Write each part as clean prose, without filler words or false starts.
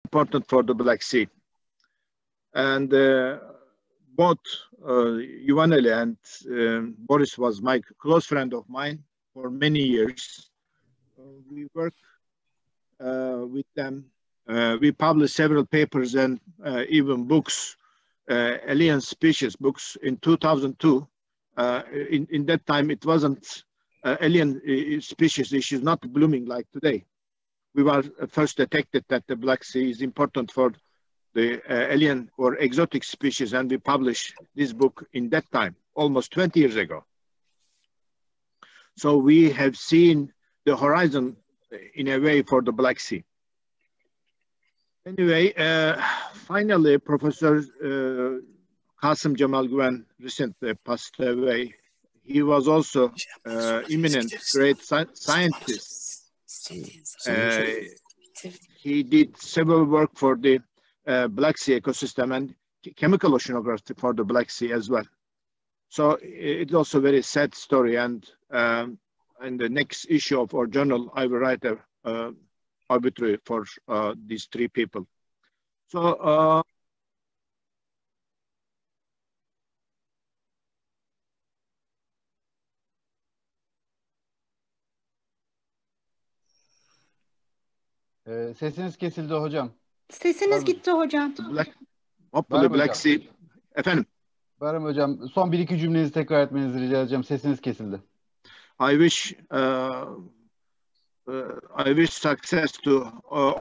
important for the Black Sea. And both Ioanele and Boris was my close friend of mine for many years. We worked with them. We published several papers and even books, alien species books in 2002. In that time, it wasn't alien species issues not blooming like today. We were first detected that the Black Sea is important for the alien or exotic species, and we published this book in that time, almost 20 years ago. So we have seen the horizon in a way for the Black Sea. Anyway, finally, Professor Kasım Cemal Güven recently passed away. He was also eminent, great scientist. He did several work for the Black Sea ecosystem and chemical oceanography for the Black Sea as well. So it's also a very sad story. And in the next issue of our journal, I will write a obituary for these three people. So sesiniz kesildi hocam. Sesiniz gitti hocam. Hopefully Black Sea. Efendim? Varım hocam. Son bir iki cümlenizi tekrar etmenizi rica edeceğim. Sesiniz kesildi. I wish success to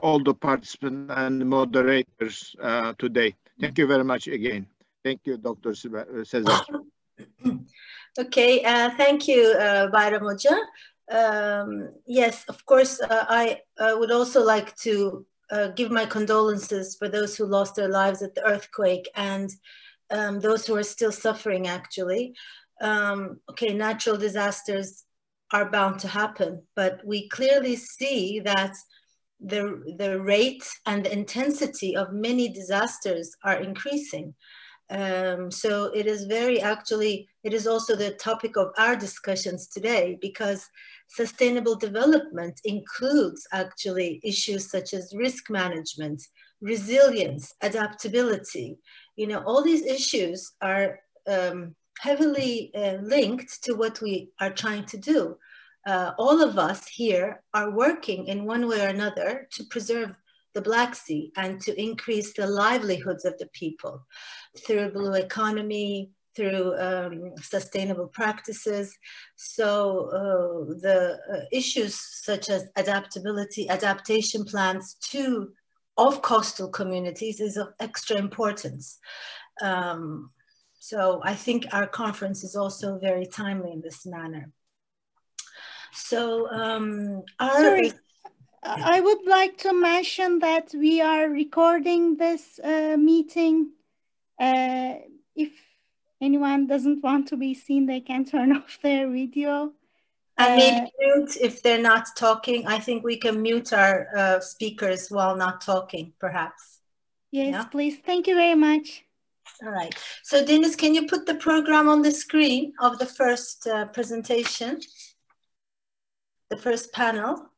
all the participants and moderators today. Thank you very much again. Thank you, Dr. Sezer. Okay, thank you, Bayram Hoca. Yes, of course, I would also like to give my condolences for those who lost their lives at the earthquake and those who are still suffering, actually. Okay, natural disasters are bound to happen, but we clearly see that the rate and the intensity of many disasters are increasing. So it is it is also the topic of our discussions today, because sustainable development includes actually issues such as risk management, resilience, adaptability. You know, all these issues are heavily linked to what we are trying to do. All of us here are working in one way or another to preserve the Black Sea and to increase the livelihoods of the people through blue economy, through sustainable practices. So the issues such as adaptability, adaptation plans of coastal communities is of extra importance. So I think our conference is also very timely in this manner. So Sorry, I would like to mention that we are recording this meeting. If anyone doesn't want to be seen, they can turn off their video. And maybe mute if they're not talking. I think we can mute our speakers while not talking, perhaps. Yes, yeah? Please. Thank you very much. All right. So Deniz, can you put the program on the screen of the first presentation? The first panel.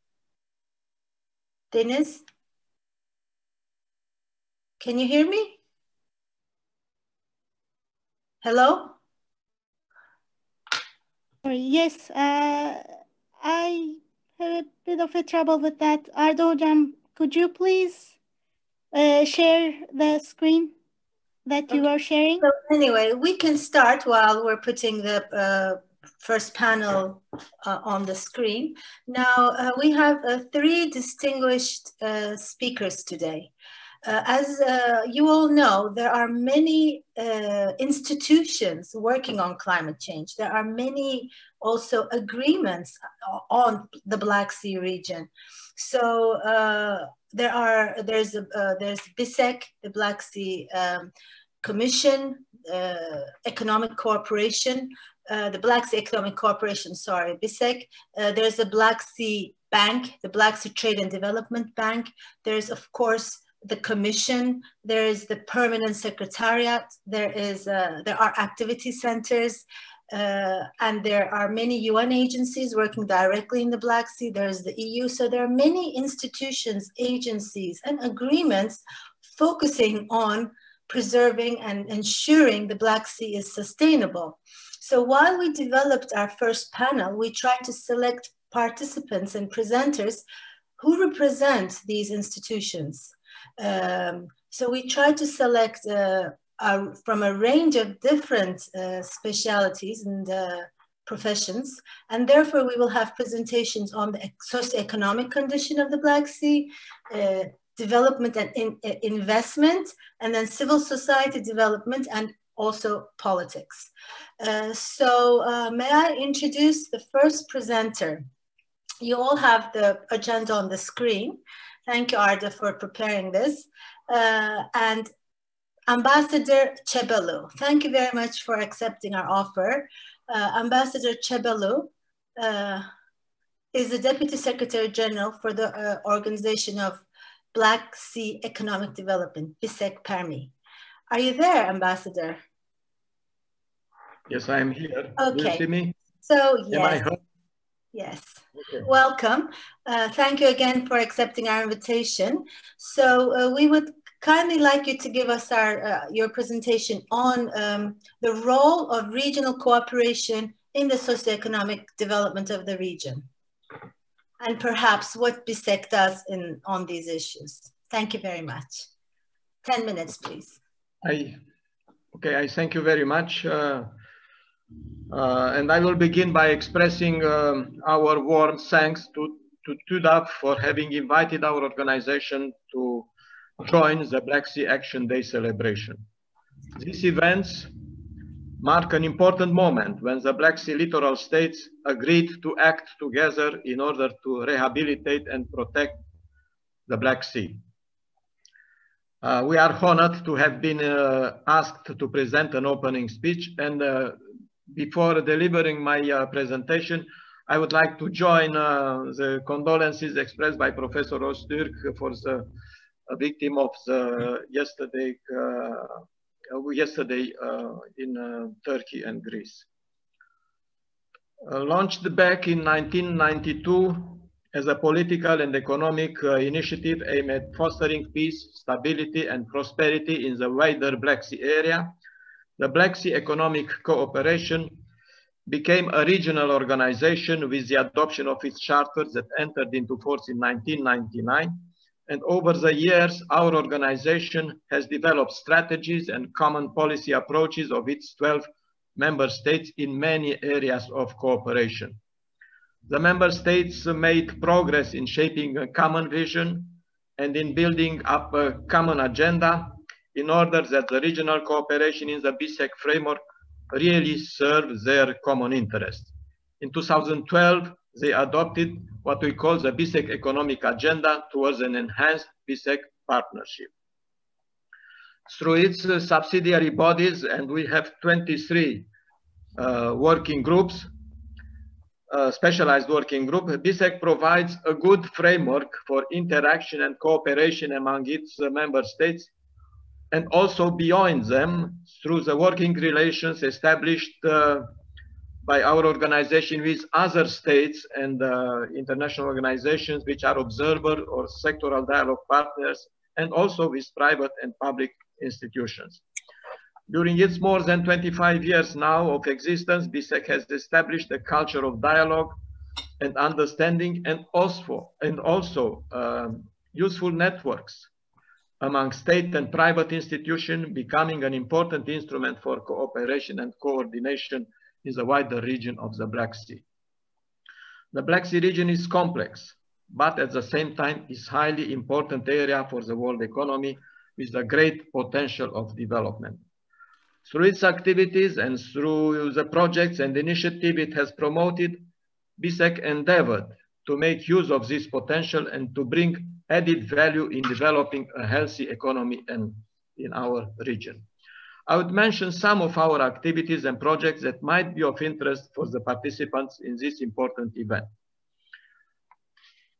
Deniz? Can you hear me? Hello? Yes, I have a bit of a trouble with that. Arda Hocam, could you please share the screen that you are sharing? So anyway, we can start while we're putting the first panel on the screen. Now, we have three distinguished speakers today. As you all know, there are many institutions working on climate change. There are many also agreements on the Black Sea region. So there's BISEC, the Black Sea Commission, Economic Cooperation, the Black Sea Economic Cooperation, sorry, BISEC. There's the Black Sea Bank, the Black Sea Trade and Development Bank. There's, of course, the Commission. There is the Permanent Secretariat. There are activity centers. And there are many UN agencies working directly in the Black Sea. There's the EU. So there are many institutions, agencies, and agreements focusing on preserving and ensuring the Black Sea is sustainable. So while we developed our first panel, we tried to select participants and presenters who represent these institutions. So we tried to select from a range of different specialities and professions, and therefore we will have presentations on the socioeconomic condition of the Black Sea, development and investment, and then civil society development, and also politics. May I introduce the first presenter? You all have the agenda on the screen. Thank you, Arda, for preparing this. And Ambassador Çebelu, thank you very much for accepting our offer. Ambassador Çebelu is the Deputy Secretary General for the Organization of Black Sea Economic Development, BİSEK-PERMİ. Are you there, Ambassador? Yes, I am here. Okay. Do you see me? So, yes. Am I heard? Yes. Okay. Welcome. Thank you again for accepting our invitation. So we would kindly like you to give us your presentation on the role of regional cooperation in the socioeconomic development of the region, and perhaps what BİSEK does on these issues. Thank you very much. 10 minutes, please. I thank you very much. And I will begin by expressing our warm thanks to TUDAP for having invited our organization to join the Black Sea Action Day celebration. These events mark an important moment when the Black Sea littoral states agreed to act together in order to rehabilitate and protect the Black Sea. We are honored to have been asked to present an opening speech, and before delivering my presentation, I would like to join the condolences expressed by Professor Öztürk for the victim of the yesterday in Turkey and Greece. Launched back in 1992 as a political and economic initiative aimed at fostering peace, stability, and prosperity in the wider Black Sea area, the Black Sea Economic Cooperation became a regional organization with the adoption of its charter that entered into force in 1999. And over the years, our organization has developed strategies and common policy approaches of its 12 member states in many areas of cooperation. The member states made progress in shaping a common vision and in building up a common agenda in order that the regional cooperation in the BİSEK framework really serve their common interest. In 2012, they adopted what we call the BİSEK Economic Agenda towards an enhanced BİSEK partnership. Through its subsidiary bodies, and we have 23 working groups, specialized working group, BİSEK provides a good framework for interaction and cooperation among its member states, and also beyond them through the working relations established by our organization with other states and international organizations which are observer or sectoral dialogue partners, and also with private and public institutions. During its more than 25 years now of existence, BİSEK has established a culture of dialogue and understanding, and also useful networks among state and private institutions, becoming an important instrument for cooperation and coordination in the wider region of the Black Sea. The Black Sea region is complex, but at the same time is a highly important area for the world economy with a great potential of development. Through its activities and through the projects and initiatives it has promoted, BİSEK endeavored to make use of this potential and to bring added value in developing a healthy economy in our region. I would mention some of our activities and projects that might be of interest for the participants in this important event.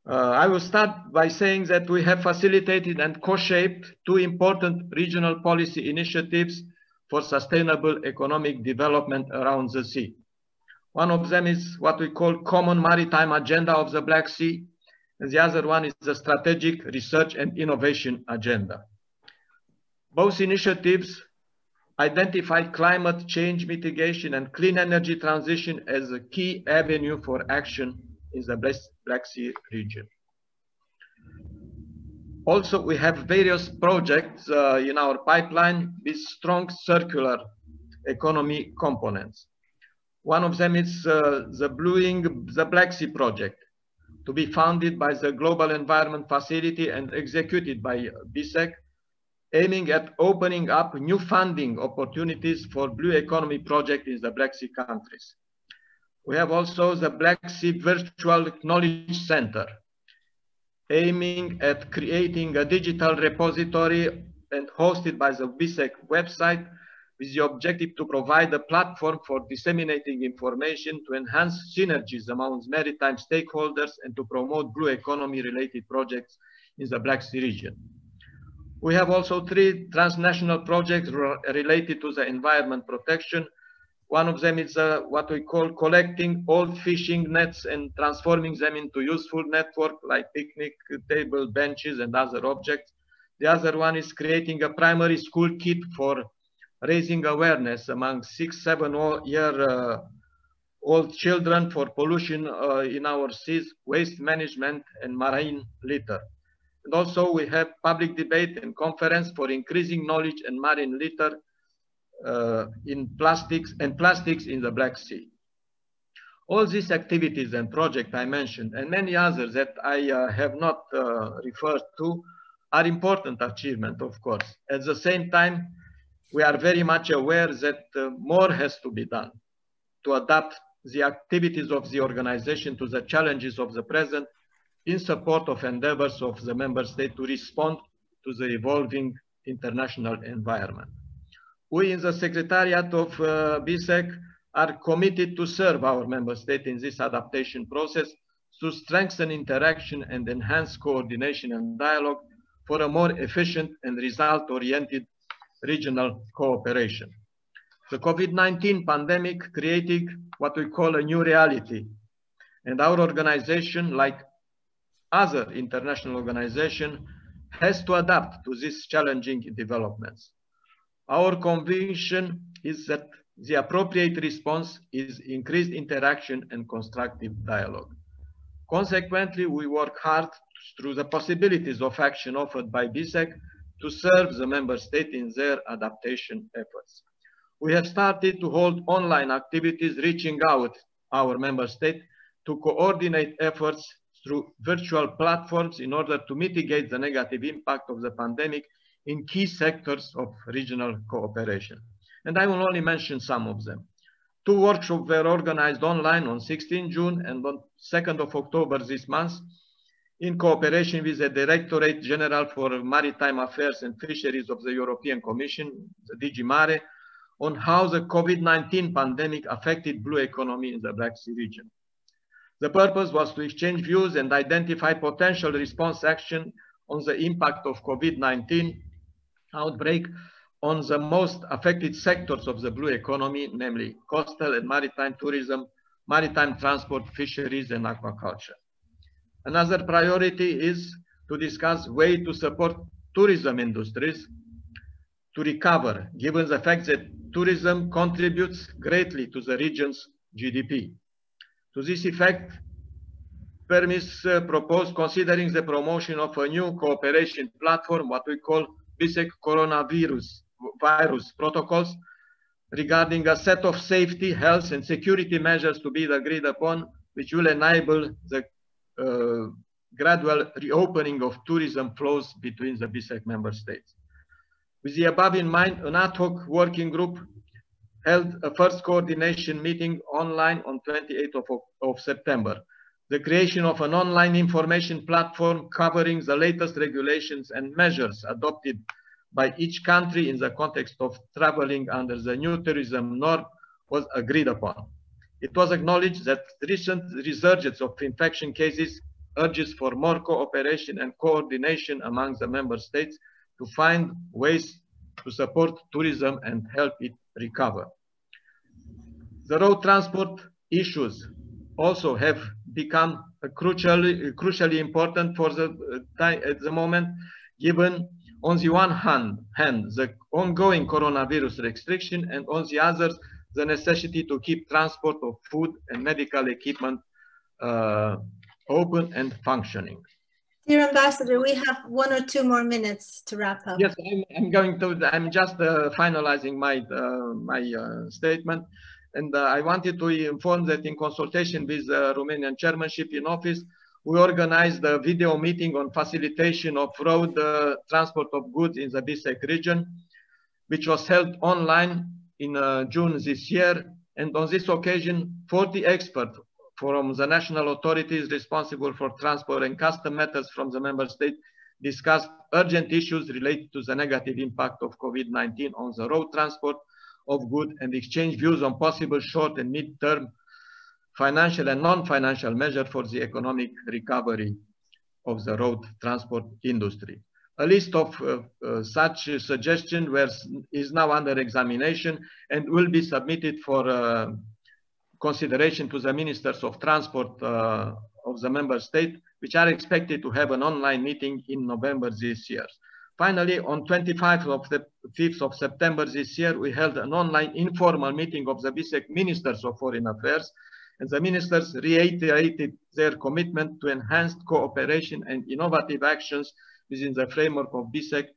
I will start by saying that we have facilitated and co-shaped two important regional policy initiatives for sustainable economic development around the sea. One of them is what we call Common Maritime Agenda of the Black Sea, and the other one is the Strategic Research and Innovation Agenda. Both initiatives identified climate change mitigation and clean energy transition as a key avenue for action in the Black Sea region. Also, we have various projects in our pipeline with strong circular economy components. One of them is the Blueing the Black Sea project, to be funded by the Global Environment Facility and executed by BSEC, aiming at opening up new funding opportunities for blue economy projects in the Black Sea countries. We have also the Black Sea Virtual Knowledge Center, aiming at creating a digital repository and hosted by the BSEC website with the objective to provide a platform for disseminating information to enhance synergies among maritime stakeholders and to promote blue economy related projects in the Black Sea region. We have also 3 transnational projects related to the environment protection. One of them is what we call collecting old fishing nets and transforming them into useful network like picnic table, benches and other objects. The other one is creating a primary school kit for raising awareness among 6-7-year-old children for pollution in our seas, waste management and marine litter. And also we have public debate and conference for increasing knowledge and marine litter in plastics in the Black Sea. All these activities and projects I mentioned and many others that I have not referred to are important achievements, of course. At the same time, we are very much aware that more has to be done to adapt the activities of the organization to the challenges of the present in support of endeavors of the member state to respond to the evolving international environment. We in the Secretariat of BSEC are committed to serve our member state in this adaptation process to strengthen interaction and enhance coordination and dialogue for a more efficient and result-oriented regional cooperation. The COVID-19 pandemic created what we call a new reality, and our organization, like other international organizations, has to adapt to these challenging developments. Our conviction is that the appropriate response is increased interaction and constructive dialogue. Consequently, we work hard through the possibilities of action offered by BSEC to serve the member state in their adaptation efforts. We have started to hold online activities reaching out our member state to coordinate efforts through virtual platforms in order to mitigate the negative impact of the pandemic in key sectors of regional cooperation. And I will only mention some of them. 2 workshops were organized online on 16 June and on 2nd of October this month in cooperation with the Directorate General for Maritime Affairs and Fisheries of the European Commission, the DG Mare, on how the COVID-19 pandemic affected blue economy in the Black Sea region. The purpose was to exchange views and identify potential response action on the impact of COVID-19 outbreak on the most affected sectors of the blue economy, namely coastal and maritime tourism, maritime transport, fisheries, and aquaculture. Another priority is to discuss ways to support tourism industries to recover, given the fact that tourism contributes greatly to the region's GDP. To this effect, Permis proposed considering the promotion of a new cooperation platform, what we call BSEC coronavirus protocols, regarding a set of safety, health, and security measures to be agreed upon, which will enable the gradual reopening of tourism flows between the BSEC member states. With the above in mind, an ad hoc working group held a first coordination meeting online on 28th of September. The creation of an online information platform covering the latest regulations and measures adopted by each country in the context of traveling under the new tourism norm was agreed upon. It was acknowledged that recent resurgence of infection cases urges for more cooperation and coordination among the member states to find ways to support tourism and help it recover. The road transport issues also have become crucially important for the time at the moment, given on the one hand the ongoing coronavirus restriction, and on the other the necessity to keep transport of food and medical equipment open and functioning. Dear Ambassador, we have 1 or 2 more minutes to wrap up. Yes, I'm just finalizing my statement, and I wanted to inform that in consultation with the Romanian chairmanship in office, we organized a video meeting on facilitation of road transport of goods in the BISEC region, which was held online in June this year. And on this occasion, 40 experts from the national authorities responsible for transport and custom matters from the member state discussed urgent issues related to the negative impact of COVID-19 on the road transport of goods and exchange views on possible short and mid-term financial and non-financial measures for the economic recovery of the road transport industry. A list of such suggestions is now under examination and will be submitted for consideration to the ministers of transport of the member state, which are expected to have an online meeting in November this year. Finally, on 5th of September this year, we held an online informal meeting of the BISEC Ministers of Foreign Affairs, and the ministers reiterated their commitment to enhanced cooperation and innovative actions within the framework of BISEC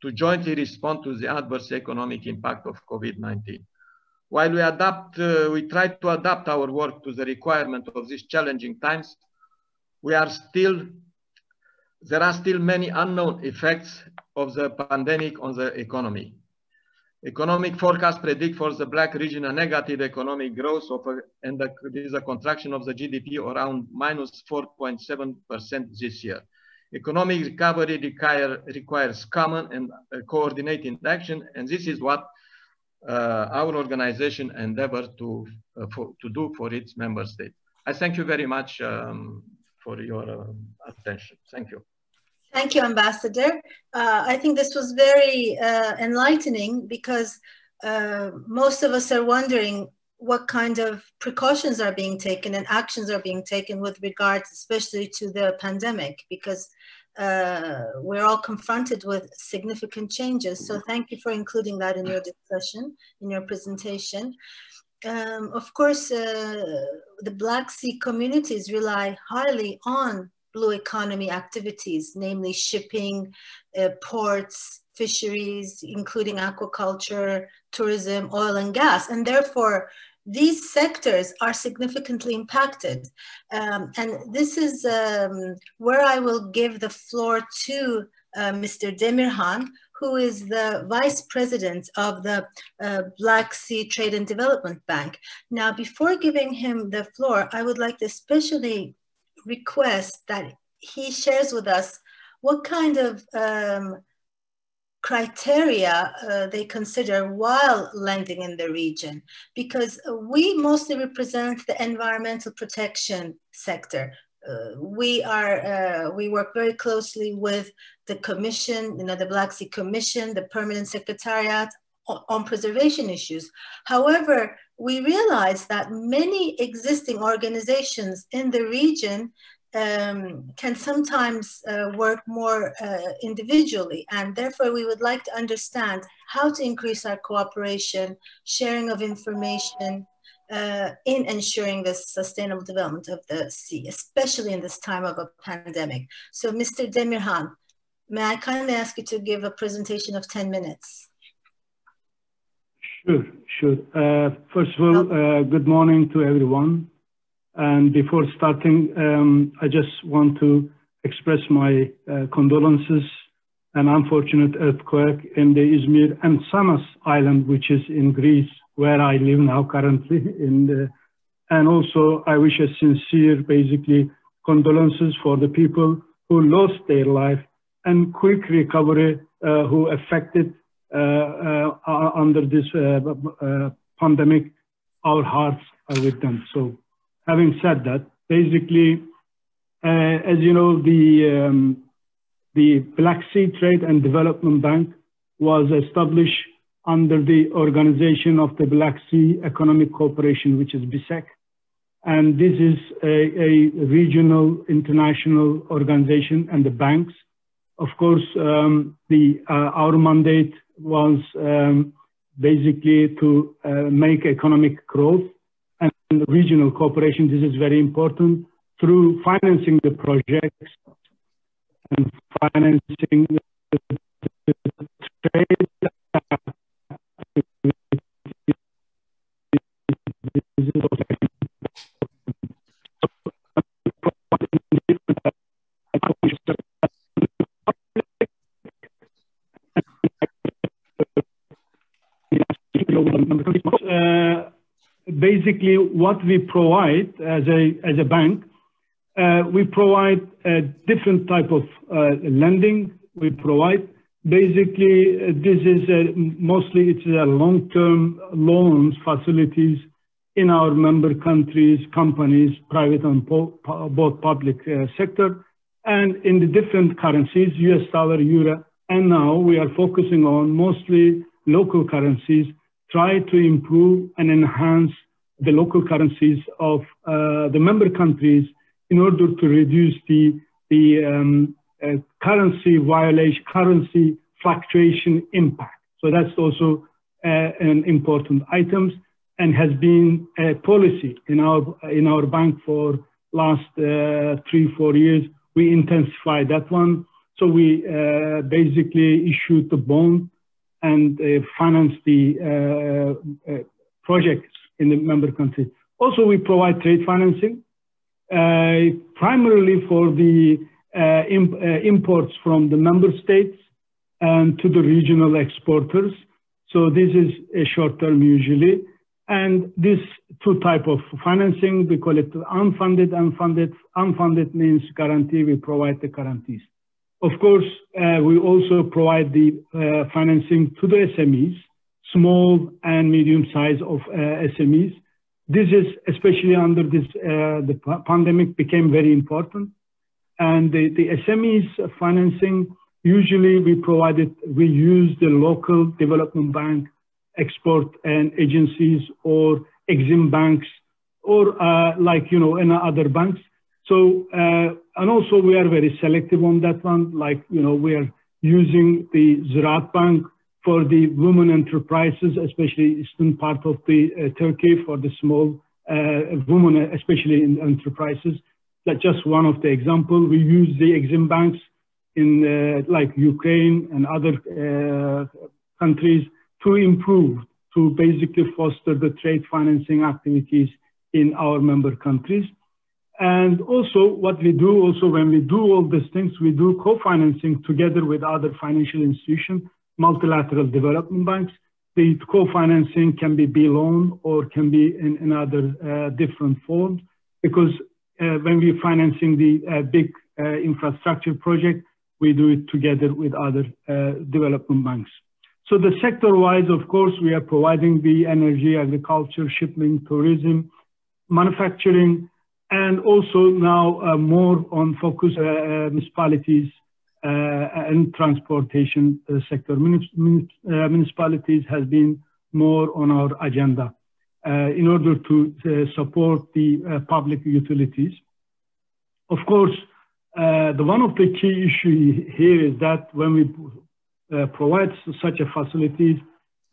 to jointly respond to the adverse economic impact of COVID-19. While we try to adapt our work to the requirement of these challenging times, there are still many unknown effects of the pandemic on the economy. Economic forecasts predict for the Black region a negative economic growth and there is a contraction of the GDP around -4.7% this year. Economic recovery requires common and coordinated action, and this is what our organization endeavors to do for its member states. I thank you very much for your attention. Thank you. Thank you, Ambassador. I think this was very enlightening because most of us are wondering what kind of precautions are being taken and actions are being taken with regards especially to the pandemic, because we're all confronted with significant changes. So thank you for including that in your discussion, in your presentation. Of course, the Black Sea communities rely highly on blue economy activities, namely shipping, ports, fisheries, including aquaculture, tourism, oil and gas. And therefore, these sectors are significantly impacted. And this is where I will give the floor to Mr. Demirhan, who is the Vice President of the Black Sea Trade and Development Bank. Now, before giving him the floor, I would like to especially request that he shares with us what kind of criteria they consider while lending in the region, because we mostly represent the environmental protection sector. We work very closely with the Commission, the Black Sea Commission, the Permanent Secretariat on preservation issues. However, we realize that many existing organizations in the region can sometimes work more individually, and therefore we would like to understand how to increase our cooperation, sharing of information in ensuring the sustainable development of the sea, especially in this time of a pandemic. So Mr. Demirhan, may I kindly ask you to give a presentation of 10 minutes? Sure. First of all, good morning to everyone. And before starting, I just want to express my condolences an unfortunate earthquake in the Izmir and Samos Island, which is in Greece, where I live now currently. And also, I wish a sincere, condolences for the people who lost their life and quick recovery who affected under this pandemic. Our hearts are with them. So, having said that, as you know, the Black Sea Trade and Development Bank was established under the organization of the Black Sea Economic Cooperation, which is BISEC. And this is a regional, international organization, and the banks. Of course, our mandate was basically to make economic growth and regional cooperation. This is very important through financing the projects and financing the trade. Basically, what we provide as a bank, we provide a different type of lending. We provide basically this is mostly it's a long-term loans facilities in our member countries, companies, private and both public sector, and in the different currencies, US dollar, euro, and now we are focusing on mostly local currencies, try to improve and enhance the local currencies of the member countries in order to reduce the currency violation, currency fluctuation impact. So that's also an important item and has been a policy in our bank for last 3-4 years. We intensified that one. So we basically issued the bond and finance the projects in the member countries. Also, we provide trade financing, primarily for the imports from the member states and to the regional exporters. So this is a short term usually. And this two type of financing, we call it unfunded, unfunded. Unfunded means guarantee, we provide the guarantees. Of course, we also provide the financing to the SMEs, small and medium size of SMEs. This is especially under this, the pandemic became very important. And the SMEs financing, usually we use the local development bank, export and agencies or Exim banks or in other banks. So, and also we are very selective on that one. We are using the Ziraat Bank for the women enterprises, especially eastern part of the Turkey for the small women, especially in enterprises. That's just one of the examples. We use the Exim banks in like Ukraine and other countries to improve, to basically foster the trade financing activities in our member countries. And also what we do also when we do all these things, we do co-financing together with other financial institutions, multilateral development banks. The co-financing can be B-loan or can be in other different forms, because when we're financing the big infrastructure project, we do it together with other development banks. So the sector-wise, of course, we are providing the energy, agriculture, shipping, tourism, manufacturing, and also now more on focus municipalities and transportation sector. Municipalities has been more on our agenda in order to support the public utilities. Of course, one of the key issues here is that when we provide such a facilities,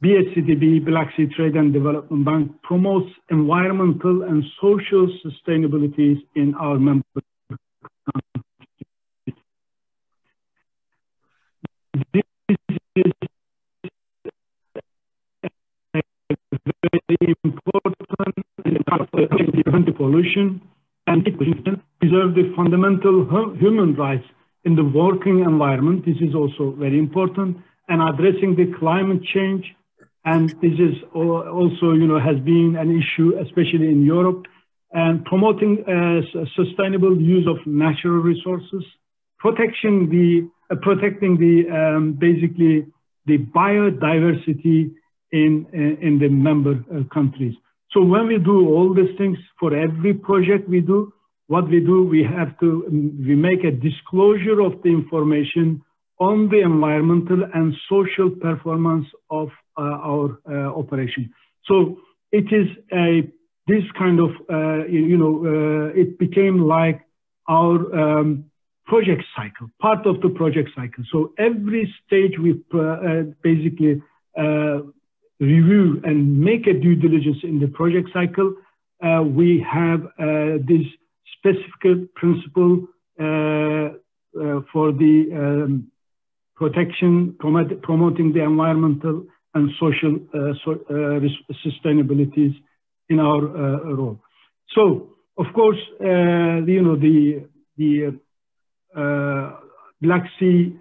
BSCDB, Black Sea Trade and Development Bank, promotes environmental and social sustainability in our member countries. This is very important in prevent pollution and preserve the fundamental human rights in the working environment. This is also very important, and addressing the climate change. And this is also, has been an issue, especially in Europe, and promoting sustainable use of natural resources, protecting the basically the biodiversity in the member countries. So when we do all these things for every project we do, what we do, we make a disclosure of the information on the environmental and social performance of our operation. So it is a this kind of, it became like our project cycle, part of the project cycle. So every stage we basically review and make a due diligence in the project cycle. We have this specific principle for the protection, promoting the environmental and social sustainabilities in our role. So, of course, the Black Sea,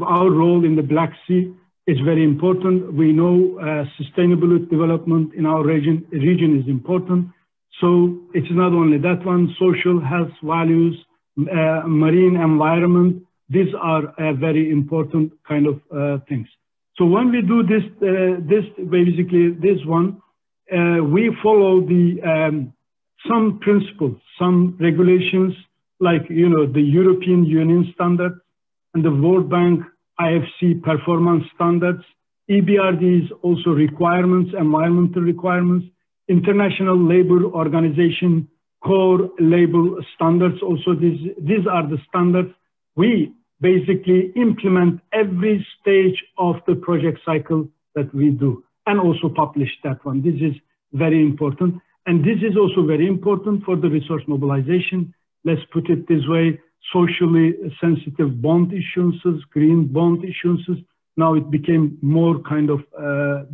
our role in the Black Sea is very important. We know sustainable development in our region is important. So it's not only that one, social health values, marine environment, these are very important kind of things. So when we do this, this one, we follow the some principles, some regulations, like the European Union standards and the World Bank IFC performance standards, EBRD's also requirements, environmental requirements, International Labour Organization core label standards. Also, these are the standards we basically implement every stage of the project cycle that we do, and also publish that one. This is very important. And this is also very important for the resource mobilization. Let's put it this way, socially sensitive bond issuances, green bond issuances. Now it became more kind of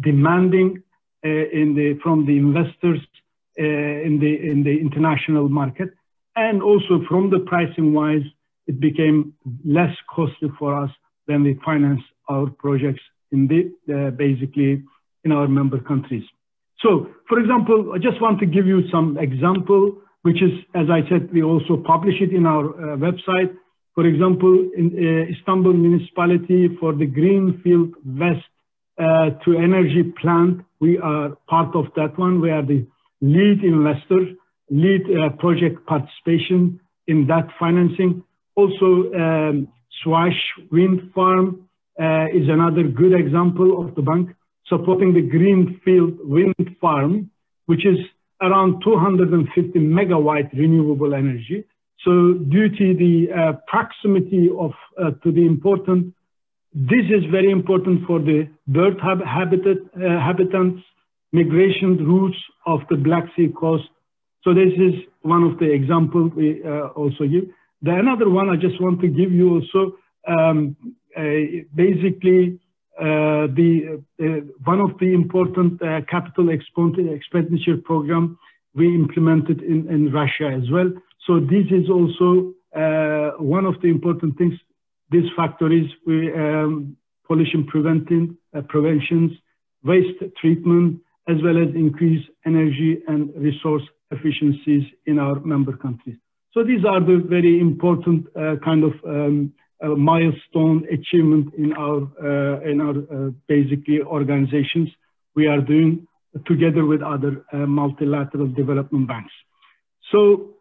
demanding from the investors in the international market. And also from the pricing wise, it became less costly for us when we finance our projects in basically in our member countries. So, for example, I just want to give you some example, which is, as I said, we also publish it in our website. For example, in Istanbul municipality for the Greenfield West to energy plant, we are part of that one. We are the lead investor, lead project participation in that financing. Also, Swash wind farm is another good example of the bank supporting the Greenfield wind farm, which is around 250 megawatt renewable energy. So due to the proximity of to the important, this is very important for the bird habitats, migration routes of the Black Sea coast. So this is one of the examples we also give. The another one I just want to give you also, basically one of the important capital expenditure program we implemented in Russia as well. So this is also one of the important things. These factories, pollution preventions, waste treatment, as well as increase energy and resource efficiencies in our member countries. So these are the very important kind of milestone achievement in our basically organizations we are doing together with other multilateral development banks. So,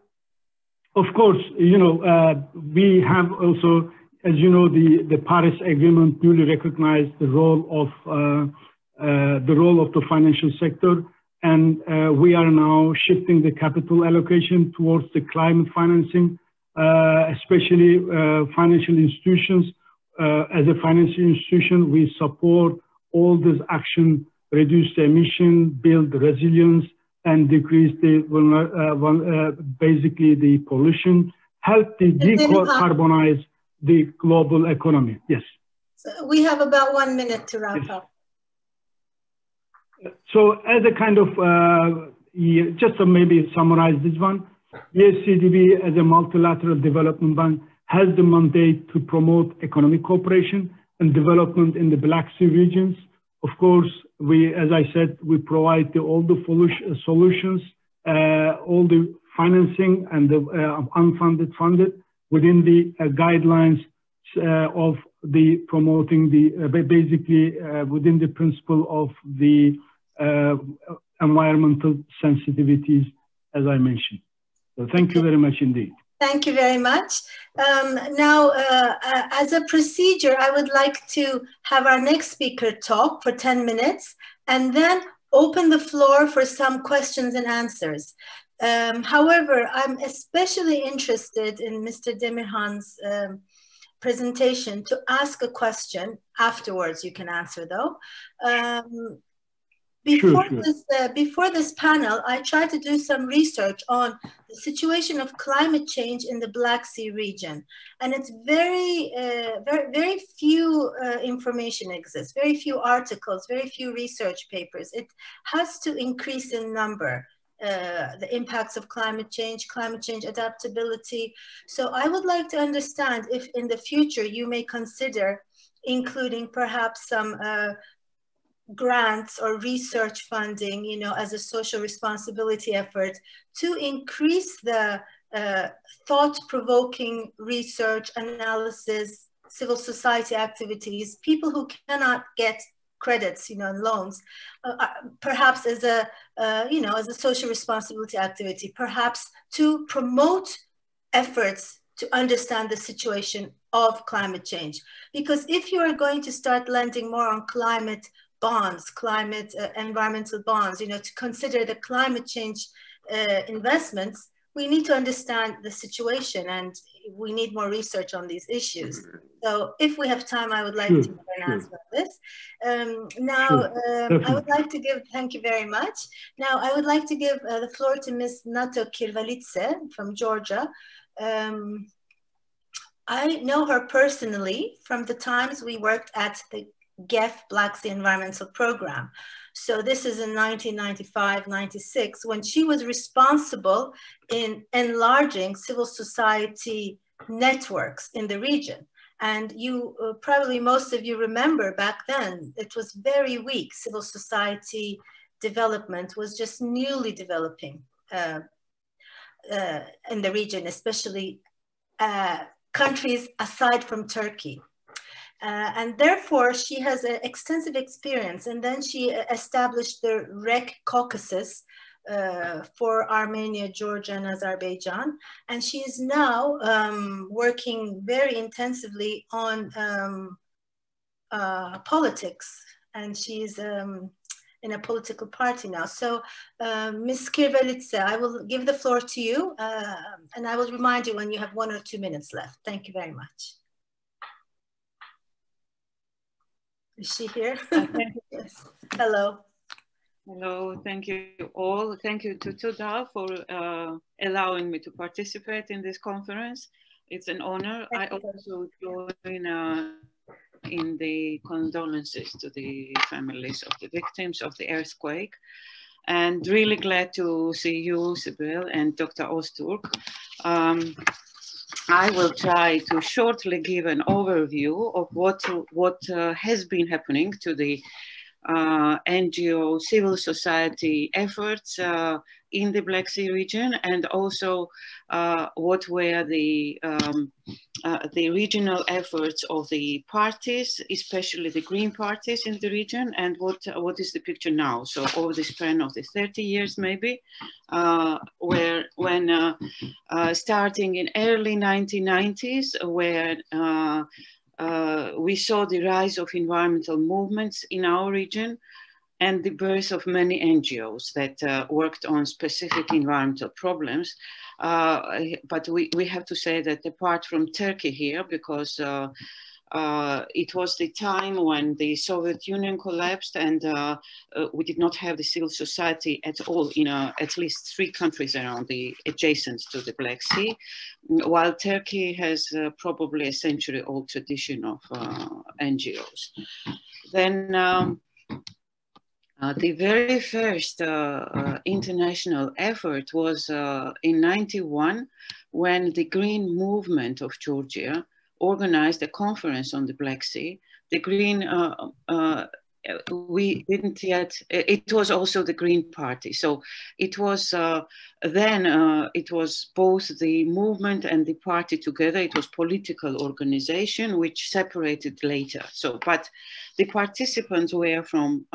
of course, we have also, as you know, the Paris Agreement duly recognized the role of the financial sector, and we are now shifting the capital allocation towards the climate financing, especially financial institutions. As a financial institution, we support all this action, reduce the emission, build resilience, and decrease the basically the pollution, help to decarbonize the global economy. Yes. So we have about 1 minute to wrap up. So as a kind of, just to maybe summarize this one, ESCDB as a multilateral development bank has the mandate to promote economic cooperation and development in the Black Sea regions. Of course, as I said, we provide all the solutions, all the financing and the unfunded, funded within the guidelines of the promoting the, basically within the principle of the environmental sensitivities, as I mentioned. So thank you very much indeed. Thank you very much. Now, as a procedure, I would like to have our next speaker talk for 10 minutes, and then open the floor for some questions and answers. However, I'm especially interested in Mr. Demirhan's presentation to ask a question. Afterwards, you can answer though. Before this panel, I tried to do some research on the situation of climate change in the Black Sea region. And it's very few information exists, very few articles, very few research papers. It has to increase in number, the impacts of climate change adaptability. So I would like to understand if in the future you may consider including perhaps some grants or research funding, you know, as a social responsibility effort to increase the thought-provoking research, analysis, civil society activities, people who cannot get credits, you know, and loans, perhaps as a, you know, as a social responsibility activity, perhaps to promote efforts to understand the situation of climate change. Because if you are going to start lending more on climate bonds, environmental bonds, you know, to consider the climate change investments, we need to understand the situation and we need more research on these issues. So if we have time, I would like to give an answer on this. I would like to give, thank you very much. Now, I would like to give the floor to Ms. Nato Kirvalidze from Georgia. I know her personally from the times we worked at the GEF Black Sea Environmental Program. So this is in 1995-96 when she was responsible in enlarging civil society networks in the region. And you probably most of you remember back then, it was very weak. Civil society development was just newly developing in the region, especially countries aside from Turkey. And therefore, she has an extensive experience. And then she established the REC Caucasus for Armenia, Georgia, and Azerbaijan. And she is now working very intensively on politics. And she's in a political party now. So Ms. Kirvalidze, I will give the floor to you. And I will remind you when you have 1 or 2 minutes left. Thank you very much. Is she here? Yes. Hello. Hello, thank you all. Thank you to Tuda for allowing me to participate in this conference. It's an honor. I also join in the condolences to the families of the victims of the earthquake. And really glad to see you, Sibyl, and Dr. Öztürk. I will try to shortly give an overview of what has been happening to the NGO civil society efforts in the Black Sea region, and also what were the regional efforts of the parties, especially the green parties in the region, and what is the picture now. So over the span of the 30 years maybe, when starting in early 1990s, where we saw the rise of environmental movements in our region and the birth of many NGOs that worked on specific environmental problems. But we have to say that apart from Turkey here, because it was the time when the Soviet Union collapsed and we did not have the civil society at all in at least 3 countries around the adjacent to the Black Sea, while Turkey has probably a century-old tradition of NGOs. Then the very first international effort was in '91 when the Green Movement of Georgia organized a conference on the Black Sea. The Green, we didn't yet, it was also the Green Party. So it was then, it was both the movement and the party together. It was political organization, which separated later. So, but the participants were from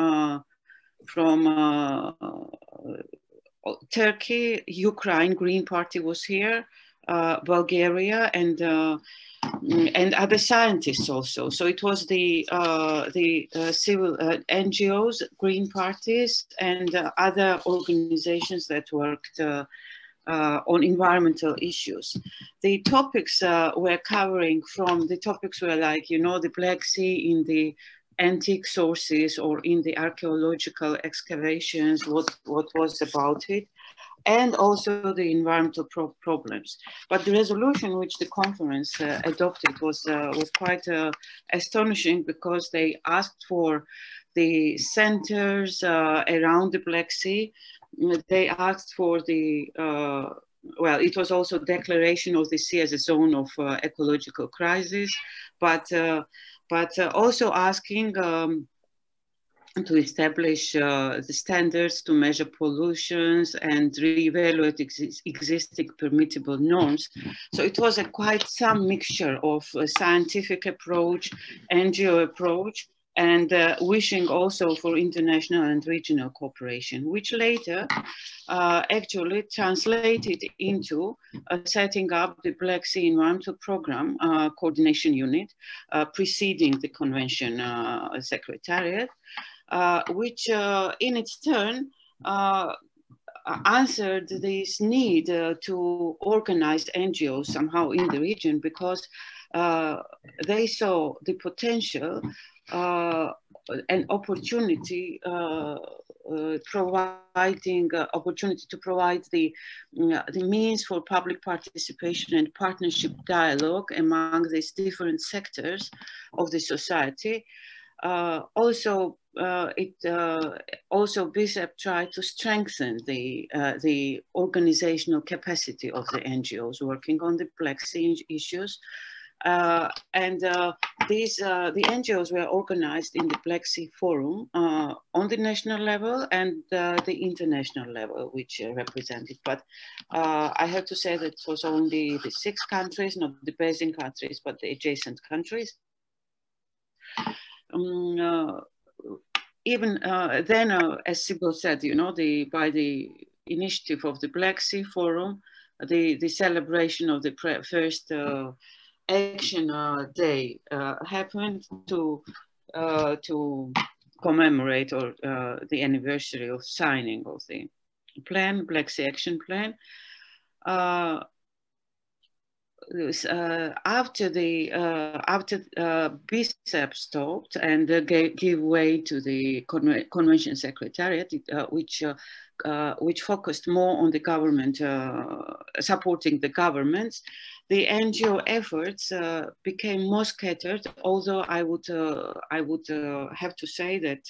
Turkey, Ukraine, Green Party was here, Bulgaria, and other scientists also. So it was the civil NGOs, green parties, and other organizations that worked on environmental issues. The topics we're covering were like, you know, the Black Sea in the antique sources or in the archaeological excavations, what was about it, and also the environmental problems. But the resolution which the conference adopted was quite astonishing, because they asked for the centers around the Black Sea. They asked for the, well, it was also declaration of the sea as a zone of ecological crisis, but also asking to establish the standards to measure pollutions and reevaluate existing permissible norms. So it was quite some mixture of a scientific approach, NGO approach, and wishing also for international and regional cooperation, which later actually translated into setting up the Black Sea Environmental Program Coordination Unit, preceding the Convention Secretariat, which in its turn answered this need to organize NGOs somehow in the region, because they saw the potential an opportunity providing opportunity to provide the means for public participation and partnership dialogue among these different sectors of the society. Also, BISEP tried to strengthen the organizational capacity of the NGOs working on the Black Sea issues. The NGOs were organized in the Black Sea Forum on the national level and the international level, which represented. But I have to say that it was only the 6 countries, not the basin countries, but the adjacent countries. Even then, as Sybil said, you know, by the initiative of the Black Sea Forum, the celebration of the first Action Day happened to commemorate the anniversary of signing of the plan, Black Sea Action Plan. After BISEP stopped and gave way to the Convention Secretariat, which focused more on the government, supporting the governments, the NGO efforts became more scattered. Although I would have to say that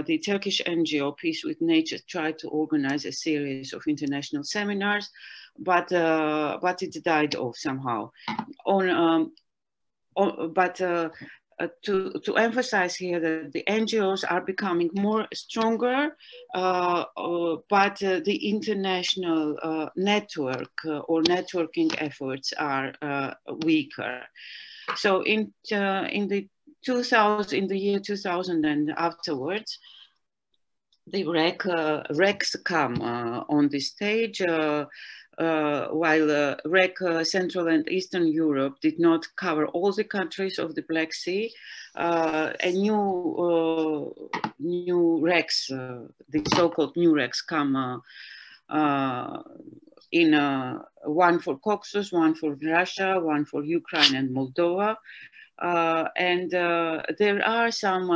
the Turkish NGO Peace with Nature tried to organize a series of international seminars, but it died off somehow. To emphasize here that the NGOs are becoming more stronger, but the international network or networking efforts are weaker. So in the year 2000 and afterwards, the RECs come on the stage. While REC Central and Eastern Europe did not cover all the countries of the Black Sea, a new RECs, the so-called new RECs, come in one for Caucasus, one for Russia, one for Ukraine and Moldova. There are some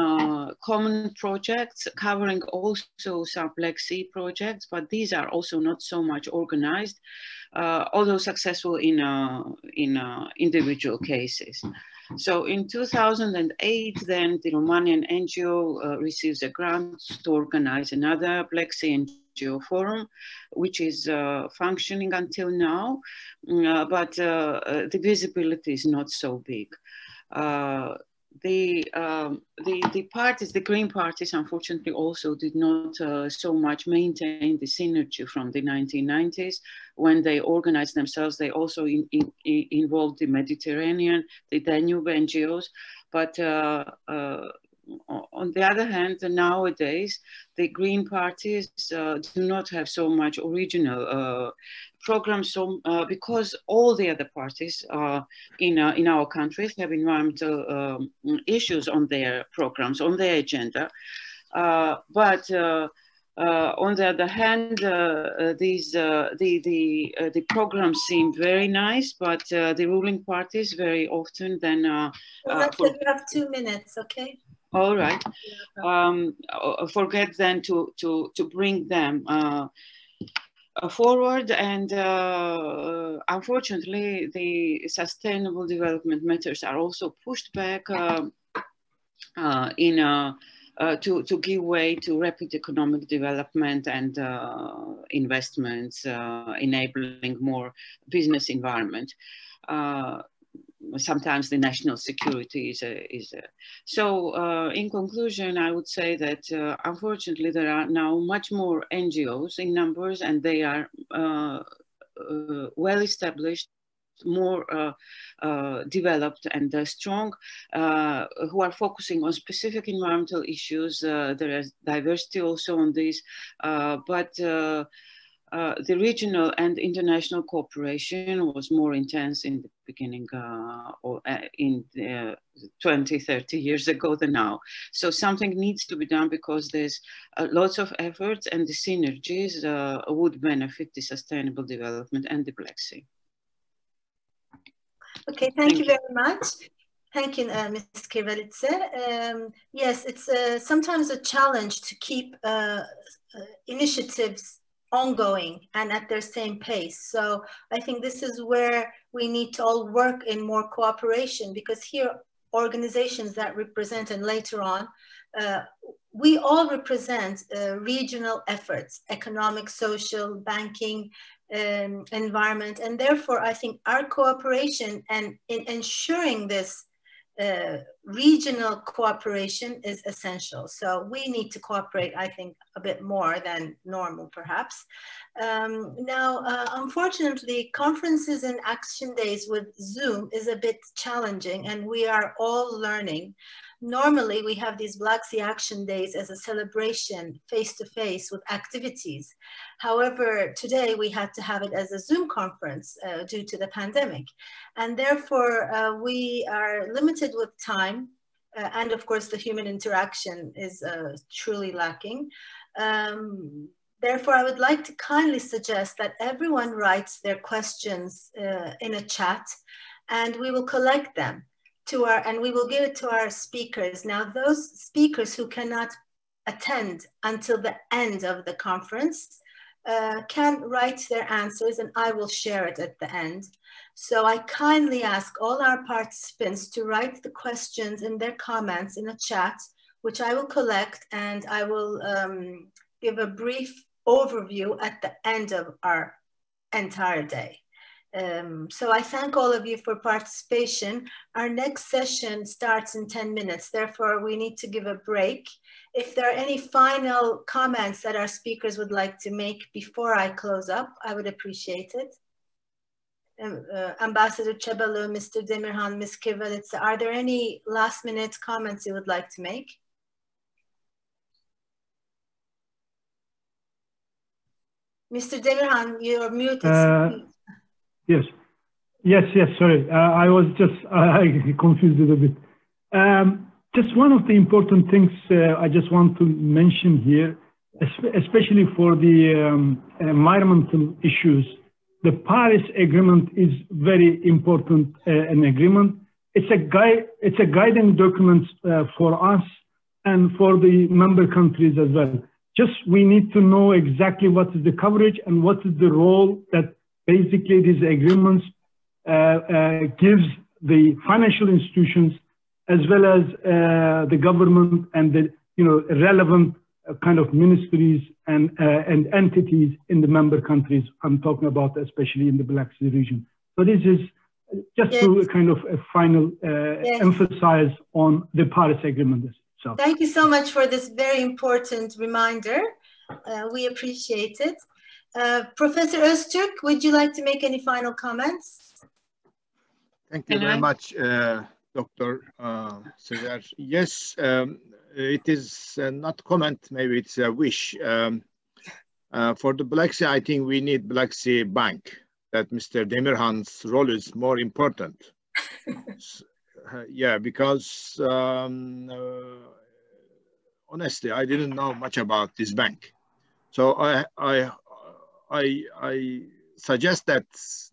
common projects covering also some Black Sea projects, but these are also not so much organized, although successful in individual cases. So in 2008, then the Romanian NGO receives a grant to organize another Black Sea NGO forum, which is functioning until now, but the visibility is not so big. The parties, the green parties, unfortunately also did not so much maintain the synergy from the 1990s. When they organized themselves, they also involved the Mediterranean, the Danube NGOs, but on the other hand, nowadays, the green parties do not have so much original programs, so, because all the other parties in our countries have environmental issues on their programs, on their agenda. But on the other hand, the programs seem very nice, but the ruling parties very often then. You have 2 minutes, okay? All right. Forget then to bring them forward, and unfortunately, the sustainable development matters are also pushed back to give way to rapid economic development and investments, enabling more business environment. Sometimes the national security is so. In conclusion, I would say that unfortunately there are now much more NGOs in numbers, and they are well established, more developed and strong, who are focusing on specific environmental issues. There is diversity also on this, but the regional and international cooperation was more intense in the beginning, or in 20, 30 years ago than now. So something needs to be done, because there's lots of efforts, and the synergies would benefit the sustainable development and the Black Sea. Okay, thank you very much. Thank you, Ms. Kirvelidze. Yes, it's sometimes a challenge to keep initiatives ongoing and at their same pace. So I think this is where we need to all work in more cooperation, because here organizations that represent, and later on, we all represent regional efforts, economic, social, banking, environment, and therefore I think our cooperation and in ensuring this regional cooperation is essential. So we need to cooperate, I think, a bit more than normal, perhaps. Now, unfortunately, conferences and action days with Zoom is a bit challenging, and we are all learning. Normally, we have these Black Sea Action Days as a celebration face-to-face with activities. However, today we had to have it as a Zoom conference due to the pandemic. And therefore, we are limited with time. And of course, the human interaction is truly lacking. Therefore, I would like to kindly suggest that everyone writes their questions in a chat, and we will collect them. And we will give it to our speakers. Now, those speakers who cannot attend until the end of the conference can write their answers, and I will share it at the end. So I kindly ask all our participants to write the questions and their comments in a chat, which I will collect, and I will give a brief overview at the end of our entire day. So I thank all of you for participation. Our next session starts in 10 minutes. Therefore, we need to give a break. If there are any final comments that our speakers would like to make before I close up, I would appreciate it. Ambassador Çebalı, Mr. Demirhan, Ms. Kirvelidze, are there any last minute comments you would like to make? Mr. Demirhan, you're muted. Yes, sorry. I was just, I confused it a bit. Just one of the important things I just want to mention here, especially for the environmental issues, the Paris Agreement is very important an agreement. It's a guiding document for us and for the member countries as well. Just we need to know exactly what is the coverage and what is the role that basically these agreements gives the financial institutions as well as the government and the relevant kind of ministries and entities in the member countries. I'm talking about especially in the Black Sea region. So this is just to kind of a final emphasize on the Paris Agreement itself. Thank you so much for this very important reminder. We appreciate it. Professor Öztürk, would you like to make any final comments? Thank you very much, Dr. Sezer. Yes, it is not comment, maybe it's a wish. For the Black Sea, I think we need Black Sea Bank, that Mr. Demirhan's role is more important. Yeah, because honestly, I didn't know much about this bank. So I suggest that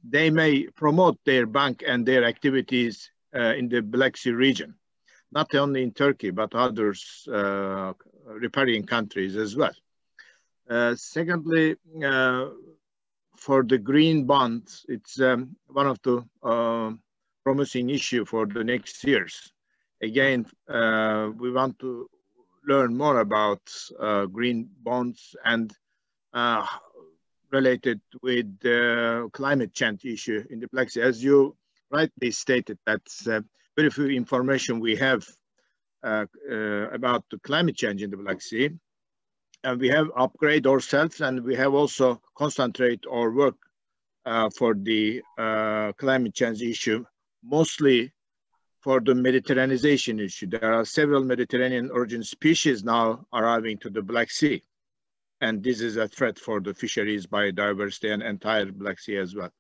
they may promote their bank and their activities in the Black Sea region, not only in Turkey, but others riparian countries as well. Secondly, for the green bonds, it's one of the promising issue for the next years. Again, we want to learn more about green bonds and related with the climate change issue in the Black Sea. As you rightly stated, that's very few information we have about the climate change in the Black Sea. And we have upgrade ourselves, and we have also concentrate our work for the climate change issue, mostly for the Mediterraneanization issue. There are several Mediterranean origin species now arriving to the Black Sea. And this is a threat for the fisheries, biodiversity, and entire Black Sea as well.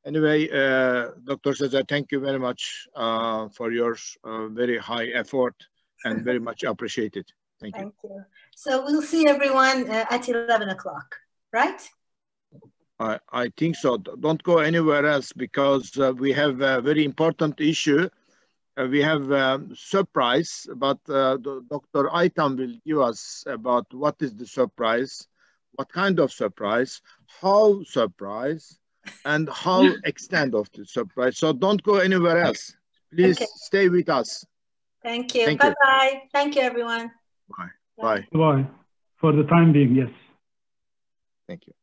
Anyway, Dr. Sezer, thank you very much for your very high effort and very much appreciated. Thank you. Thank you. So we'll see everyone at 11 o'clock, right? I think so. Don't go anywhere else, because we have a very important issue. We have a surprise, but Dr. Aytan will give us about what is the surprise, what kind of surprise, how surprise, and how extent of the surprise. So don't go anywhere else. Please stay with us. Thank you. Bye-bye. Thank you, everyone. Bye. Bye. Bye. For the time being, yes. Thank you.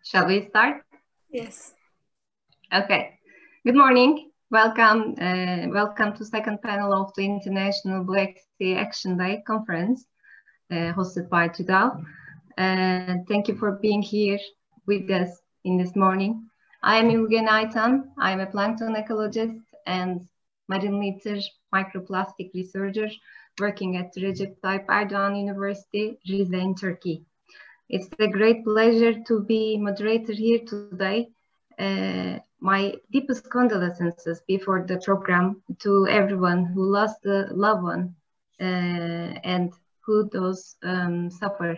Shall we start? Yes. Okay. Good morning. Welcome. Welcome to second panel of the International Black Sea Action Day conference hosted by TÜDAV. Thank you for being here with us in this morning. I am Ülgen Aytan. I am a plankton ecologist and marine litter microplastic researcher working at Recep Tayyip Erdoğan University, Rize in Turkey. It's a great pleasure to be moderator here today. My deepest condolences before the program to everyone who lost a loved one and who does suffer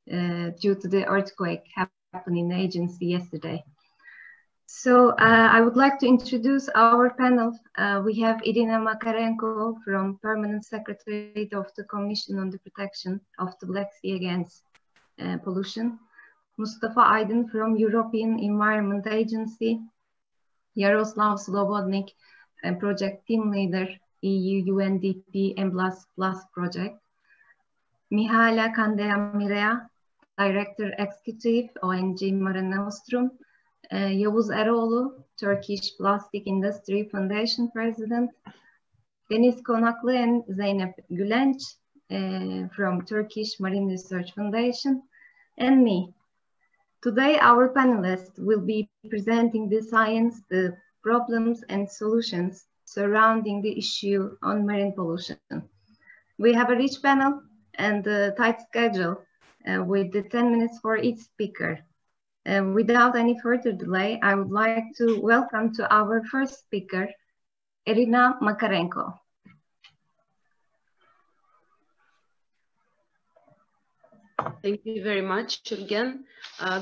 due to the earthquake happening in the agency yesterday. So I would like to introduce our panel. We have Erina Makarenko from Permanent Secretary of the Commission on the Protection of the Black Sea Against Pollution, Mustafa Aydın from European Environment Agency, Yaroslav Slobodnik, Project Team Leader, EU UNDP and Plus Project, Mihaela Kandemirea, Director Executive, ONG Mare Nostrum, Yavuz Eroğlu, Turkish Plastic Industry Foundation President, Deniz Konaklı and Zeynep Gülenç from Turkish Marine Research Foundation, and me. Today, our panelists will be presenting the science, the problems and solutions surrounding the issue on marine pollution. We have a rich panel and a tight schedule with the 10 minutes for each speaker. Without any further delay, I would like to welcome to our first speaker, Erina Makarenko. Thank you very much, Ülgen.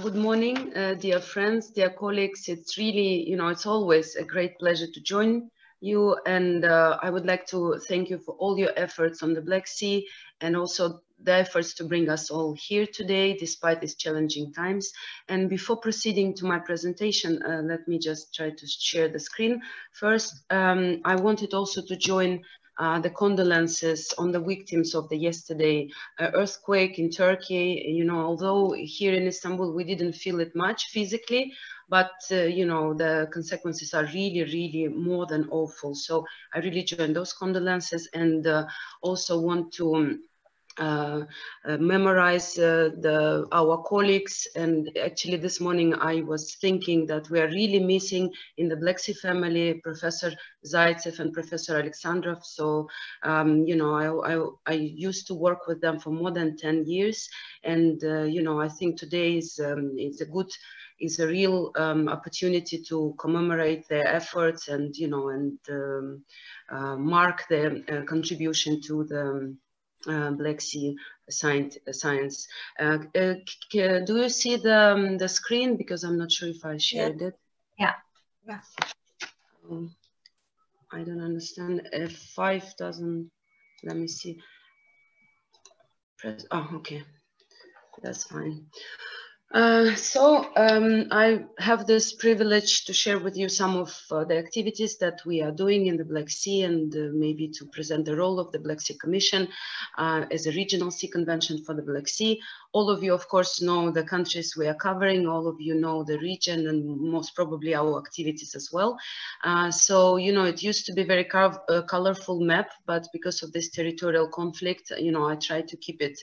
Good morning, dear friends, dear colleagues. It's really, it's always a great pleasure to join you. And I would like to thank you for all your efforts on the Black Sea and also the efforts to bring us all here today, despite these challenging times. And before proceeding to my presentation, let me just try to share the screen. First, I wanted also to join the condolences on the victims of the yesterday earthquake in Turkey. Although here in Istanbul, we didn't feel it much physically, but the consequences are really, really more than awful. So I really join those condolences and also want to memorize our colleagues. And actually this morning I was thinking that we are really missing in the Black Sea family Professor Zaitsev and Professor Alexandrov. So I used to work with them for more than 10 years, and I think today is a real opportunity to commemorate their efforts and mark their contribution to the Black Sea science. Do you see the screen? Because I'm not sure if I shared it. Yeah. I don't understand. F5 doesn't. Let me see. Press. Oh, okay. That's fine. I have this privilege to share with you some of the activities that we are doing in the Black Sea, and maybe to present the role of the Black Sea Commission as a regional sea convention for the Black Sea. All of you, of course, know the countries we are covering. All of you know the region and most probably our activities as well. It used to be a very colorful map, but because of this territorial conflict, I tried to keep it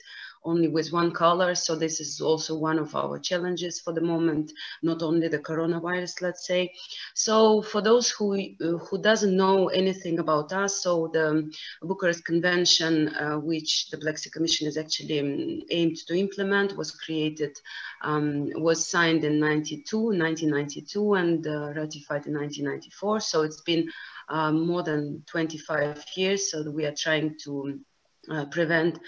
only with one color. So this is also one of our challenges for the moment, not only the coronavirus, let's say. So for those who doesn't know anything about us, so the Bucharest Convention, which the Black Sea Commission is actually aimed to implement, was created, was signed in 1992 and ratified in 1994. So it's been more than 25 years. So we are trying to prevent,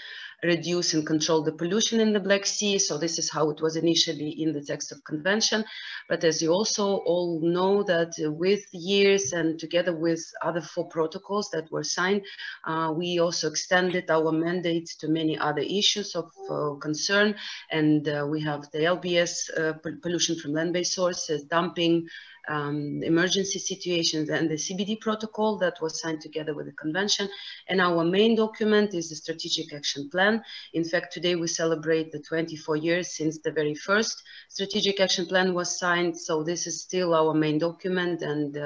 reduce and control the pollution in the Black Sea. So this is how it was initially in the text of convention. But as you also all know, that with years and together with other 4 protocols that were signed, we also extended our mandate to many other issues of concern. And we have the LBS, pollution from land-based sources, dumping, emergency situations, and the CBD protocol that was signed together with the convention. And our main document is the Strategic Action Plan. In fact, today we celebrate the 24 years since the very first Strategic Action Plan was signed. So this is still our main document, and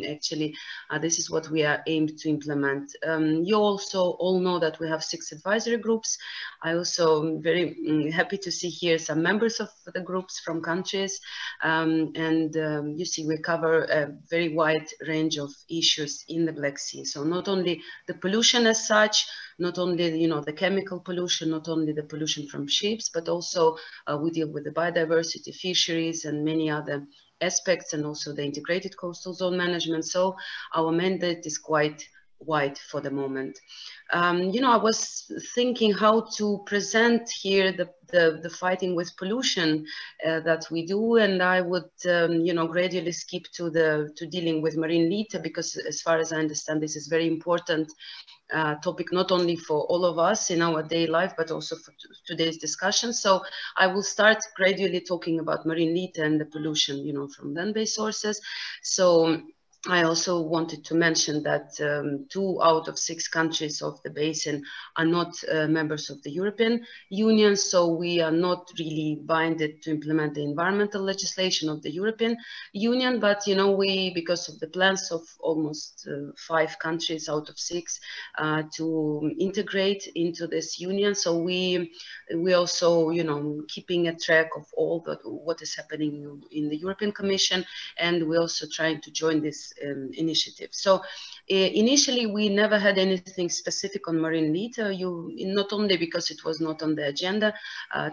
actually this is what we are aimed to implement. You also all know that we have 6 advisory groups. I also am very happy to see here some members of the groups from countries, you see we cover a very wide range of issues in the Black Sea. So not only the pollution as such, not only, you know, the chemical pollution, not only the pollution from ships, but also we deal with the biodiversity, fisheries, and many other aspects, and also the integrated coastal zone management. So our mandate is quite wide for the moment. You know, I was thinking how to present here the fighting with pollution that we do, and I would, you know, gradually skip to dealing with marine litter, because as far as I understand, this is very important topic, not only for all of us in our daily life, but also for today's discussion. So I will start gradually talking about marine litter and the pollution, you know, from land-based sources. So I also wanted to mention that 2 out of 6 countries of the basin are not members of the European Union, so we are not really binded to implement the environmental legislation of the European Union. But, you know, we, because of the plans of almost 5 countries out of 6 to integrate into this union, so we also, you know, keeping a track of all what is happening in the European Commission, and we're also trying to join this initiative. So initially we never had anything specific on marine litter, not only because it was not on the agenda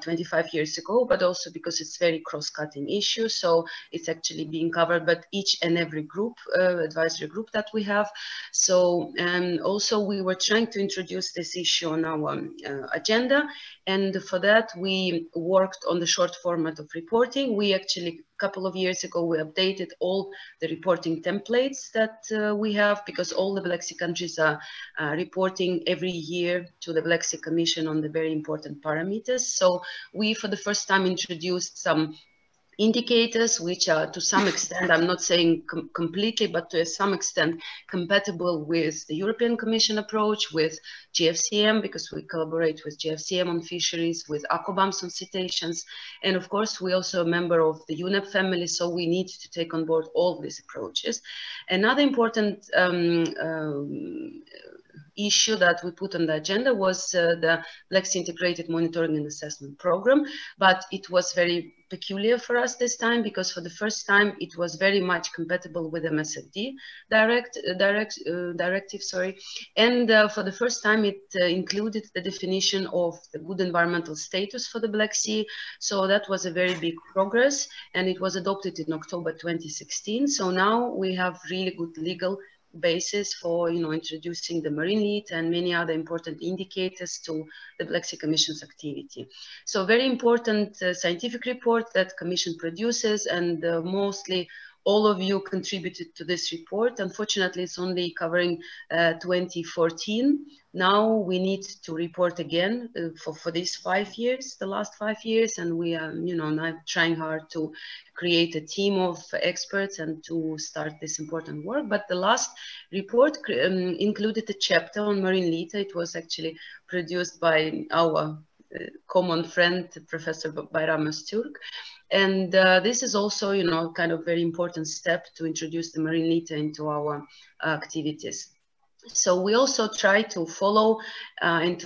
25 years ago, but also because it's very cross-cutting issue. So it's actually being covered by each and every group, advisory group that we have. So also we were trying to introduce this issue on our agenda, and for that we worked on the short format of reporting. We actually, a couple of years ago, we updated all the reporting templates that we have, because all the Black Sea countries are reporting every year to the Black Sea Commission on the very important parameters. So we, for the first time, introduced some indicators which are to some extent, I'm not saying completely, but to some extent compatible with the European Commission approach, with GFCM, because we collaborate with GFCM on fisheries, with ACOBAMS on cetaceans, and of course we're also a member of the UNEP family, so we need to take on board all these approaches. Another important issue that we put on the agenda was the Black Sea Integrated Monitoring and Assessment Program, but it was very peculiar for us this time, because for the first time it was very much compatible with MSFD directive, and for the first time it included the definition of the good environmental status for the Black Sea. So that was a very big progress, and it was adopted in October 2016. So now we have really good legal basis for, you know, introducing the marine litter and many other important indicators to the Black Sea Commission's activity. So very important scientific report that Commission produces, and mostly all of you contributed to this report. Unfortunately, it's only covering 2014. Now we need to report again for these 5 years, the last 5 years, and we are, you know, now trying hard to create a team of experts and to start this important work. But the last report included a chapter on marine litter. It was actually produced by our common friend, Professor Bayram Öztürk. And this is also, you know, kind of very important step to introduce the marine litter into our activities. So we also try to follow and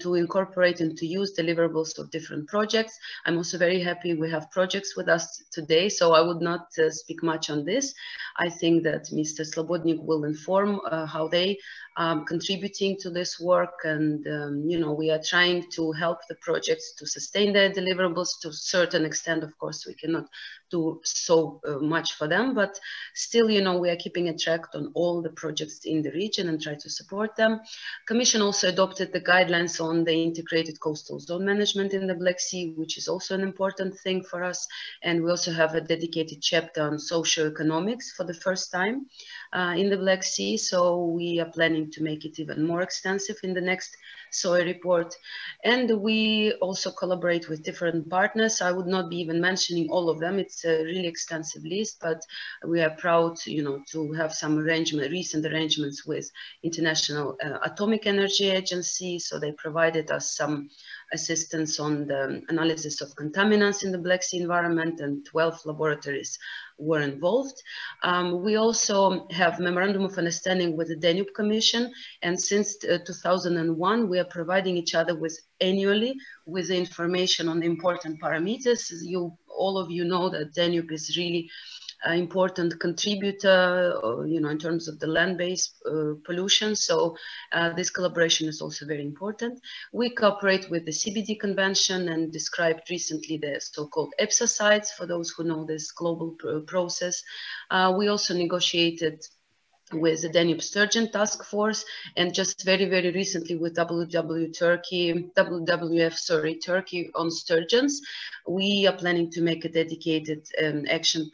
to incorporate and to use deliverables of different projects. I'm also very happy we have projects with us today, so I would not speak much on this. I think that Mr. Slobodnik will inform how they contributing to this work, and you know, we are trying to help the projects to sustain their deliverables to a certain extent. Of course, we cannot do so much for them, but still, you know, we are keeping a track on all the projects in the region and try to support them. Commission also adopted the guidelines on the integrated coastal zone management in the Black Sea, which is also an important thing for us. And we also have a dedicated chapter on socioeconomics for the first time in the Black Sea. So we are planning to make it even more extensive in the next soil report. And we also collaborate with different partners. I would not be even mentioning all of them. It's a really extensive list, but we are proud, to have some recent arrangements with International Atomic Energy Agency. So they provided us some assistance on the analysis of contaminants in the Black Sea environment, and 12 laboratories were involved. We also have Memorandum of Understanding with the Danube Commission, and since 2001 we are providing each other with annually with the information on the important parameters. All of you know that Danube is really an important contributor, in terms of the land-based pollution. So this collaboration is also very important. We cooperate with the CBD Convention and described recently the so-called EPSA sites, for those who know this global process. We also negotiated with the Danube Sturgeon Task Force, and just very, very recently with WWF Turkey on sturgeons. We are planning to make a dedicated action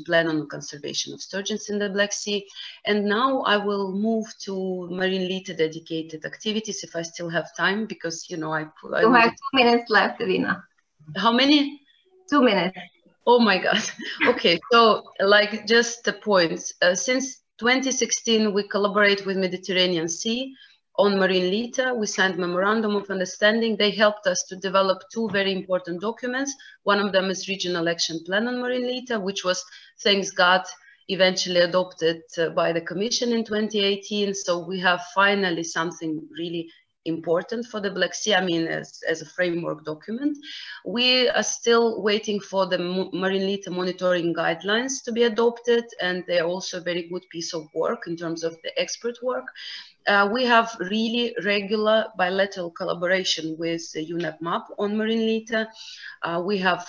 plan on conservation of sturgeons in the Black Sea. And now I will move to marine litter dedicated activities, if I still have time, because you have 2 minutes left, Erina. How many? 2 minutes. Oh my God. Okay, so like just the points. Since 2016, we collaborate with Mediterranean Sea on marine litter. We signed Memorandum of Understanding. They helped us to develop 2 very important documents. One of them is Regional Action Plan on Marine Litter, which was, thanks God, eventually adopted by the Commission in 2018. So we have finally something really important for the Black Sea, as a framework document. We are still waiting for the marine litter monitoring guidelines to be adopted, and they're also a very good piece of work in terms of the expert work. We have really regular bilateral collaboration with the UNEP-MAP on marine litter. We have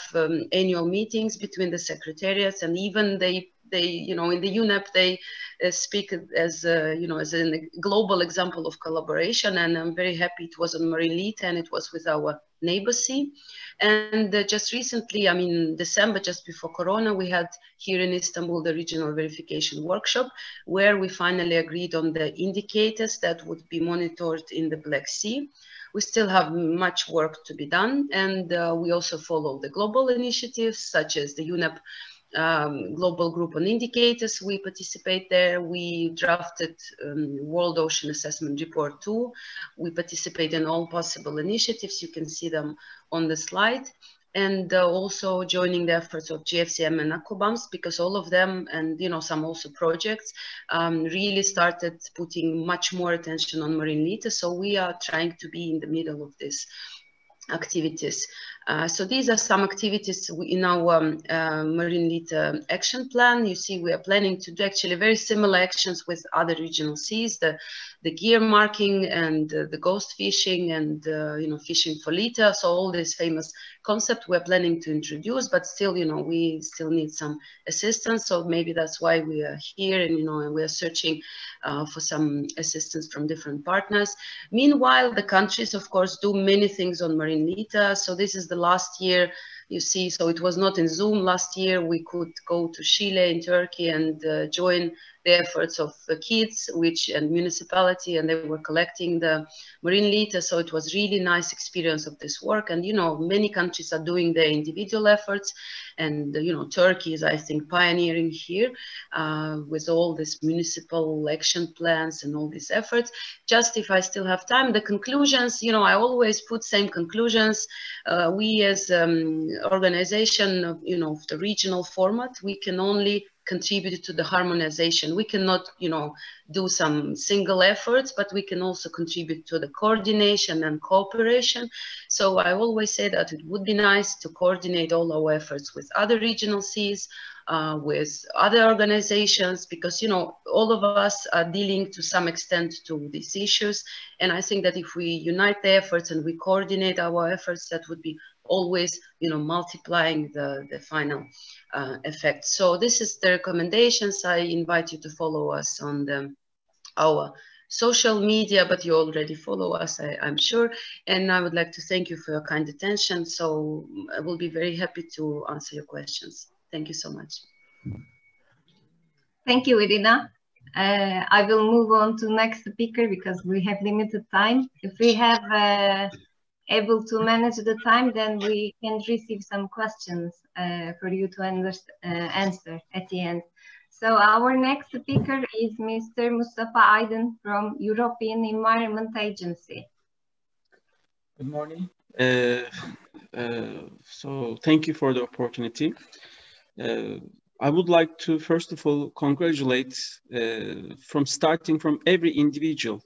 annual meetings between the secretariats, and even they in the UNEP, they speak as a global example of collaboration, and I'm very happy it was on marine litter, and it was with our neighbor sea. And just recently, December, just before Corona, we had here in Istanbul the regional verification workshop, where we finally agreed on the indicators that would be monitored in the Black Sea. We still have much work to be done, and we also follow the global initiatives such as the UNEP Global Group on Indicators. We participate there. We drafted World Ocean Assessment Report 2. We participate in all possible initiatives. You can see them on the slide. And also joining the efforts of GFCM and ACOBAMS, because all of them, and some also projects, really started putting much more attention on marine litter. So we are trying to be in the middle of this activities. So these are some activities in our marine litter action plan. You see, we are planning to do actually very similar actions with other regional seas, the gear marking and the ghost fishing and fishing for litter. So all this famous concept we're planning to introduce, but still, we still need some assistance. So maybe that's why we are here, and and we are searching for some assistance from different partners. Meanwhile, the countries, of course, do many things on marine litter. So this is the last year, you see, so it was not in Zoom last year. We could go to Chile in Turkey and join the efforts of the kids and municipality, and they were collecting the marine litter. So it was really nice experience of this work. And many countries are doing their individual efforts, and Turkey is, I think, pioneering here with all these municipal action plans and all these efforts. Just if I still have time, the conclusions, I always put same conclusions. We as organization of the regional format, we can only contribute to the harmonization. We cannot, do some single efforts, but we can also contribute to the coordination and cooperation. So I always say that it would be nice to coordinate all our efforts with other regional seas, with other organizations, because, all of us are dealing to some extent to these issues. And I think that if we unite the efforts and we coordinate our efforts, that would be always, multiplying the final effect. So this is the recommendations. I invite you to follow us on our social media, but you already follow us, I'm sure. And I would like to thank you for your kind attention. So I will be very happy to answer your questions. Thank you so much. Thank you, Erina. I will move on to next speaker because we have limited time. If we have able to manage the time, then we can receive some questions for you to answer at the end. So our next speaker is Mr. Mustafa Aydın from European Environment Agency. Good morning. So thank you for the opportunity. I would like to first of all congratulate starting from every individual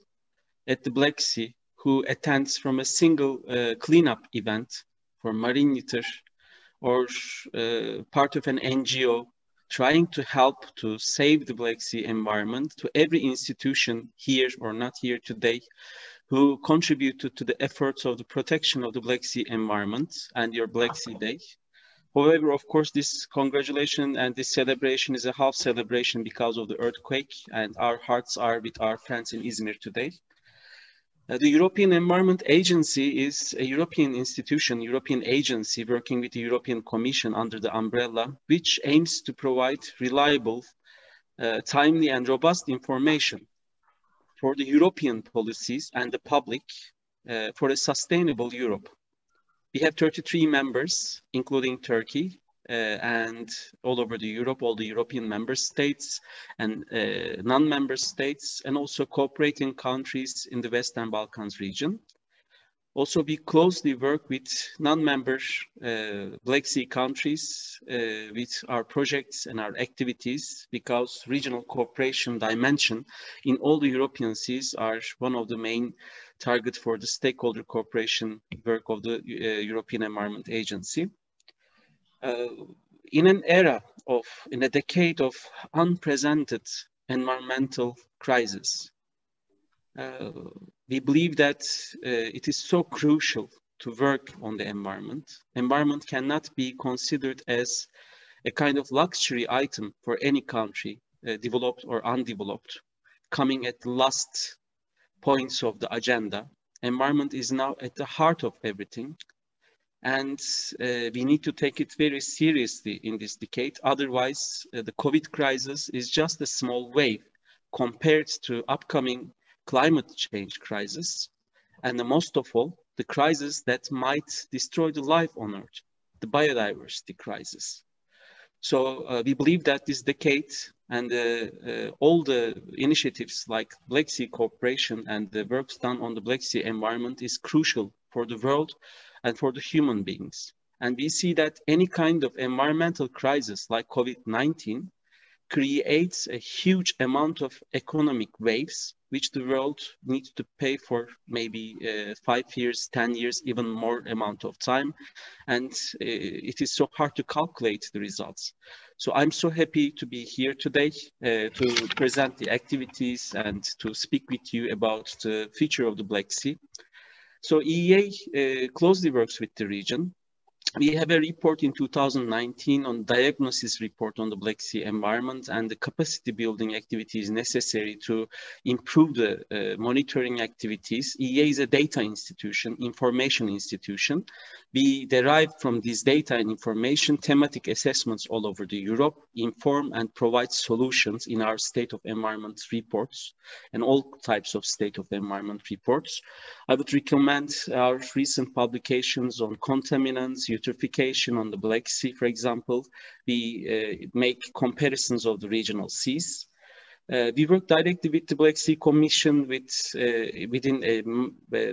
at the Black Sea who attends from a single cleanup event for marine litter or part of an NGO trying to help to save the Black Sea environment, to every institution here or not here today who contributed to the efforts of the protection of the Black Sea environment and your Black Sea Day. However, of course, this congratulation and this celebration is a half celebration because of the earthquake, and our hearts are with our friends in Izmir today. The European Environment Agency is a European institution, European agency working with the European Commission under the umbrella, which aims to provide reliable, timely and robust information for the European policies and the public for a sustainable Europe. We have 33 members, including Turkey, and all over the Europe, all the European member states and non-member states, and also cooperating countries in the Western Balkans region. Also, we closely work with non-member Black Sea countries with our projects and our activities, because regional cooperation dimension in all the European seas are one of the main targets for the stakeholder cooperation work of the European Environment Agency. In a decade of unprecedented environmental crisis, we believe that it is so crucial to work on the environment. Environment cannot be considered as a kind of luxury item for any country, developed or undeveloped, coming at the last points of the agenda. Environment is now at the heart of everything. And we need to take it very seriously in this decade. Otherwise, the COVID crisis is just a small wave compared to upcoming climate change crisis. And most of all, the crisis that might destroy the life on Earth, the biodiversity crisis. So we believe that this decade and all the initiatives like Black Sea Cooperation and the works done on the Black Sea environment is crucial for the world and for the human beings. And we see that any kind of environmental crisis like COVID-19 creates a huge amount of economic waves, which the world needs to pay for maybe 5 years, 10 years, even more amount of time. And it is so hard to calculate the results. So I'm so happy to be here today to present the activities and to speak with you about the future of the Black Sea. So EEA closely works with the region. We have a report in 2019 on diagnosis report on the Black Sea environment and the capacity building activities necessary to improve the monitoring activities. EEA is a data institution, information institution. We derive from this data and information thematic assessments all over the Europe, inform and provide solutions in our state of environment reports and all types of state of environment reports. I would recommend our recent publications on contaminants, eutrophication on the Black Sea, for example. We make comparisons of the regional seas. We work directly with the Black Sea Commission within a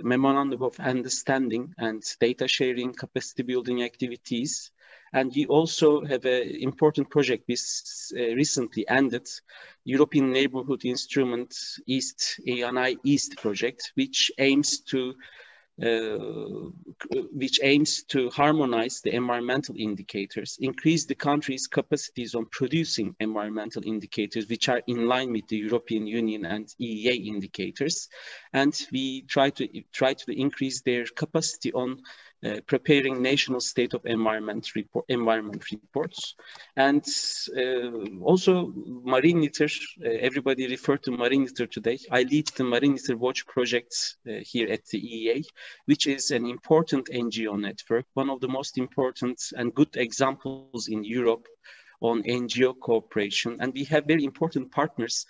memorandum of understanding and data sharing, capacity building activities. And we also have an important project this recently ended, European Neighborhood Instrument East, ENI East project, which aims to harmonize the environmental indicators, increase the country's capacities on producing environmental indicators, which are in line with the European Union and EEA indicators. And we try to increase their capacity on preparing national state of environment reports. And also marine litter, everybody referred to marine litter today. I lead the Marine Litter Watch project here at the EEA, which is an important NGO network, one of the most important and good examples in Europe on NGO cooperation. And we have very important partners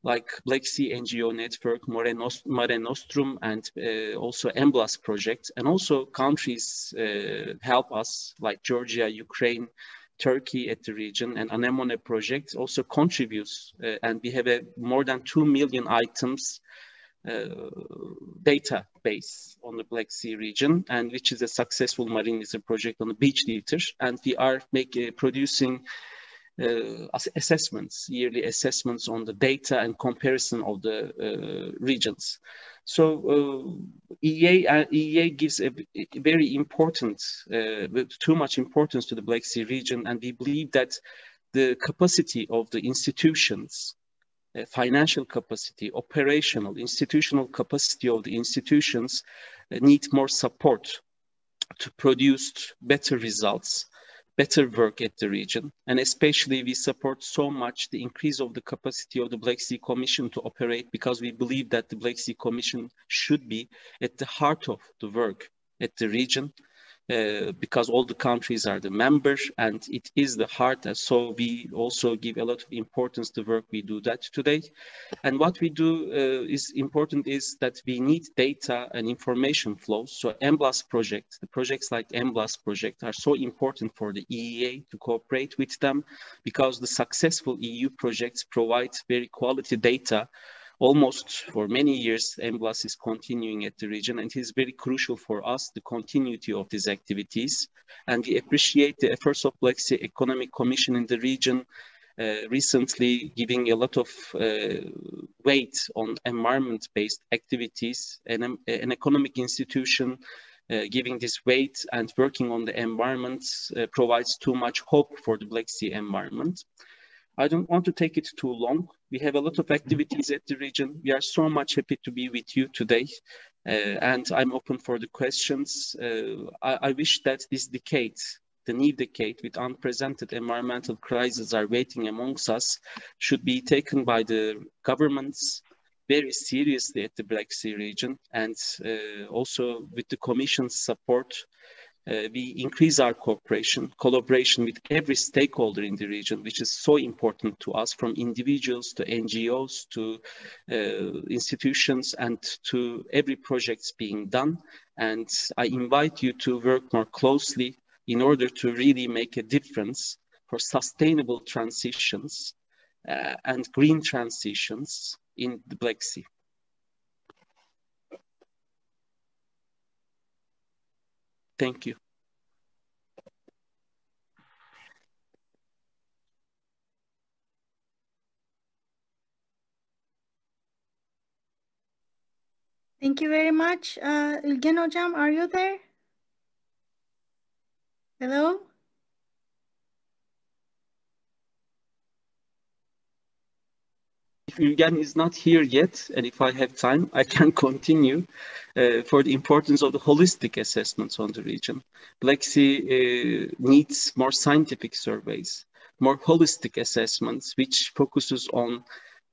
like Black Sea NGO Network, Mare Nostrum, and also EMBLAS project. And also countries help us, like Georgia, Ukraine, Turkey at the region, and Anemone project also contributes. And we have more than 2 million items database on the Black Sea region, and which is a successful marine research project on the beach litter. And we are producing assessments, yearly assessments on the data and comparison of the regions. So EEA gives a very important, too much importance to the Black Sea region, and we believe that the capacity of the institutions, financial capacity, operational, institutional capacity of the institutions need more support to produce better results, better work at the region. And especially we support so much the increase of the capacity of the Black Sea Commission to operate, because we believe that the Black Sea Commission should be at the heart of the work at the region, because all the countries are the members and it is the heart. And so we also give a lot of importance to work we do that today. And what we do is important is that we need data and information flows. So EMBLAS project, the projects like EMBLAS project are so important for the EEA to cooperate with them, because the successful EU projects provide very quality data. Almost for many years, EMBLAS is continuing at the region, and it is very crucial for us, the continuity of these activities. And we appreciate the efforts of Black Sea Economic Commission in the region, recently giving a lot of weight on environment-based activities, and an economic institution giving this weight and working on the environment provides too much hope for the Black Sea environment. I don't want to take it too long. We have a lot of activities at the region. We are so much happy to be with you today, and I'm open for the questions. I wish that this decade, the new decade with unprecedented environmental crises are waiting amongst us, should be taken by the governments very seriously at the Black Sea region, and also with the Commission's support. We increase our collaboration with every stakeholder in the region, which is so important to us, from individuals to NGOs to institutions and to every project being done. And I invite you to work more closely in order to really make a difference for sustainable transitions and green transitions in the Black Sea. Thank you. Thank you very much. Ülgen Hocam, are you there? Hello? If Ülgen is not here yet, and if I have time, I can continue for the importance of the holistic assessments on the region. Black Sea needs more scientific surveys, more holistic assessments, which focuses on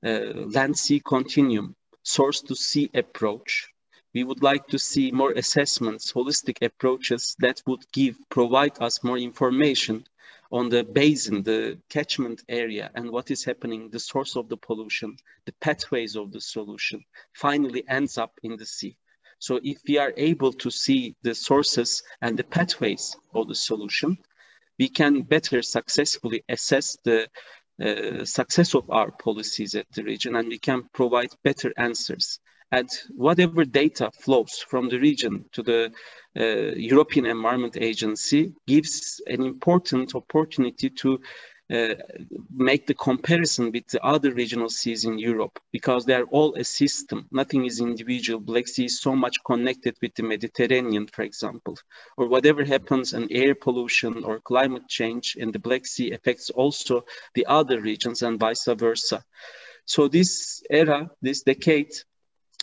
land-sea continuum, source-to-sea approach. We would like to see more assessments, holistic approaches that would provide us more information on the basin, the catchment area, and what is happening, the source of the pollution, the pathways of the solution, finally ends up in the sea. So if we are able to see the sources and the pathways of the solution, we can better successfully assess the success of our policies at the region, and we can provide better answers. And whatever data flows from the region to the European Environment Agency gives an important opportunity to make the comparison with the other regional seas in Europe, because they are all a system. Nothing is individual. Black Sea is so much connected with the Mediterranean, for example, or whatever happens in air pollution or climate change in the Black Sea affects also the other regions and vice versa. So this era, this decade,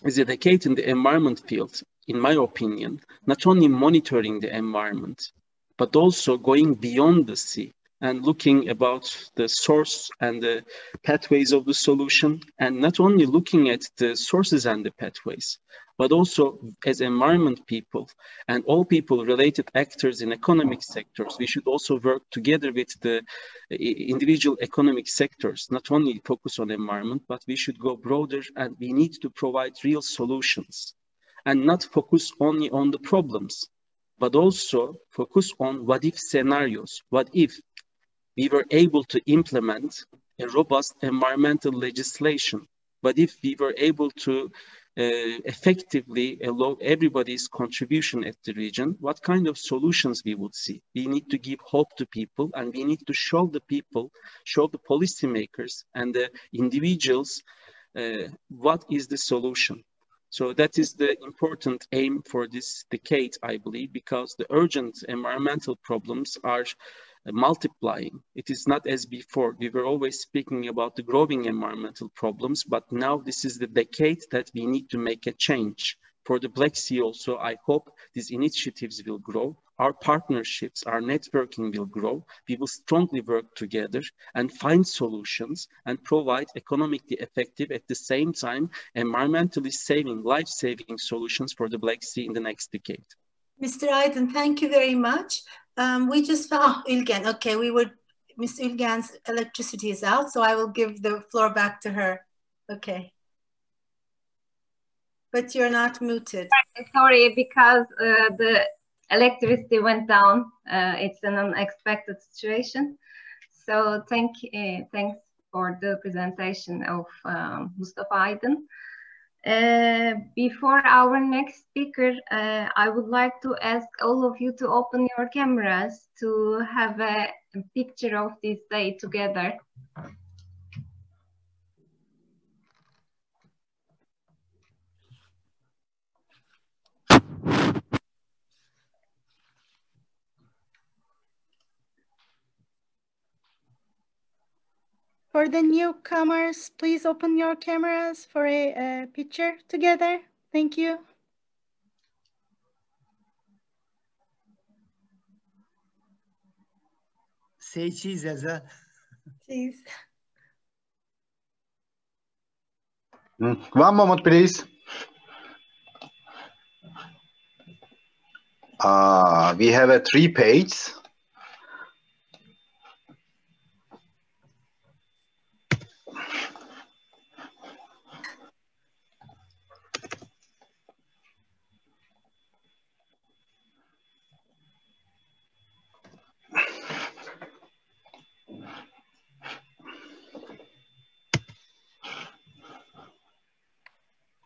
is a decade in the environment field, in my opinion, not only monitoring the environment, but also going beyond the sea, and looking about the source and the pathways of the solution, and not only looking at the sources and the pathways, but also as environment people and all people related actors in economic sectors, we should also work together with the individual economic sectors, not only focus on environment, but we should go broader, and we need to provide real solutions and not focus only on the problems, but also focus on what if scenarios. What if we were able to implement a robust environmental legislation? What if we were able to effectively allow everybody's contribution at the region? What kind of solutions we would see? We need to give hope to people, and we need to show the people, show the policymakers and the individuals what is the solution. So that is the important aim for this decade, I believe, because the urgent environmental problems are multiplying. It is not as before. We were always speaking about the growing environmental problems, but now this is the decade that we need to make a change. For the Black Sea also, I hope these initiatives will grow. Our partnerships, our networking will grow. We will strongly work together and find solutions and provide economically effective, at the same time, environmentally saving, life-saving solutions for the Black Sea in the next decade. Mr. Aydın, thank you very much. We just found Ülgen. Okay, Ms. Ülgen's electricity is out, so I will give the floor back to her. Okay. But you're not muted. Sorry, because the electricity went down. It's an unexpected situation. So thanks for the presentation of Mustafa Aydın. Before our next speaker, I would like to ask all of you to open your cameras to have a picture of this day together. For the newcomers, please open your cameras for a picture together. Thank you. Say cheese as a... Cheese. One moment, please. We have a 3-page.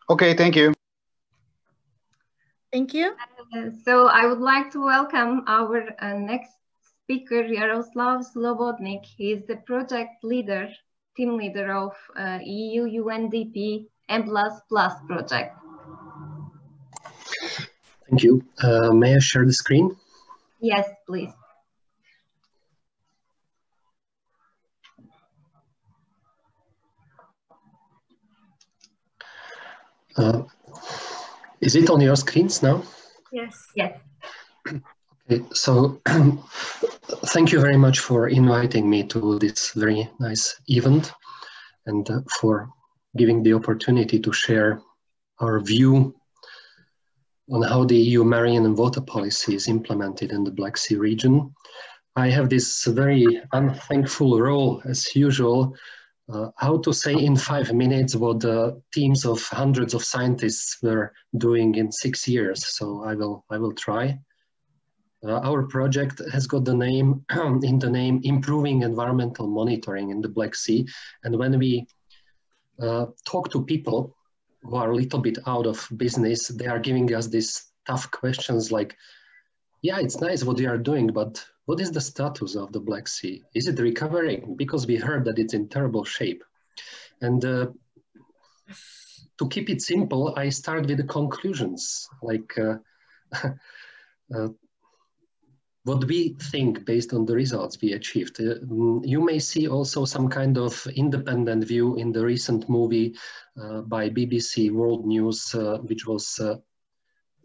Okay, thank you. Thank you. So I would like to welcome our next speaker, Yaroslav Slobodnik. He is the project leader, team leader of EU UNDP M++ project. Thank you. May I share the screen? Yes, please. Is it on your screens now? Yes. Yes. Okay, so thank you very much for inviting me to this very nice event and for giving the opportunity to share our view on how the EU marine and water policy is implemented in the Black Sea region. I have this very unthankful role, as usual, how to say in 5 minutes what the teams of hundreds of scientists were doing in 6 years. So I will try. Our project has got the name, in the name, Improving Environmental Monitoring in the Black Sea. And when we talk to people who are a little bit out of business, they are giving us these tough questions like, yeah, it's nice what you are doing, but what is the status of the Black Sea? Is it recovering? Because we heard that it's in terrible shape. And to keep it simple, I start with the conclusions, like what we think based on the results we achieved. You may see also some kind of independent view in the recent movie by BBC World News, which was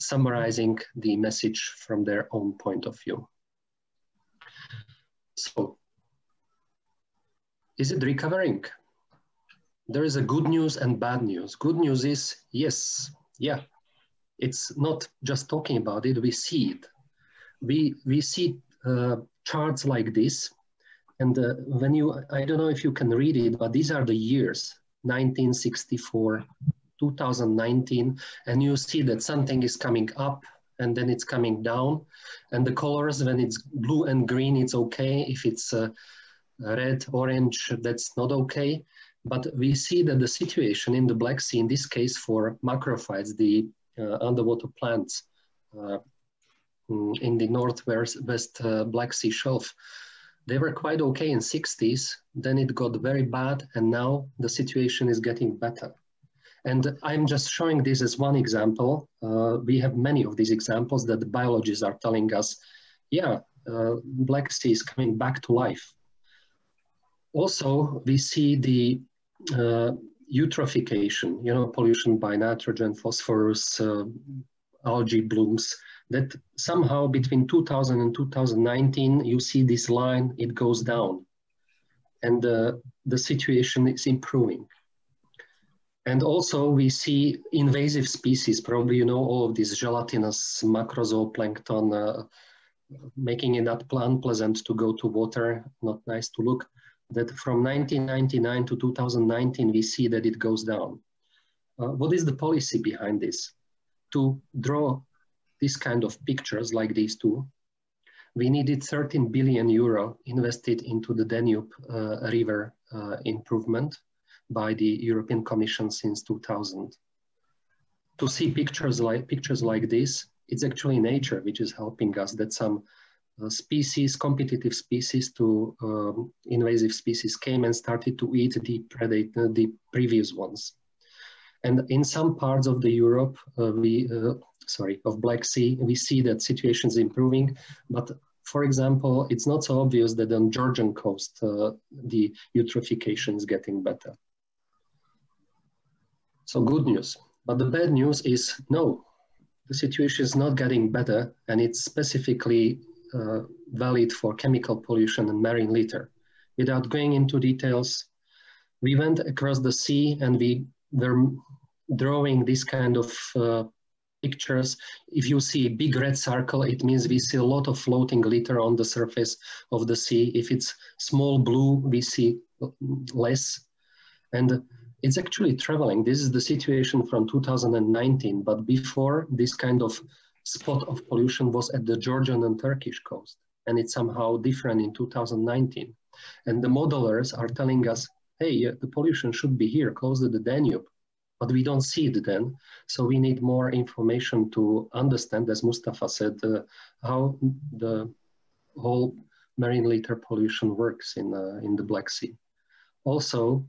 summarizing the message from their own point of view. So is it recovering? There is a good news and bad news. Good news is, yes, yeah, it's not just talking about it, we see it. We see charts like this, and when you, I don't know if you can read it, but these are the years, 1964, 2019, and you see that something is coming up and then it's coming down, and the colors, when it's blue and green, it's okay. If it's red, orange, that's not okay. But we see that the situation in the Black Sea, in this case for macrophytes, the underwater plants in the northwest Black Sea shelf, they were quite okay in 60s, then it got very bad, and now the situation is getting better. And I'm just showing this as one example. We have many of these examples that the biologists are telling us, yeah, Black Sea is coming back to life. Also, we see the eutrophication, you know, pollution by nitrogen, phosphorus, algae blooms, that somehow between 2000 and 2019, you see this line, it goes down. And the situation is improving. And also we see invasive species, probably you know all of these gelatinous macrozooplankton, making it unpleasant to go to water, not nice to look, that from 1999 to 2019, we see that it goes down. What is the policy behind this? To draw this kind of pictures like these two, we needed 13 billion euro invested into the Danube River improvement by the European Commission since 2000. To see pictures like this, it's actually nature which is helping us, that some species, competitive species to invasive species came and started to eat the previous ones. And in some parts of the Europe, of Black Sea, we see that situation is improving, but for example, it's not so obvious that on Georgian coast, the eutrophication is getting better. So good news, but the bad news is no, the situation is not getting better, and it's specifically valid for chemical pollution and marine litter. Without going into details, we went across the sea and we were drawing this kind of pictures. If you see a big red circle, it means we see a lot of floating litter on the surface of the sea. If it's small blue, we see less. And it's actually traveling. This is the situation from 2019, but before, this kind of spot of pollution was at the Georgian and Turkish coast, and it's somehow different in 2019. And the modelers are telling us, hey, the pollution should be here, close to the Danube, but we don't see it then. So we need more information to understand, as Mustafa said, how the whole marine litter pollution works in the Black Sea. Also,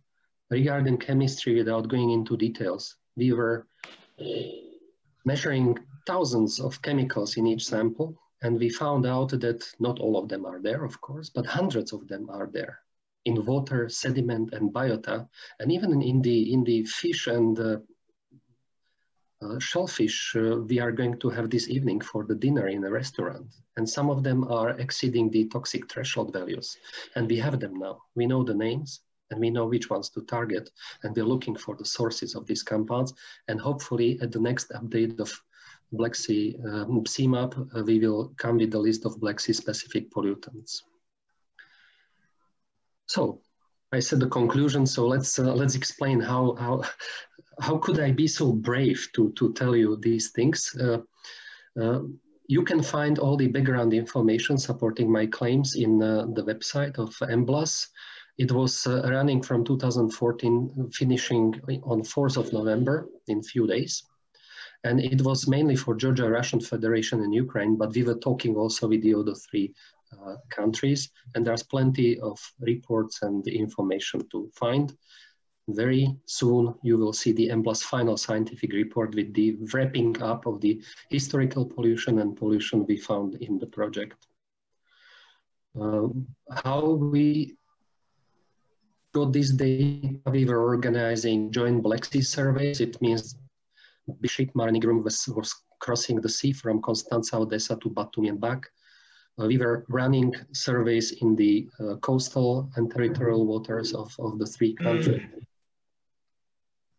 regarding chemistry, without going into details, we were measuring thousands of chemicals in each sample, and we found out that not all of them are there, of course, but hundreds of them are there in water, sediment, and biota, and even in the fish and shellfish we are going to have this evening for the dinner in a restaurant. And some of them are exceeding the toxic threshold values, and we have them now. We know the names, and we know which ones to target, and we're looking for the sources of these compounds. And hopefully at the next update of Black Sea CMAP, we will come with the list of Black Sea specific pollutants. So I said the conclusion, so let's explain how could I be so brave to tell you these things. You can find all the background information supporting my claims in the website of MBLAS. It was running from 2014, finishing on 4th of November in a few days. And it was mainly for Georgia, Russian Federation and Ukraine, but we were talking also with the other three countries. And there's plenty of reports and information to find. Very soon you will see the MBLAS final scientific report with the wrapping up of the historical pollution and pollution we found in the project. How we got this data, we were organizing joint Black Sea surveys. It means big ship Marine Group was crossing the sea from Constanța, Odessa to Batumi and back. we were running surveys in the coastal and territorial waters of the three countries.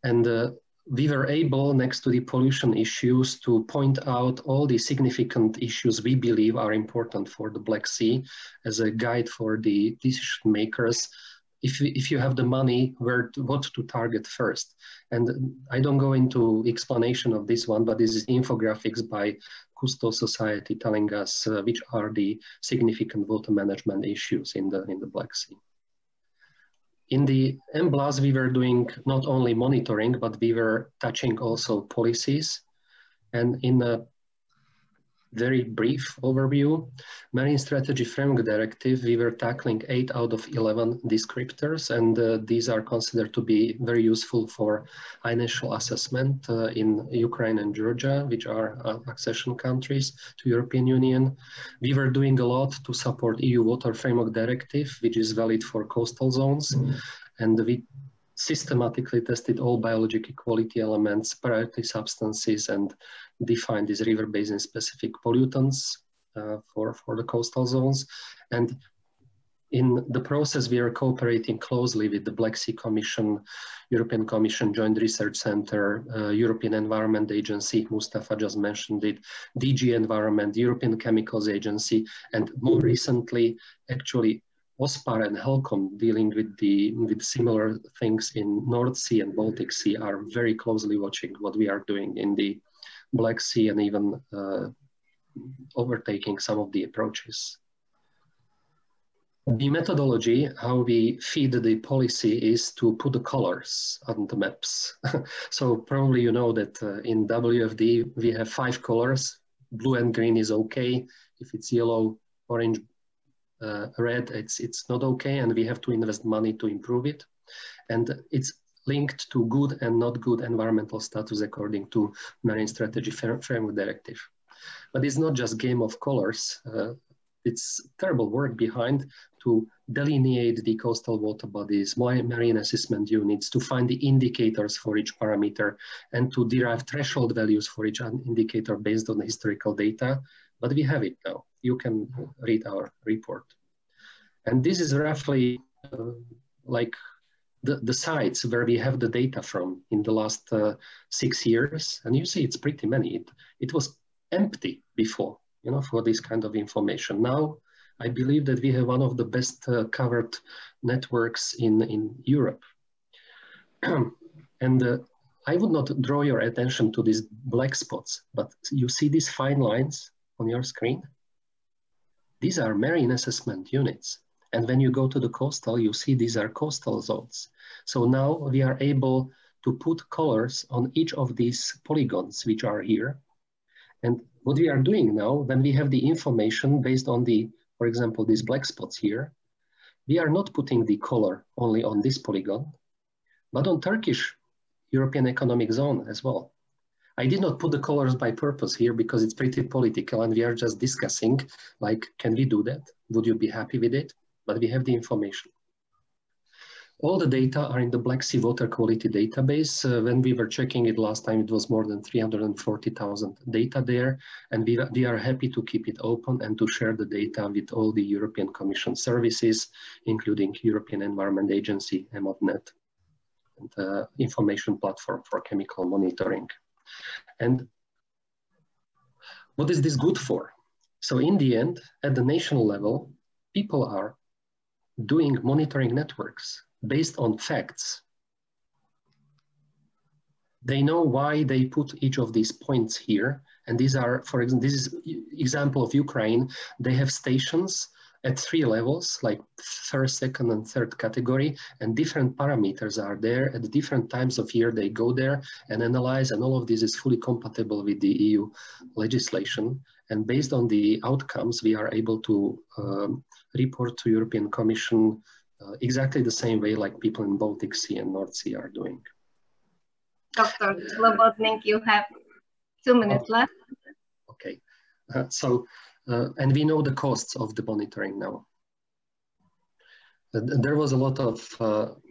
And we were able, next to the pollution issues, to point out all the significant issues we believe are important for the Black Sea as a guide for the decision makers. If you have the money, what to target first. And I don't go into explanation of this one, but this is infographics by Coastal Society telling us which are the significant water management issues in the Black Sea. In the MBLAS, we were doing not only monitoring, but we were touching also policies. And in a very brief overview, Marine Strategy Framework Directive, we were tackling 8 out of 11 descriptors, and these are considered to be very useful for initial assessment in Ukraine and Georgia, which are accession countries to European Union. We were doing a lot to support EU Water Framework Directive, which is valid for coastal zones, and we systematically tested all biological equality elements, priority substances, and defined these river basin specific pollutants for the coastal zones. And in the process, we are cooperating closely with the Black Sea Commission, European Commission, Joint Research Center, European Environment Agency, Mustafa just mentioned it, DG Environment, European Chemicals Agency, and more recently, actually, OSPAR and HELCOM, dealing with similar things in North Sea and Baltic Sea, are very closely watching what we are doing in the Black Sea and even overtaking some of the approaches. The methodology, how we feed the policy, is to put the colors on the maps. So probably you know that in WFD we have 5 colors. Blue and green is okay. If it's yellow, orange, red, it's not okay, and we have to invest money to improve it. And it's linked to good and not good environmental status according to Marine Strategy Framework Directive. But it's not just game of colors. It's terrible work behind to delineate the coastal water bodies, marine assessment units, to find the indicators for each parameter, and to derive threshold values for each indicator based on historical data. But we have it now. You can read our report. And this is roughly like the sites where we have the data from in the last 6 years. And you see it's pretty many. It was empty before, you know, for this kind of information. Now, I believe that we have one of the best covered networks in Europe. And I would not draw your attention to these black spots, but you see these fine lines on your screen? These are marine assessment units. And when you go to the coastal, you see these are coastal zones. So now we are able to put colors on each of these polygons, which are here. And what we are doing now, when we have the information based on the, for example, these black spots here, we are not putting the color only on this polygon, but on Turkish European Economic Zone as well. I did not put the colors by purpose here because it's pretty political and we are just discussing, like, can we do that? Would you be happy with it? But we have the information. All the data are in the Black Sea Water Quality Database. When we were checking it last time, it was more than 340,000 data there. And we are happy to keep it open and to share the data with all the European Commission services, including European Environment Agency, EMODNet, and the information platform for chemical monitoring. And what is this good for? So in the end, at the national level, people are doing monitoring networks based on facts. They know why they put each of these points here. And these are, for example, this is example of Ukraine. They have stations at 3 levels, like first, second, and third category, and different parameters are there. At different times of year, they go there and analyze, and all of this is fully compatible with the EU legislation. And based on the outcomes, we are able to report to European Commission exactly the same way like people in Baltic Sea and North Sea are doing. Dr. Slobodnik, you have 2 minutes left. Okay, and we know the costs of the monitoring now. There was a lot of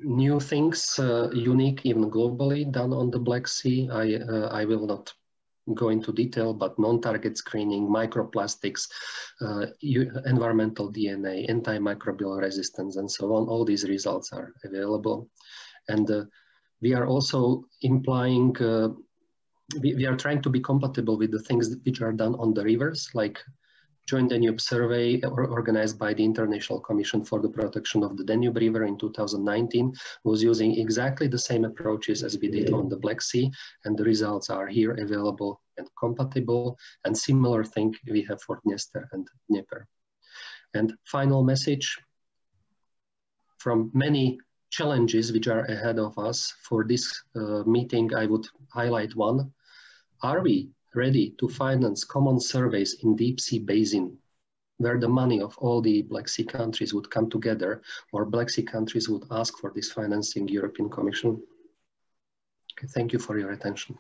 new things, unique even globally, done on the Black Sea. I will not go into detail, but non-target screening, microplastics, environmental DNA, antimicrobial resistance, and so on, all these results are available. And we are also implying, we are trying to be compatible with the things which are done on the rivers, like Joint Danube Survey organized by the International Commission for the Protection of the Danube River in 2019 was using exactly the same approaches as we did on the Black Sea, and the results are here available and compatible, and similar thing we have for Dniester and Dnieper. And final message, from many challenges which are ahead of us for this meeting, I would highlight one. Are we ready to finance common surveys in deep sea basin, where the money of all the Black Sea countries would come together, or Black Sea countries would ask for this financing European Commission? Okay, thank you for your attention.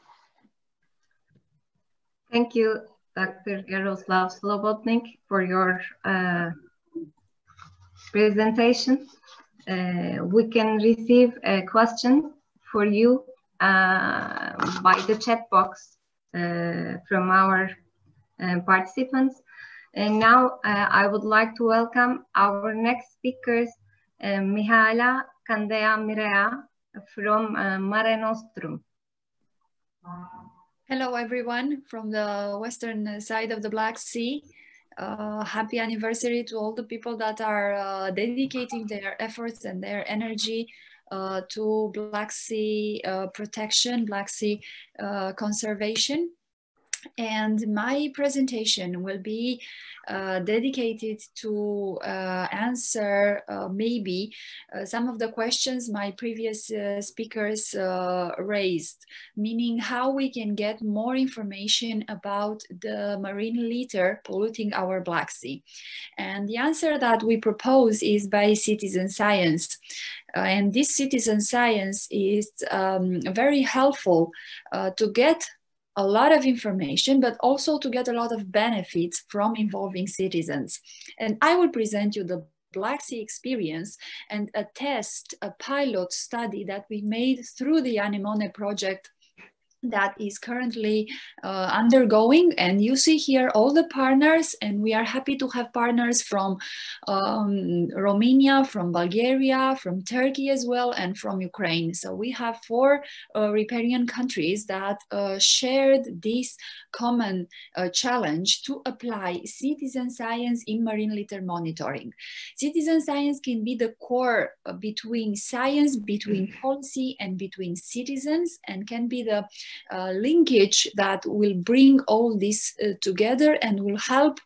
Thank you, Dr. Jaroslav Slobodnik, for your presentation. We can receive a question for you by the chat box from our participants. And now I would like to welcome our next speakers, Mihaela Candea-Mirea from Mare Nostrum. Hello, everyone from the western side of the Black Sea. Happy anniversary to all the people that are dedicating their efforts and their energy to Black Sea protection, Black Sea conservation. And my presentation will be dedicated to answer maybe some of the questions my previous speakers raised, meaning how we can get more information about the marine litter polluting our Black Sea. And the answer that we propose is by citizen science. And this citizen science is very helpful to get a lot of information, but also to get a lot of benefits from involving citizens. And I will present you the Black Sea experience and a pilot study that we made through the Anemone project that is currently undergoing. And you see here all the partners, and we are happy to have partners from Romania, from Bulgaria, from Turkey as well, and from Ukraine. So we have 4 riparian countries that shared this common challenge to apply citizen science in marine litter monitoring. Citizen science can be the core between science, between policy, and between citizens, and can be the linkage that will bring all this together and will help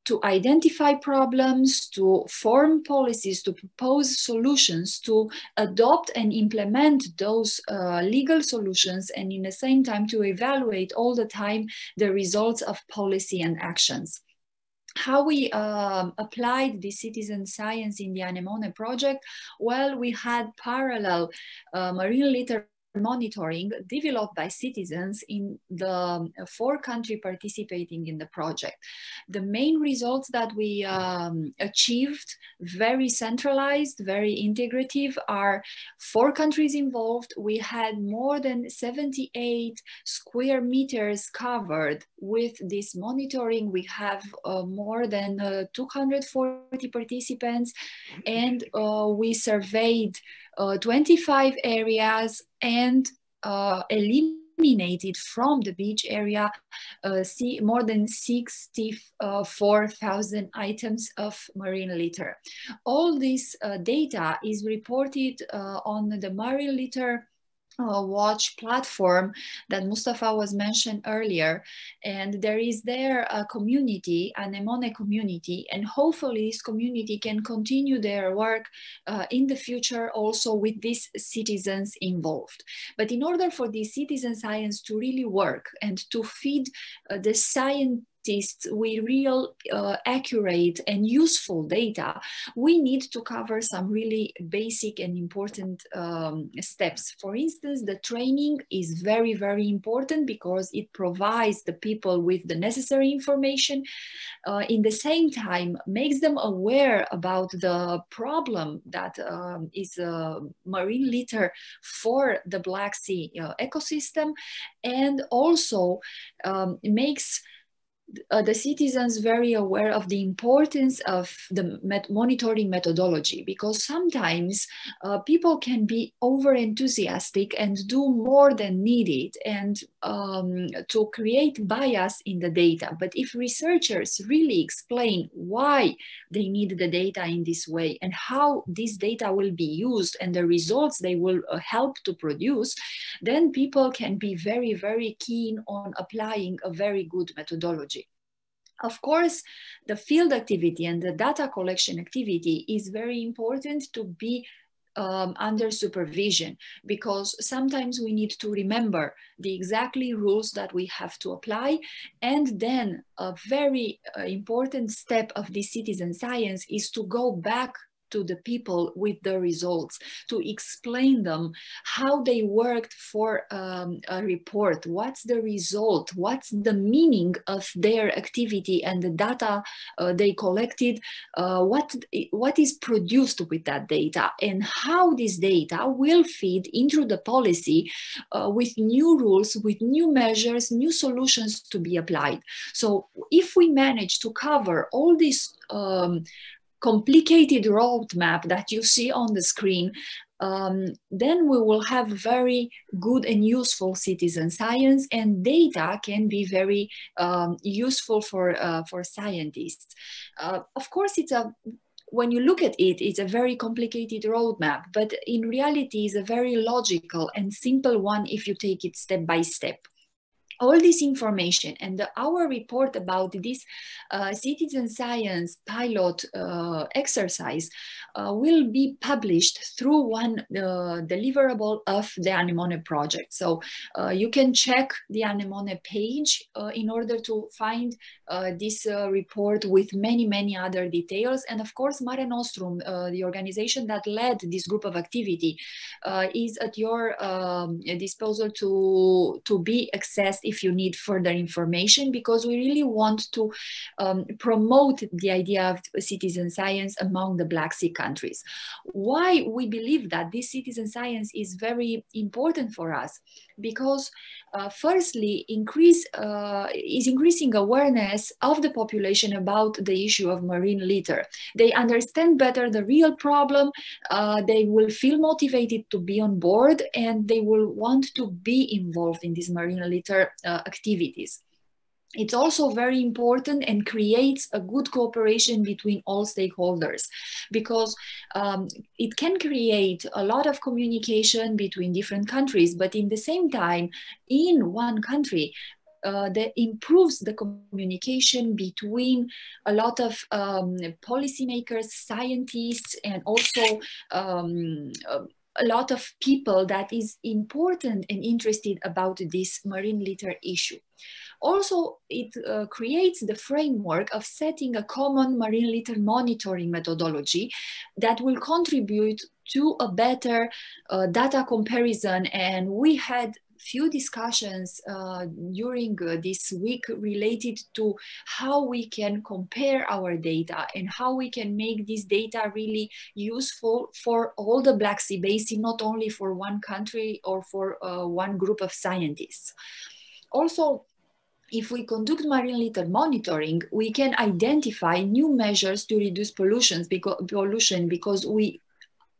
to identify problems, to form policies, to propose solutions, to adopt and implement those legal solutions, and in the same time to evaluate all the time the results of policy and actions. How we applied the citizen science in the Anemone project? Well, we had parallel marine litter monitoring developed by citizens in the 4 countries participating in the project. The main results that we achieved, very centralized, very integrative, are 4 countries involved. We had more than 78 square meters covered with this monitoring. We have more than 240 participants, and we surveyed 25 areas and eliminated from the beach area more than 64,000 items of marine litter. All this data is reported on the Marine Litter Watch platform that Mustafa was mentioned earlier, and there is there a community, an Anemone community, and hopefully this community can continue their work in the future also with these citizens involved. But in order for the citizen science to really work and to feed the scientific scientists with real accurate and useful data, we need to cover some really basic and important steps. For instance, the training is very, very important because it provides the people with the necessary information. In the same time, makes them aware about the problem that is marine litter for the Black Sea ecosystem, and also makes the citizens very aware of the importance of the monitoring methodology, because sometimes people can be over enthusiastic and do more than needed, and to create bias in the data. But if researchers really explain why they need the data in this way and how this data will be used and the results they will help to produce, then people can be very, very keen on applying a very good methodology. Of course, the field activity and the data collection activity is very important to be under supervision, because sometimes we need to remember the exactly rules that we have to apply. And then a very important step of this citizen science is to go back to the people with the results, to explain them how they worked for a report, what's the result, what's the meaning of their activity and the data they collected, what is produced with that data, and how this data will feed into the policy with new rules, with new measures, new solutions to be applied. So if we manage to cover all these complicated roadmap that you see on the screen, then we will have very good and useful citizen science, and data can be very useful for scientists. Of course, when you look at it, it's a very complicated roadmap, but in reality, it's a very logical and simple one if you take it step by step. All this information and our report about this citizen science pilot exercise will be published through one deliverable of the Anemone project. So you can check the Anemone page in order to find this report with many, many other details. And of course, Mare Nostrum, the organization that led this group of activity, is at your disposal to be accessed if you need further information, because we really want to promote the idea of citizen science among the Black Sea countries. Why we believe that this citizen science is very important for us? Because firstly, is increasing awareness of the population about the issue of marine litter. They understand better the real problem, they will feel motivated to be on board, and they will want to be involved in these marine litter activities. It's also very important and creates a good cooperation between all stakeholders, because it can create a lot of communication between different countries, but in the same time, in one country, that improves the communication between a lot of policymakers, scientists, and also a lot of people that is important and interested about this marine litter issue. Also, it creates the framework of setting a common marine litter monitoring methodology that will contribute to a better data comparison. And we had few discussions during this week related to how we can compare our data and how we can make this data really useful for all the Black Sea Basin, not only for one country or for one group of scientists. Also, if we conduct marine litter monitoring, we can identify new measures to reduce pollution because we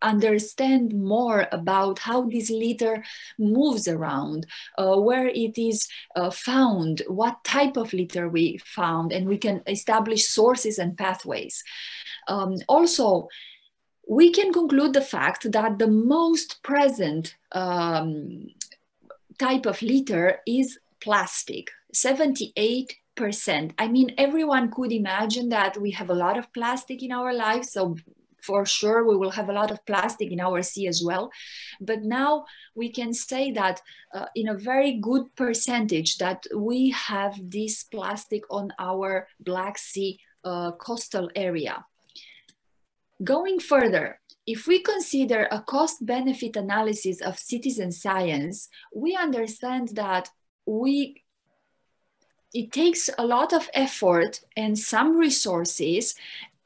understand more about how this litter moves around, where it is found, what type of litter we found, and we can establish sources and pathways. Also, we can conclude the fact that the most present type of litter is plastic, 78%. I mean, everyone could imagine that we have a lot of plastic in our lives, so for sure we will have a lot of plastic in our sea as well. But now we can say that in a very good percentage that we have this plastic on our Black Sea coastal area. Going further, if we consider a cost-benefit analysis of citizen science, we understand that it takes a lot of effort and some resources,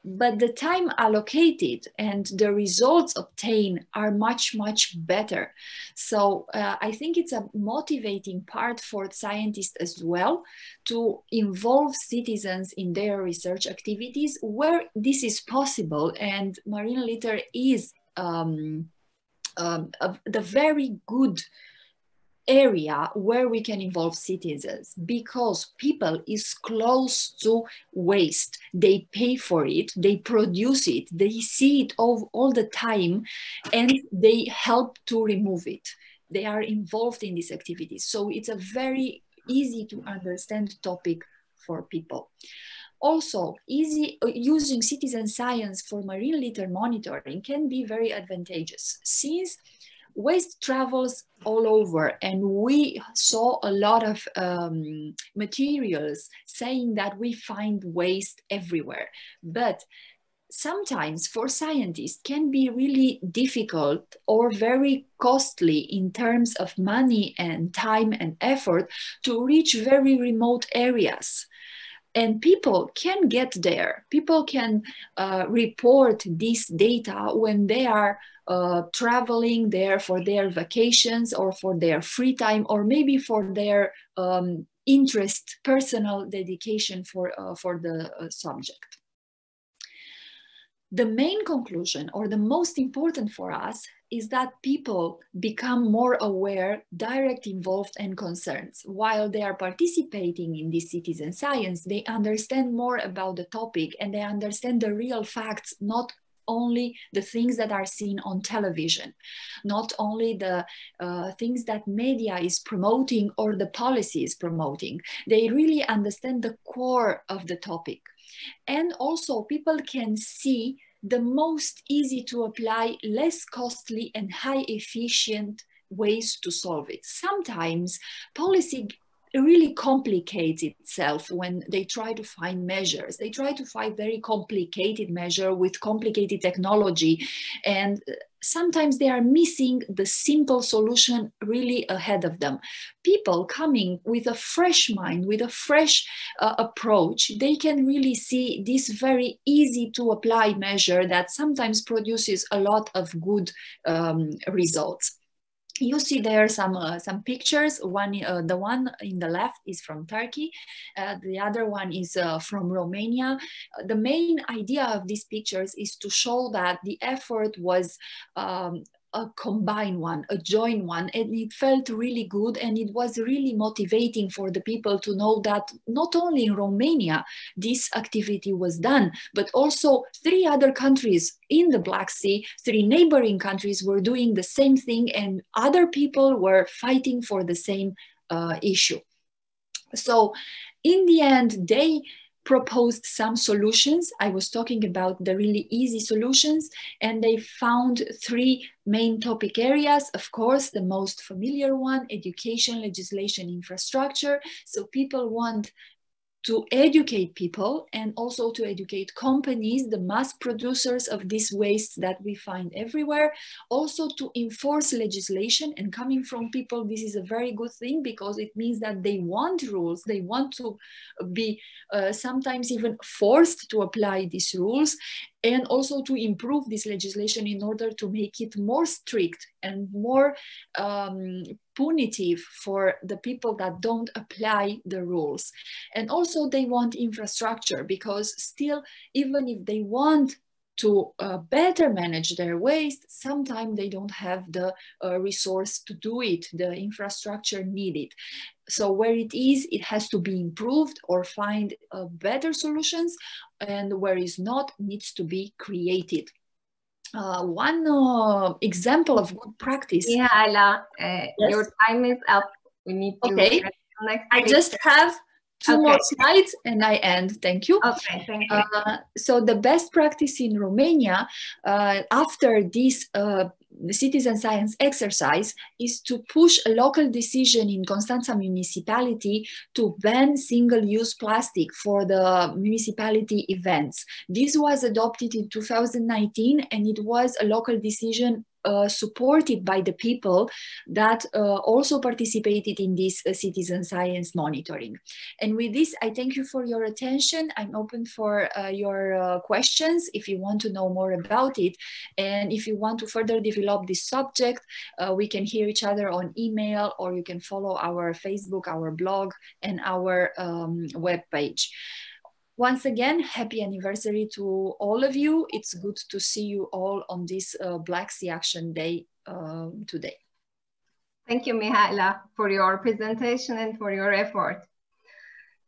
but the time allocated and the results obtained are much, much better. So I think it's a motivating part for scientists as well to involve citizens in their research activities where this is possible. And marine litter is the very good area where we can involve citizens, because people is close to waste. They pay for it, they produce it, they see it all the time, and they help to remove it. They are involved in these activities. So it's a very easy to understand topic for people. Also, using citizen science for marine litter monitoring can be very advantageous, since waste travels all over, and we saw a lot of materials saying that we find waste everywhere. But sometimes for scientists can be really difficult or very costly in terms of money and time and effort to reach very remote areas. And people can get there. People can report this data when they are traveling there for their vacations or for their free time, or maybe for their interest, personal dedication for the subject. The main conclusion, or the most important for us, is that people become more aware, direct, involved, and concerned. While they are participating in this citizen science, they understand more about the topic, and they understand the real facts, not only the things that are seen on television, not only the things that media is promoting or the policy is promoting. They really understand the core of the topic. And also people can see the most easy to apply, less costly and high efficient ways to solve it. Sometimes policy really complicates itself when they try to find measures. They try to find very complicated measure with complicated technology, and sometimes they are missing the simple solution really ahead of them. People coming with a fresh mind, with a fresh approach, they can really see this very easy to apply measure that sometimes produces a lot of good results. You see there some pictures. The one in the left is from Turkey. The other one is from Romania. The main idea of these pictures is to show that the effort was a combined one, a joint one, and it felt really good, and it was really motivating for the people to know that not only in Romania this activity was done, but also 3 other countries in the Black Sea, 3 neighboring countries were doing the same thing, and other people were fighting for the same issue. So in the end, they proposed some solutions. I was talking about the really easy solutions, and they found 3 main topic areas. Of course, the most familiar one, education, legislation, infrastructure. So people want to educate people and also to educate companies, the mass producers of this waste that we find everywhere. Also to enforce legislation, and coming from people, this is a very good thing because it means that they want rules, they want to be sometimes even forced to apply these rules, and also to improve this legislation in order to make it more strict and more punitive for the people that don't apply the rules. And also they want infrastructure, because still, even if they want to better manage their waste, sometimes they don't have the resource to do it, the infrastructure needed. So where it is, it has to be improved or find better solutions, and where it's not, needs to be created. One example of good practice. Yeah, Ayla, yes? your time is up. We need to okay. next I just have Two more slides and I end. Thank you. Okay, thank you. So the best practice in Romania after this citizen science exercise is to push a local decision in Constanța municipality to ban single-use plastic for the municipality events. This was adopted in 2019 and it was a local decision supported by the people that also participated in this citizen science monitoring. And with this, I thank you for your attention. I'm open for your questions if you want to know more about it. And if you want to further develop this subject, we can hear each other on email, or you can follow our Facebook, our blog, and our webpage. Once again, happy anniversary to all of you. It's good to see you all on this Black Sea Action Day today. Thank you, Mihaela, for your presentation and for your effort.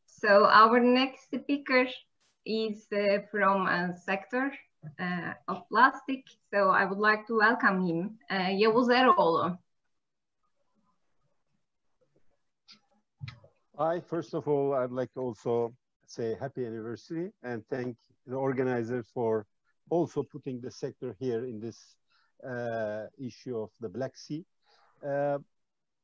So our next speaker is from a sector of plastic. So I would like to welcome him, Yavuz Eroğlu. First of all, I'd like to also say happy anniversary and thank the organizers for also putting the sector here in this issue of the Black Sea.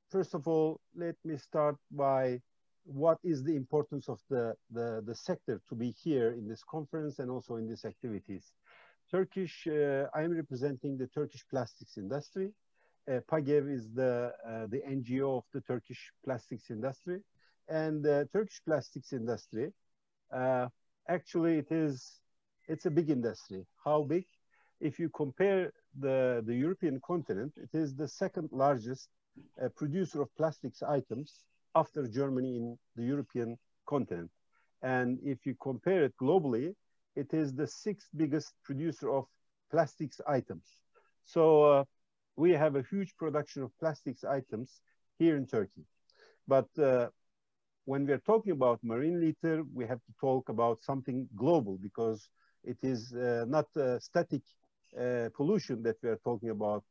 First of all, let me start by what is the importance of the sector to be here in this conference and also in these activities. I am representing the Turkish plastics industry. PAGEV is the NGO of the Turkish plastics industry. And the Turkish plastics industry, actually it's a big industry. How big? If you compare the European continent, it is the second largest producer of plastics items after Germany in the European continent. And if you compare it globally, it is the sixth biggest producer of plastics items. So we have a huge production of plastics items here in Turkey. But when we are talking about marine litter, we have to talk about something global because it is not static pollution that we are talking about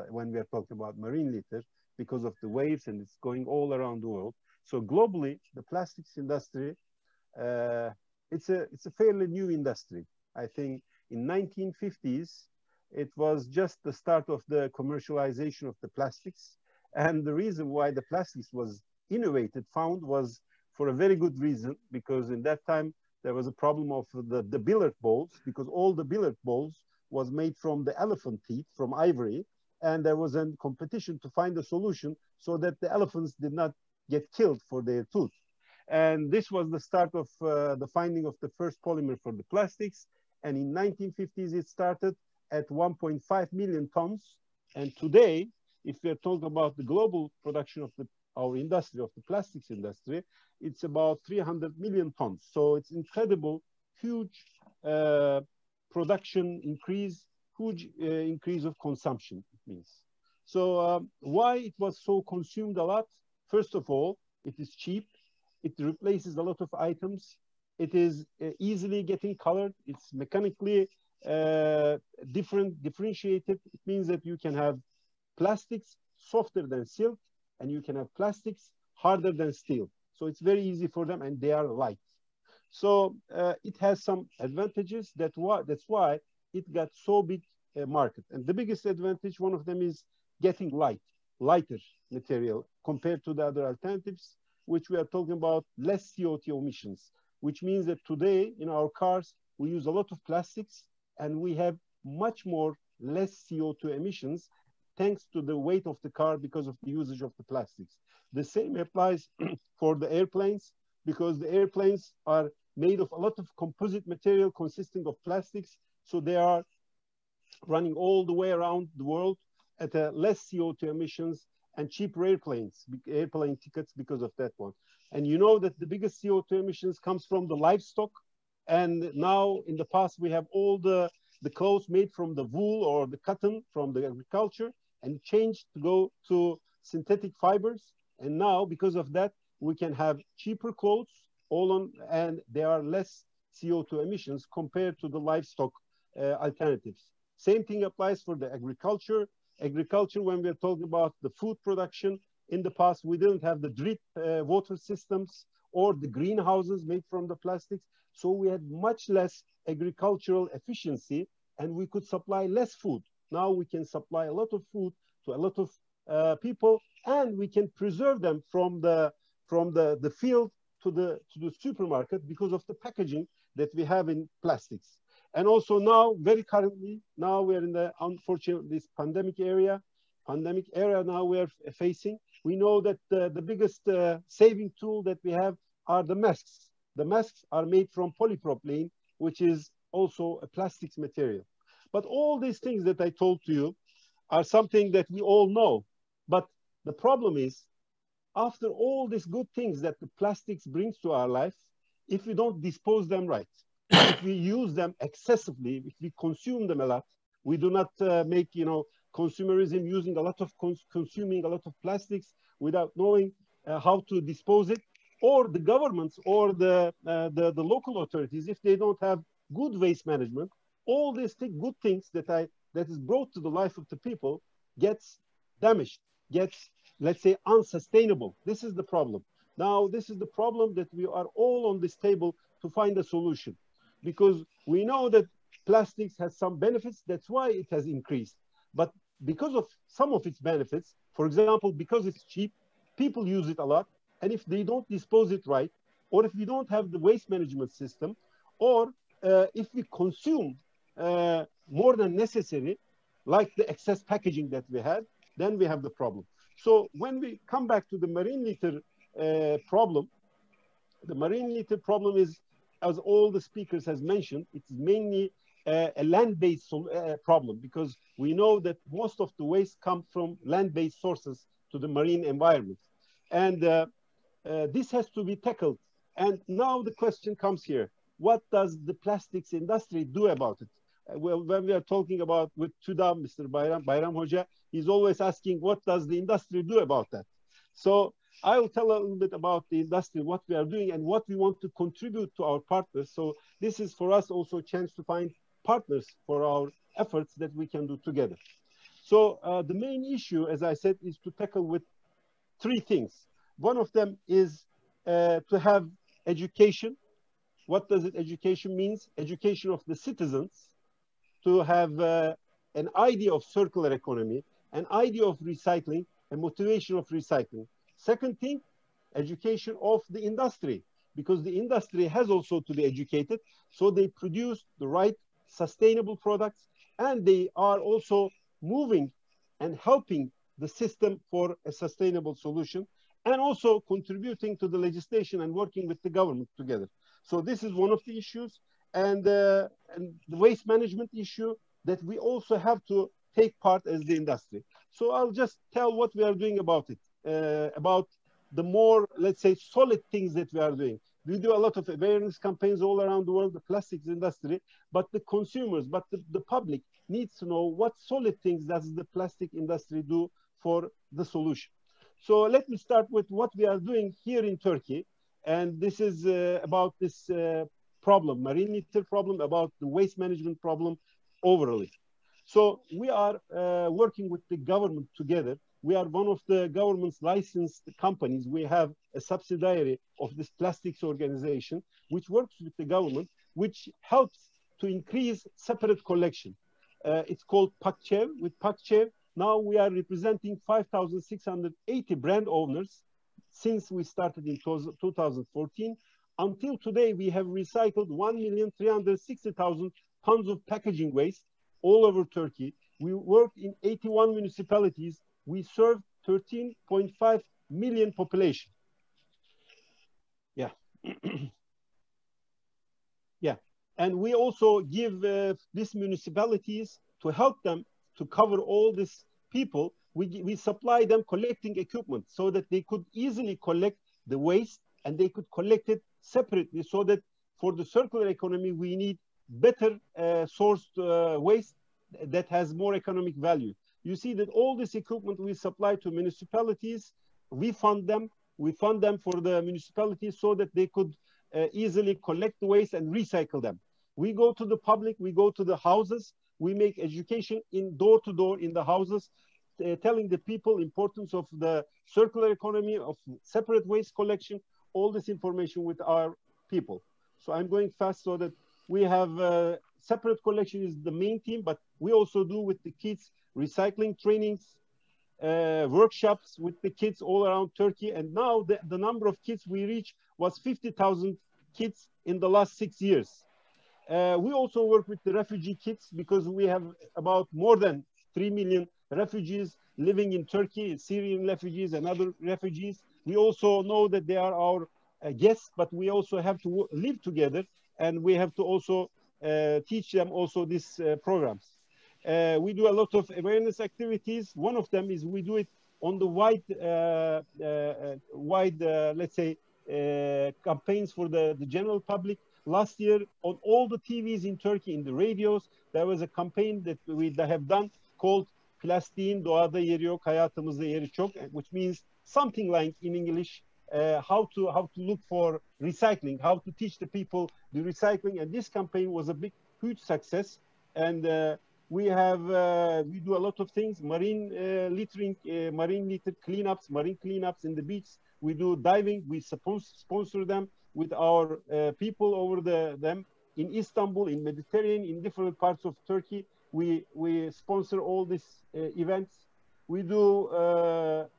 when we are talking about marine litter because of the waves, and it's going all around the world. So globally, the plastics industry, it's a fairly new industry. I think in 1950s, it was just the start of the commercialization of the plastics. And the reason why the plastics was found was for a very good reason, because in that time there was a problem of the billiard balls, because all the billiard balls was made from the elephant teeth, from ivory, and there was a competition to find a solution so that the elephants did not get killed for their tooth. And this was the start of the finding of the first polymer for the plastics. And in 1950s, it started at 1.5 million tons. And today, if we're talking about the global production of our industry, of the plastics industry, it's about 300 million tons. So it's incredible, huge production increase, huge increase of consumption, it means. So why it was so consumed a lot? First of all, it is cheap. It replaces a lot of items. It is easily getting colored. It's mechanically differentiated. It means that you can have plastics softer than silk, and you can have plastics harder than steel. So it's very easy for them, and they are light. So it has some advantages. That's why it got so big a market. And the biggest advantage, one of them, is getting lighter material compared to the other alternatives, which we are talking about less CO2 emissions, which means that today in our cars, we use a lot of plastics and we have much more less CO2 emissions thanks to the weight of the car because of the usage of the plastics. The same applies for the airplanes, because the airplanes are made of a lot of composite material consisting of plastics. So they are running all the way around the world at a less CO2 emissions and cheaper airplane tickets because of that one. And you know that the biggest CO2 emissions comes from the livestock. And now in the past, we have all the clothes made from the wool or the cotton from the agriculture, and changed to go to synthetic fibers. And now because of that, we can have cheaper clothes and there are less CO2 emissions compared to the livestock alternatives. Same thing applies for the agriculture. Agriculture, when we're talking about the food production, In the past, we didn't have the drip water systems or the greenhouses made from the plastics. So we had much less agricultural efficiency and we could supply less food. Now we can supply a lot of food to a lot of people, and we can preserve them from the field to the supermarket because of the packaging that we have in plastics. And also now, very currently, now we're in the, unfortunately, this pandemic era now we're facing. We know that the biggest saving tool that we have are the masks. The masks are made from polypropylene, which is also a plastics material. But all these things that I told to you are something that we all know. But the problem is, after all these good things that the plastics brings to our life, if we don't dispose them right, if we use them excessively, if we consume them a lot, we do not make, consumerism, using a lot of consuming a lot of plastics without knowing how to dispose it, or the governments or the local authorities, if they don't have good waste management, all these good things that is brought to the life of the people gets damaged, gets, let's say, unsustainable. This is the problem. Now, this is the problem that we are all on this table to find a solution, because we know that plastics has some benefits. That's why it has increased. But because of some of its benefits, for example, because it's cheap, people use it a lot. And if they don't dispose it right, or if we don't have the waste management system, or if we consume more than necessary, like the excess packaging that we had, then we have the problem. So when we come back to the marine litter problem, the marine litter problem is, as all the speakers has mentioned, it's mainly a land-based problem, because we know that most of the waste comes from land-based sources to the marine environment. And this has to be tackled. And now the question comes here: what does the plastics industry do about it? Well, when we are talking about with TÜDAV, Mr. Bayram Hoca, he's always asking, what does the industry do about that? So I will tell a little bit about the industry, what we are doing and what we want to contribute to our partners. So this is for us also a chance to find partners for our efforts that we can do together. So the main issue, as I said, is to tackle with three things. One of them is to have education. What does education means? Education of the citizens, to have an idea of circular economy, an idea of recycling, a motivation of recycling. Second thing, education of the industry, because the industry has also to be educated, so they produce the right sustainable products, and they are also moving and helping the system for a sustainable solution, and also contributing to the legislation and working with the government together. So this is one of the issues, and the waste management issue that we also have to take part as the industry. So I'll just tell what we are doing about it, about the more, let's say, solid things that we are doing. We do a lot of awareness campaigns all around the world, the plastics industry, but the consumers, but the public needs to know what solid things does the plastic industry do for the solution. So let me start with what we are doing here in Turkey. And this is about this problem, marine litter problem, about the waste management problem overall. So we are working with the government together. We are one of the government's licensed companies. We have a subsidiary of this plastics organization, which works with the government, which helps to increase separate collection. It's called PAKÇEV. With PAKÇEV, now we are representing 5,680 brand owners since we started in 2014. Until today, we have recycled 1,360,000 tons of packaging waste all over Turkey. We work in 81 municipalities. We serve 13.5 million population. Yeah. Yeah. And we also give these municipalities, to help them to cover all these people, we supply them collecting equipment so that they could easily collect the waste, and they could collect it separately, so that for the circular economy, we need better sourced waste that has more economic value. You see that all this equipment we supply to municipalities, we fund them for the municipalities so that they could easily collect the waste and recycle them. We go to the public, we go to the houses, we make education in door to door in the houses, telling the people importance of the circular economy, of separate waste collection, all this information with our people. So I'm going fast so that we have separate collection is the main theme, but we also do with the kids recycling trainings, workshops with the kids all around Turkey. And now the number of kids we reach was 50,000 kids in the last 6 years. We also work with the refugee kids because we have about more than 3 million refugees living in Turkey, Syrian refugees and other refugees. We also know that they are our guests, but we also have to live together, and we have to also teach them also these programs. We do a lot of awareness activities. One of them is we do it on the wide, let's say, campaigns for the general public. Last year, on all the TVs in Turkey, in the radios, there was a campaign that we have done called Plastiğin doğada yeri yok, hayatımızda yeri çok, which means something like in English, how to look for recycling, how to teach the people the recycling. And this campaign was a huge success. And we do a lot of things, marine littering, marine litter cleanups, marine cleanups in the beach. We do diving. We sponsor them with our people over them in Istanbul, in Mediterranean, in different parts of Turkey. We sponsor all these events. We do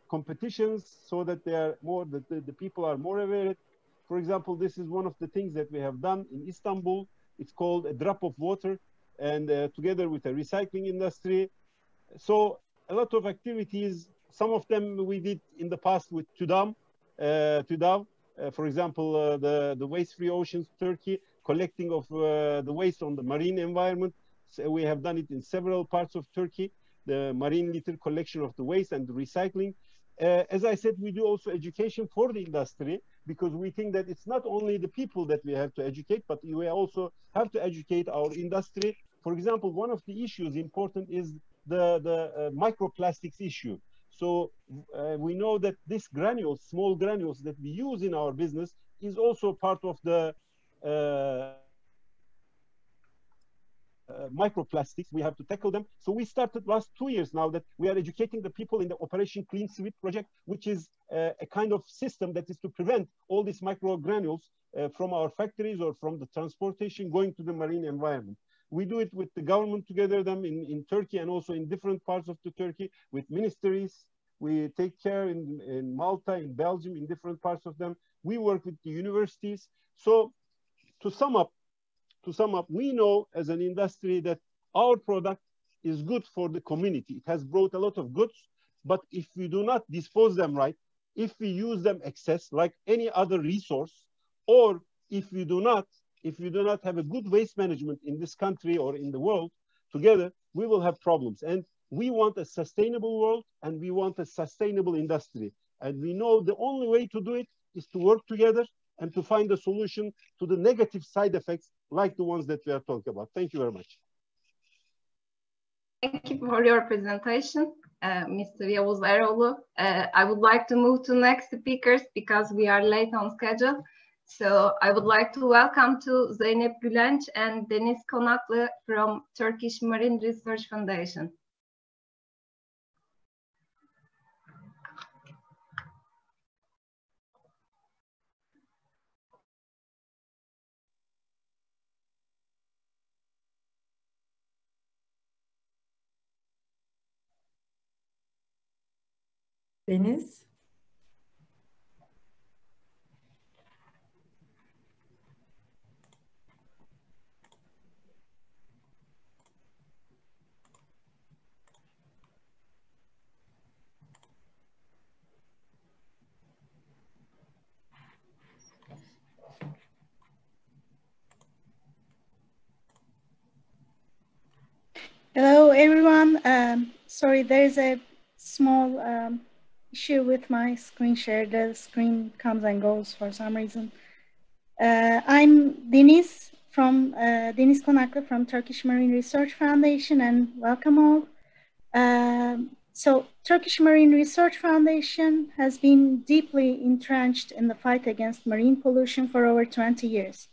competitions so that they are more, the people are more aware. For example, this is one of the things that we have done in Istanbul. It's called A Drop of Water, and together with the recycling industry. So a lot of activities. Some of them we did in the past with TÜDAV. For example, the Waste-Free Oceans Turkey, collecting of the waste on the marine environment. So we have done it in several parts of Turkey, the marine litter collection of the waste and the recycling. As I said, we do also education for the industry, because we think that it's not only the people that we have to educate, but we also have to educate our industry. For example, one of the issues important is the microplastics issue. So we know that this granules, small granules that we use in our business is also part of the microplastics. We have to tackle them. So we started last 2 years now that we are educating the people in the Operation Clean Sweep project, which is a kind of system that is to prevent all these micro granules from our factories or from the transportation going to the marine environment. We do it with the government together them in Turkey and also in different parts of the Turkey with ministries. We take care in Malta, in Belgium, in different parts of them. We work with the universities. So to sum up, we know as an industry that our product is good for the community. It has brought a lot of goods, but if we do not dispose them right, if we use them excess like any other resource, or if we do not have a good waste management in this country or in the world together, we will have problems. And we want a sustainable world, and we want a sustainable industry. And we know the only way to do it is to work together and to find a solution to the negative side effects like the ones that we are talking about. Thank you very much. Thank you for your presentation, Mr. Yavuz Eroğlu. I would like to move to next speakers because we are late on schedule. So I would like to welcome to Zeynep Gülenç and Deniz Konaklı from Turkish Marine Research Foundation. Deniz. Hello, everyone. Sorry, there's a small issue with my screen share. The screen comes and goes for some reason. I'm Deniz Deniz Konaklı from Turkish Marine Research Foundation, and welcome all. So Turkish Marine Research Foundation has been deeply entrenched in the fight against marine pollution for over 20 years.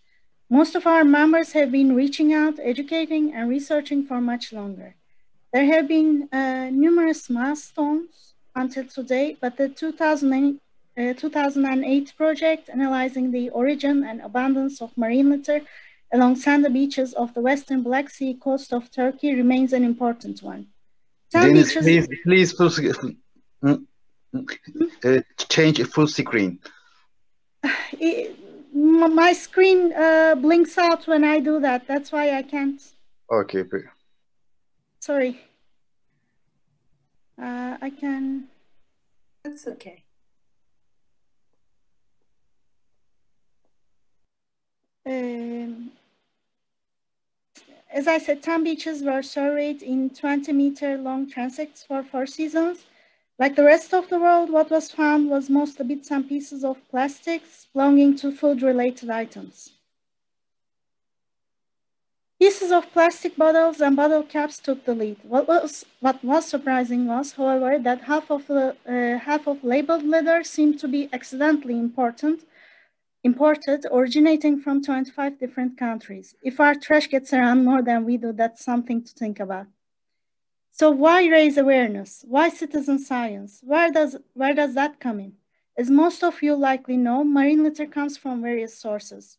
Most of our members have been reaching out, educating, and researching for much longer. There have been numerous milestones until today, but the 2008 project analyzing the origin and abundance of marine litter along sandy beaches of the western Black Sea coast of Turkey remains an important one. Deniz, please full change full screen. My screen blinks out when I do that. That's why I can't. Okay. Sorry. I can. That's okay. As I said, 10 beaches were surveyed in 20-meter-long transects for 4 seasons. Like the rest of the world, what was found was mostly bits and pieces of plastics belonging to food-related items. Pieces of plastic bottles and bottle caps took the lead. What was surprising was, however, that half of labeled litter seemed to be accidentally imported, originating from 25 different countries. If our trash gets around more than we do, that's something to think about. So why raise awareness? Why citizen science? Where does that come in? As most of you likely know, marine litter comes from various sources.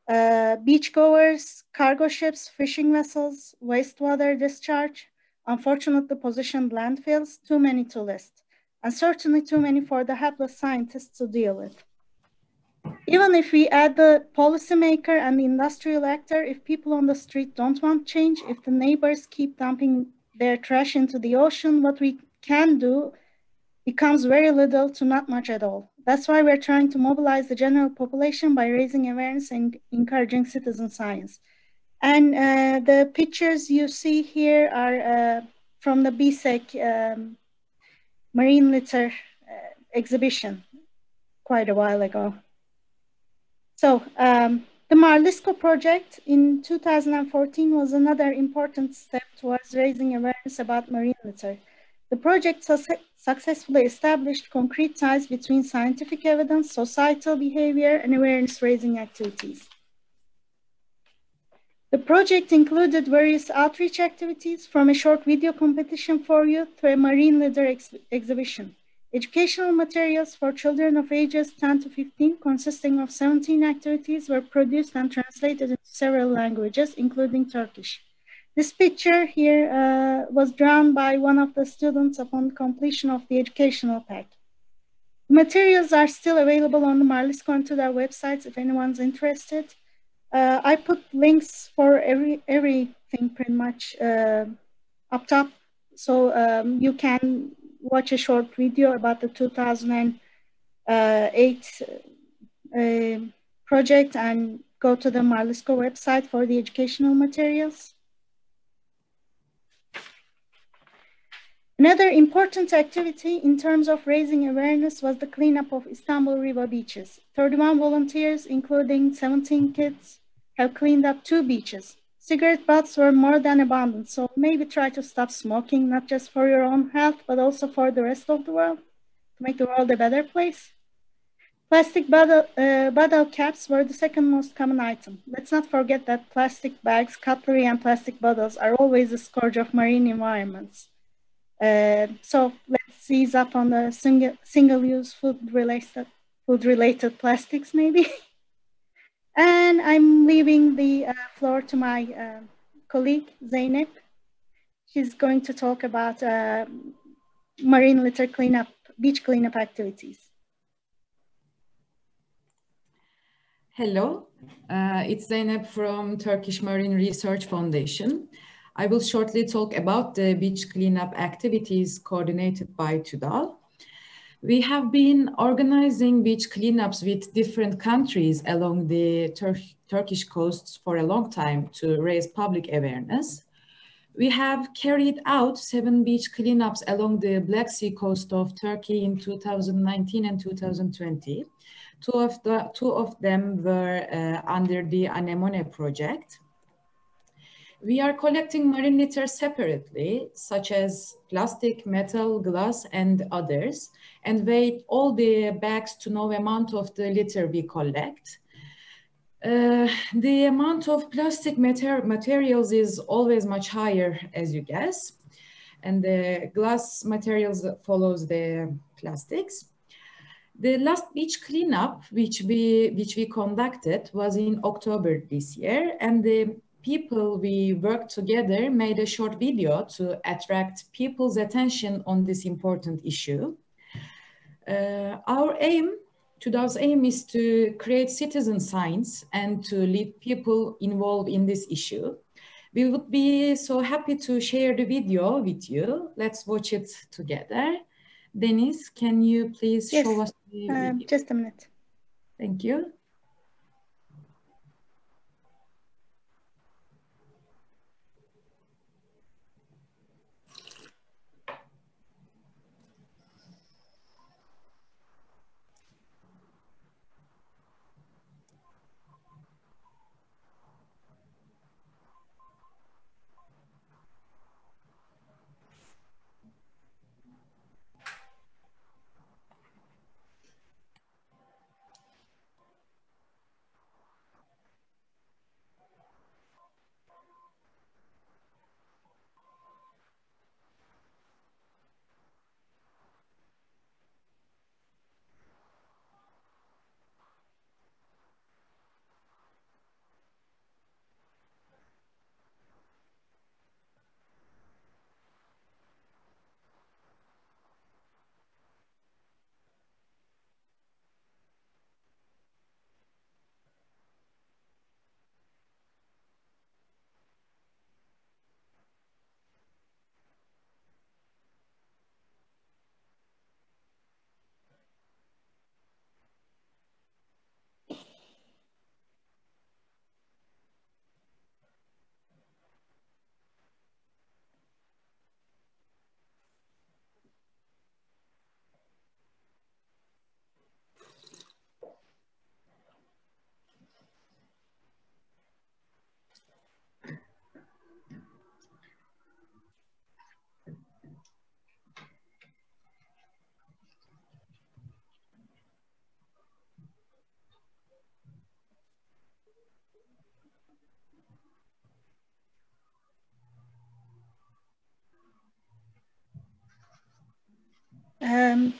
Beachgoers, cargo ships, fishing vessels, wastewater discharge, unfortunately positioned landfills, too many to list, and certainly too many for the hapless scientists to deal with. Even if we add the policymaker and the industrial actor, if people on the street don't want change, if the neighbors keep dumping their trash into the ocean, what we can do becomes very little to not much at all. That's why we're trying to mobilize the general population by raising awareness and encouraging citizen science. And the pictures you see here are from the BSEC marine litter exhibition quite a while ago. So the Marlisco project in 2014 was another important step towards raising awareness about marine litter. The project successfully established concrete ties between scientific evidence, societal behavior, and awareness-raising activities. The project included various outreach activities, from a short video competition for youth to a marine litter exhibition. Educational materials for children of ages 10 to 15, consisting of 17 activities, were produced and translated into several languages, including Turkish. This picture here was drawn by one of the students upon completion of the educational pack. The materials are still available on the Marlisco and to their websites if anyone's interested. I put links for everything pretty much up top, so you can watch a short video about the 2008 project and go to the Marlisco website for the educational materials. Another important activity in terms of raising awareness was the cleanup of Istanbul Riva beaches. 31 volunteers, including 17 kids, have cleaned up 2 beaches. Cigarette butts were more than abundant, so maybe try to stop smoking, not just for your own health, but also for the rest of the world, to make the world a better place. Plastic bottle caps were the second most common item. Let's not forget that plastic bags, cutlery, and plastic bottles are always a scourge of marine environments. So let's ease up on the single-use food-related plastics, maybe. And I'm leaving the floor to my colleague, Zeynep. She's going to talk about marine litter cleanup, beach cleanup activities. Hello, it's Zeynep from Turkish Marine Research Foundation. I will shortly talk about the beach cleanup activities coordinated by TÜDAL. We have been organizing beach cleanups with different countries along the Turkish coasts for a long time to raise public awareness. We have carried out 7 beach cleanups along the Black Sea coast of Turkey in 2019 and 2020. Two of them were under the Anemone project. We are collecting marine litter separately, such as plastic, metal, glass, and others, and weigh all the bags to know the amount of the litter we collect. The amount of plastic materials is always much higher, as you guess. and the glass materials follows the plastics. The last beach cleanup, which we conducted, was in October this year, and the people we worked together made a short video to attract people's attention on this important issue. Our aim, TÜDAV's aim, is to create citizen science and to lead people involved in this issue. We would be so happy to share the video with you. Let's watch it together. Deniz, can you please show us the video? Just a minute. Thank you.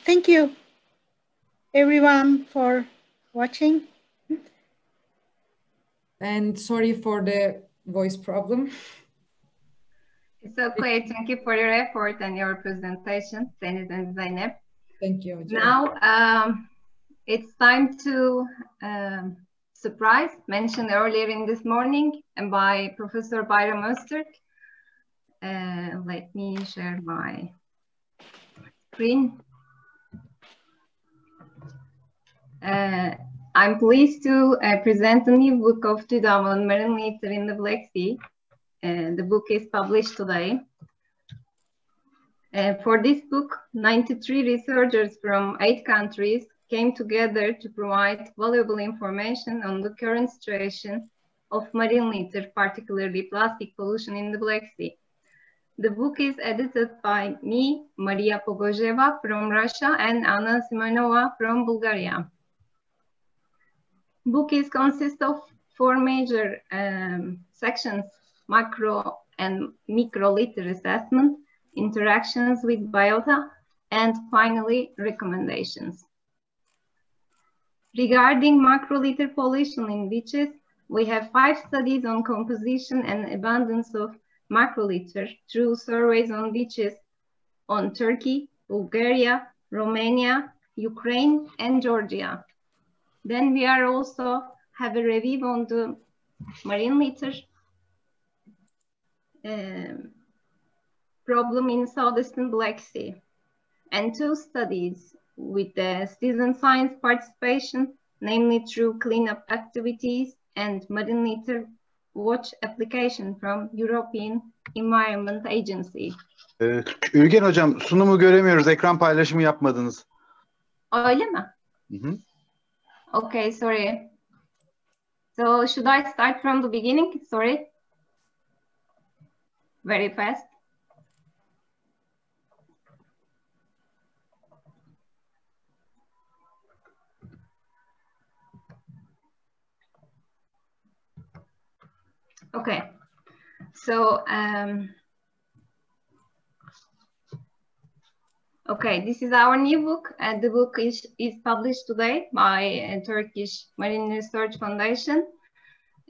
Thank you, everyone, for watching. And sorry for the voice problem. It's okay. Thank you for your effort and your presentation, Deniz and Zeynep. Thank you. Now it's time to surprise mentioned earlier in this morning and by Professor Bayram Öztürk. Let me share my screen. I'm pleased to present a new book of TÜDAV on marine litter in the Black Sea. The book is published today. For this book, 93 researchers from 8 countries came together to provide valuable information on the current situation of marine litter, particularly plastic pollution in the Black Sea. The book is edited by me, Maria Pogozheva from Russia, and Anna Simonova from Bulgaria. Book consists of 4 major sections: macro and micro litter assessment, interactions with biota, and finally recommendations. Regarding macro litter pollution in beaches, we have 5 studies on composition and abundance of macro litter through surveys on beaches on Turkey, Bulgaria, Romania, Ukraine, and Georgia. Then we are also have a review on the marine litter problem in southeastern Black Sea, and 2 studies with the citizen science participation, namely through cleanup activities and marine litter watch application from European Environment Agency. Ülgen Hocam, sunumu göremiyoruz. Ekran paylaşımı yapmadınız. Öyle mi? Hı-hı. Okay, sorry. So should I start from the beginning? Sorry. Very fast. Okay. So Okay, this is our new book, and the book is published today by Turkish Marine Research Foundation.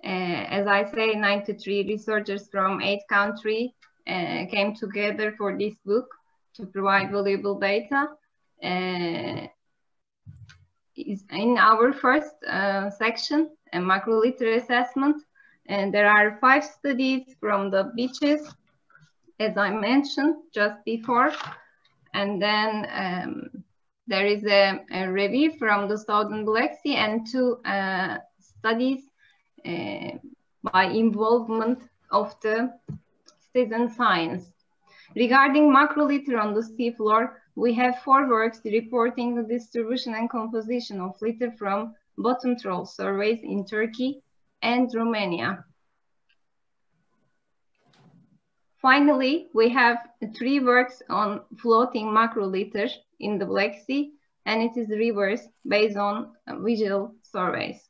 As I say, 93 researchers from 8 countries came together for this book to provide valuable data. In our first section, a macroliter assessment, and there are 5 studies from the beaches, as I mentioned just before. And then there is a review from the Southern Black Sea and 2 studies by involvement of the citizen science. Regarding macroliter on the seafloor, we have 4 works reporting the distribution and composition of litter from bottom trawl surveys in Turkey and Romania. Finally, we have 3 works on floating macroliter in the Black Sea, and it is reversed based on visual surveys.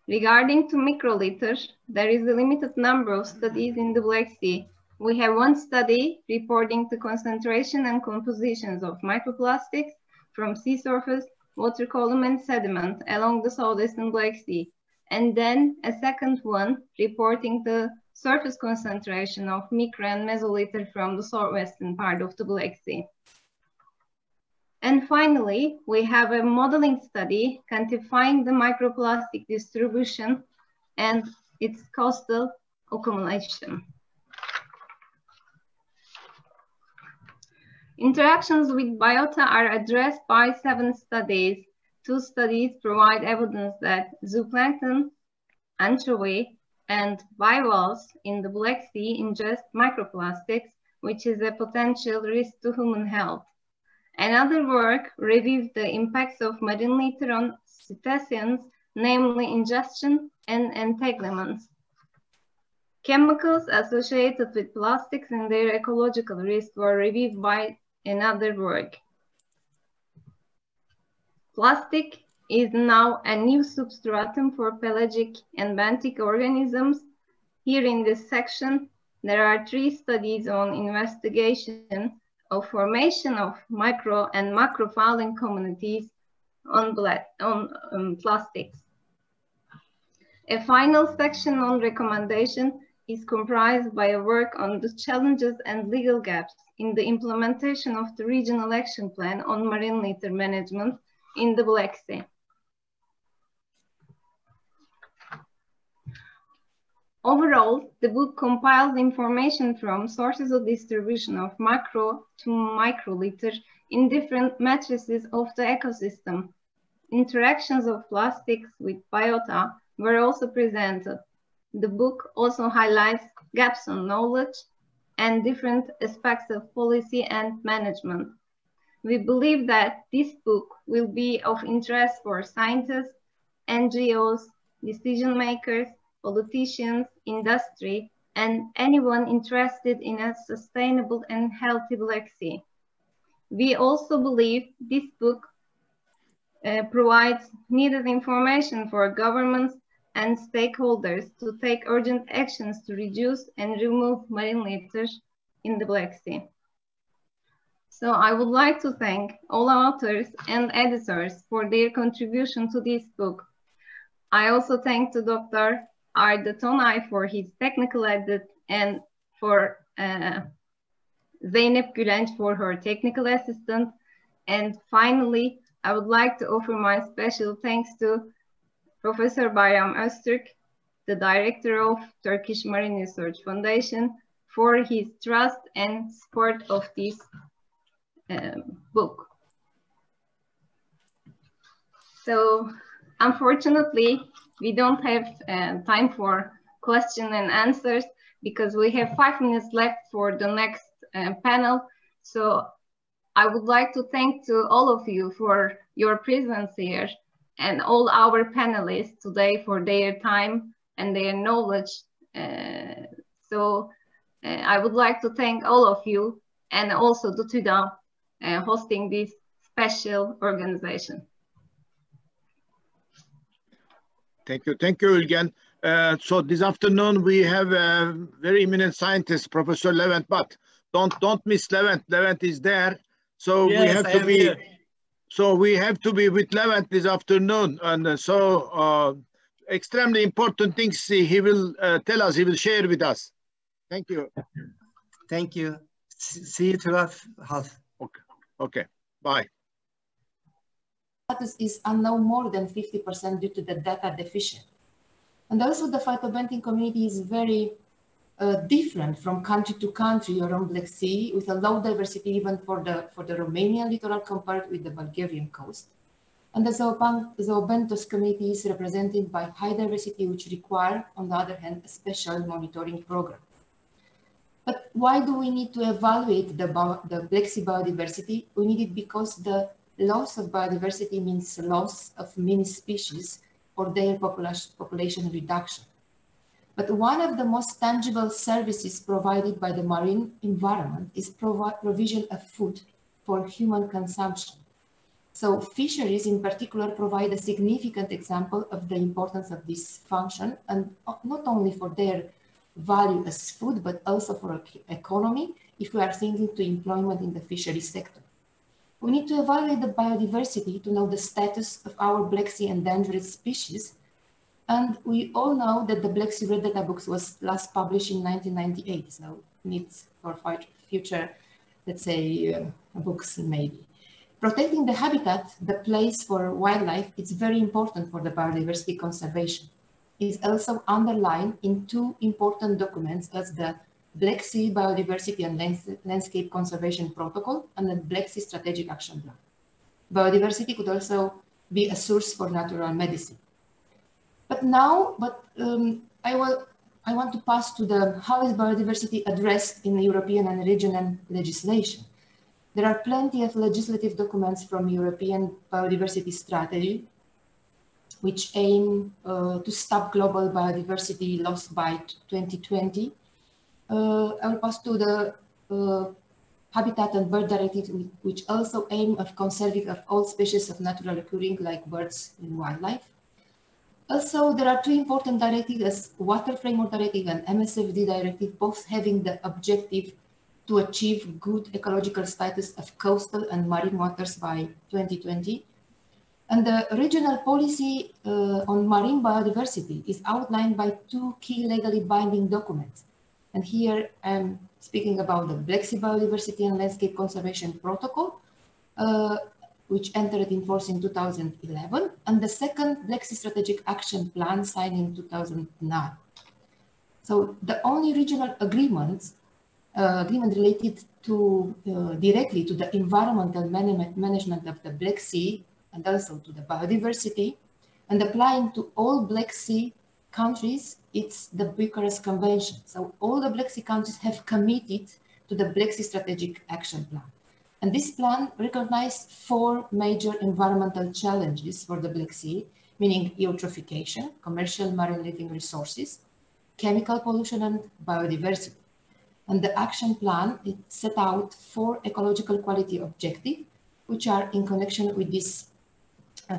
Regarding to microliter, there is a limited number of studies in the Black Sea. We have 1 study reporting the concentration and compositions of microplastics from sea surface, water column, and sediment along the southeastern Black Sea, and then a second one reporting the surface concentration of micro and mesoliter from the southwestern part of the Black Sea. And finally, we have a modeling study quantifying the microplastic distribution and its coastal accumulation. Interactions with biota are addressed by 7 studies. 2 studies provide evidence that zooplankton, anchovy, and bivalves in the Black Sea ingest microplastics, which is a potential risk to human health. Another work reviewed the impacts of marine litter on cetaceans, namely ingestion and entanglements. Chemicals associated with plastics and their ecological risk were reviewed by another work. Plastic is now a new substratum for pelagic and benthic organisms. Here in this section, there are 3 studies on investigation of formation of micro and macrofouling communities on plastics. A final section on recommendation is comprised by a work on the challenges and legal gaps in the implementation of the Regional Action Plan on Marine Litter Management in the Black Sea. Overall, the book compiles information from sources of distribution of macro to microliter in different matrices of the ecosystem. Interactions of plastics with biota were also presented. The book also highlights gaps in knowledge and different aspects of policy and management. We believe that this book will be of interest for scientists, NGOs, decision makers, politicians, industry, and anyone interested in a sustainable and healthy Black Sea. We also believe this book provides needed information for governments and stakeholders to take urgent actions to reduce and remove marine litter in the Black Sea. So I would like to thank all authors and editors for their contribution to this book. I also thank to Dr. Arda Tonay for his technical edit and for Zeynep Gülenç for her technical assistant. And finally, I would like to offer my special thanks to Professor Bayram Öztürk, the director of Turkish Marine Research Foundation, for his trust and support of this book. So unfortunately, we don't have time for question and answers because we have 5 minutes left for the next panel. So I would like to thank to all of you for your presence here and all our panelists today for their time and their knowledge. I would like to thank all of you and also the TÜDAV hosting this special organization. Thank you, Ülgen. So this afternoon we have a very eminent scientist, Professor Levent Bat, don't miss Levent. Levent is there, so Yes, we have I to am be. here. So we have to be with Levent this afternoon, and extremely important things he will tell us. He will share with us. Thank you. Thank you. See you 12:30. Okay. Bye. Status is unknown more than 50% due to the data deficient. And also the phytoplankton community is very different from country to country around Black Sea, with a low diversity even for the Romanian littoral compared with the Bulgarian coast. And the zoobentos community is represented by high diversity, which require, on the other hand, a special monitoring program. But why do we need to evaluate the Black Sea biodiversity? We need it because the loss of biodiversity means loss of many species or their population reduction. But one of the most tangible services provided by the marine environment is provision of food for human consumption. So fisheries in particular provide a significant example of the importance of this function, and not only for their value as food, but also for economy, if we are thinking to employment in the fishery sector. We need to evaluate the biodiversity to know the status of our Black Sea endangered species. And we all know that the Black Sea Red Data Books was last published in 1998, so needs for future, let's say, books maybe. Protecting the habitat, the place for wildlife, it's very important for the biodiversity conservation. It's also underlined in two important documents as the Black Sea Biodiversity and Landscape Conservation Protocol and the Black Sea Strategic Action Plan. Biodiversity could also be a source for natural medicine. But now, I want to pass to how is biodiversity addressed in the European and regional legislation. There are plenty of legislative documents from European biodiversity strategy, which aim to stop global biodiversity loss by 2020. I will pass to the Habitat and Bird Directive, which also aim of conserving of all species of natural occurring like birds and wildlife. Also, there are two important directives as Water Framework Directive and MSFD Directive, both having the objective to achieve good ecological status of coastal and marine waters by 2020. And the regional policy on marine biodiversity is outlined by two key legally binding documents. And here I'm speaking about the Black Sea Biodiversity and Landscape Conservation Protocol, which entered in force in 2011, and the second Black Sea Strategic Action Plan signed in 2009. So the only regional agreement related to directly to the environmental management of the Black Sea and also to the biodiversity and applying to all Black Sea countries, it's the Bucharest Convention. So all the Black Sea countries have committed to the Black Sea Strategic Action Plan. And this plan recognized four major environmental challenges for the Black Sea, meaning eutrophication, commercial marine living resources, chemical pollution, and biodiversity. And the action plan, it set out four ecological quality objectives, which are in connection with this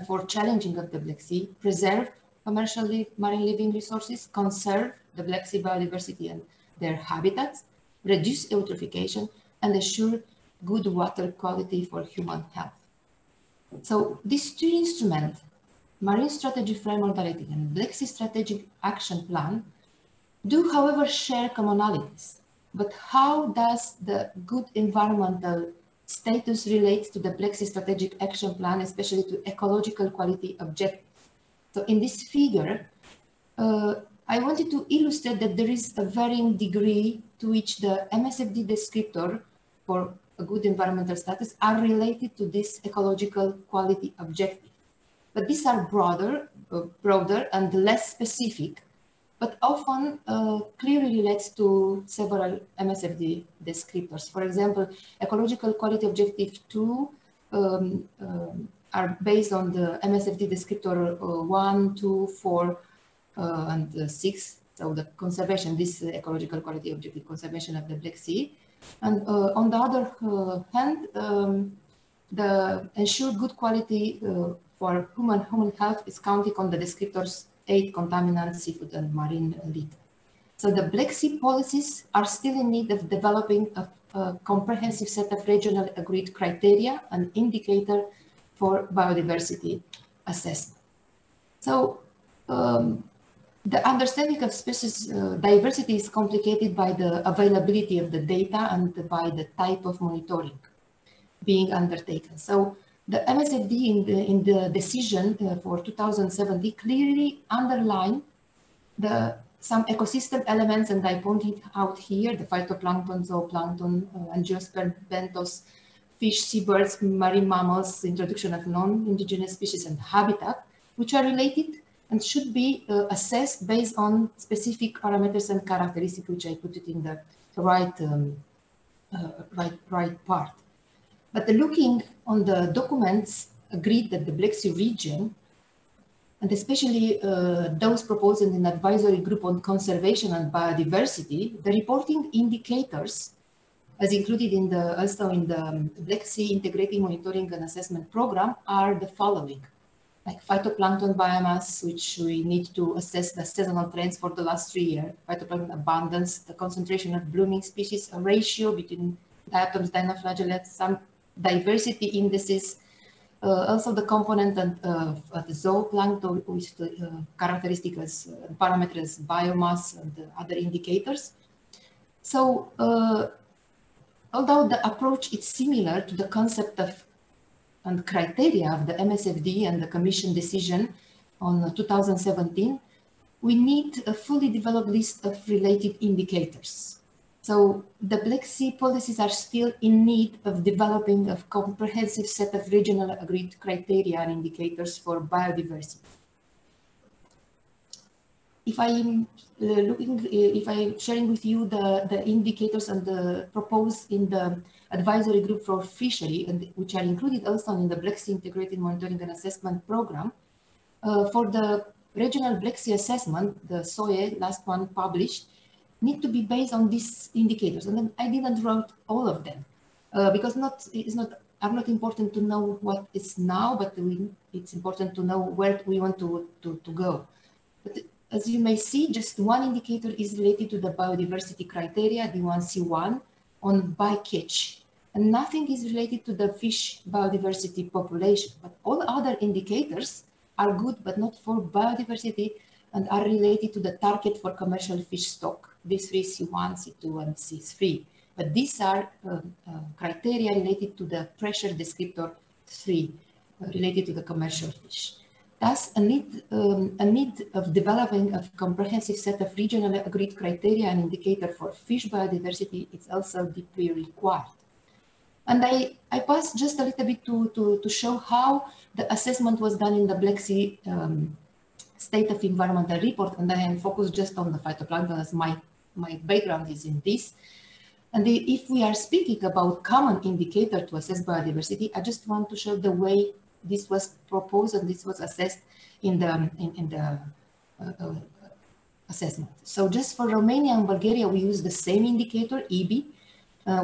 for challenging of the Black Sea: preserve commercial marine living resources, conserve the Black Sea biodiversity and their habitats, reduce eutrophication, and assure good water quality for human health. So these two instruments, Marine Strategy Framework Directive and Black Sea Strategic Action Plan, do however share commonalities. But how does the good environmental status relate to the Black Sea Strategic Action Plan, especially to ecological quality objectives? So in this figure, I wanted to illustrate that there is a varying degree to which the MSFD descriptor for a good environmental status are related to this ecological quality objective. But these are broader and less specific, but often clearly relates to several MSFD descriptors. For example, ecological quality objective 2 are based on the MSFD descriptor 1, 2, 4, and 6. So the conservation, this ecological quality objective, conservation of the Black Sea. And on the other hand, the ensure good quality for human health is counting on the descriptors 8, contaminants, seafood, and marine litter. So the Black Sea policies are still in need of developing a a comprehensive set of regional agreed criteria and indicator for biodiversity assessment. So the understanding of species diversity is complicated by the availability of the data and by the type of monitoring being undertaken. So the MSFD in the decision for 2070 clearly underlined some ecosystem elements, and I pointed out here the phytoplankton, zooplankton, angiosperm, benthos, fish, seabirds, marine mammals, introduction of non-indigenous species and habitat, which are related and should be assessed based on specific parameters and characteristics, which I put it in the right part. But looking on the documents agreed that the Black Sea region, and especially those proposed in an advisory group on conservation and biodiversity, the reporting indicators, as included in also in the Black Sea Integrated Monitoring and Assessment Program, are the following: like phytoplankton biomass, which we need to assess the seasonal trends for the last 3 years, phytoplankton abundance, the concentration of blooming species, a ratio between diatoms, dinoflagellates, some diversity indices, also the component of the zooplankton with the characteristics, parameters, biomass, and other indicators. So, although the approach is similar to the concept of and criteria of the MSFD and the Commission decision on 2017, we need a fully developed list of related indicators. So the Black Sea policies are still in need of developing a comprehensive set of regional agreed criteria and indicators for biodiversity. If I'm sharing with you the indicators and the proposed in the advisory group for fishery, and which are included also in the Black Sea Integrated Monitoring and Assessment Program, for the regional Black Sea assessment, the SOE, last one published, need to be based on these indicators. And then I didn't write all of them because are not important to know what is now, but it's important to know where we want to go. But as you may see, just one indicator is related to the biodiversity criteria, D1C1, on bycatch. And nothing is related to the fish biodiversity population. But all other indicators are good, but not for biodiversity, and are related to the target for commercial fish stock, B3, C1, C2, and C3. But these are criteria related to the pressure descriptor 3, related to the commercial fish. Thus, a need of developing a comprehensive set of regionally agreed criteria and indicator for fish biodiversity is also deeply required. And I paused just a little bit to show how the assessment was done in the Black Sea State of Environmental Report, and I am focused just on the phytoplankton as my background is in this. And if we are speaking about common indicator to assess biodiversity, I just want to show the way this was proposed and this was assessed in the assessment. So just for Romania and Bulgaria, we use the same indicator, EB,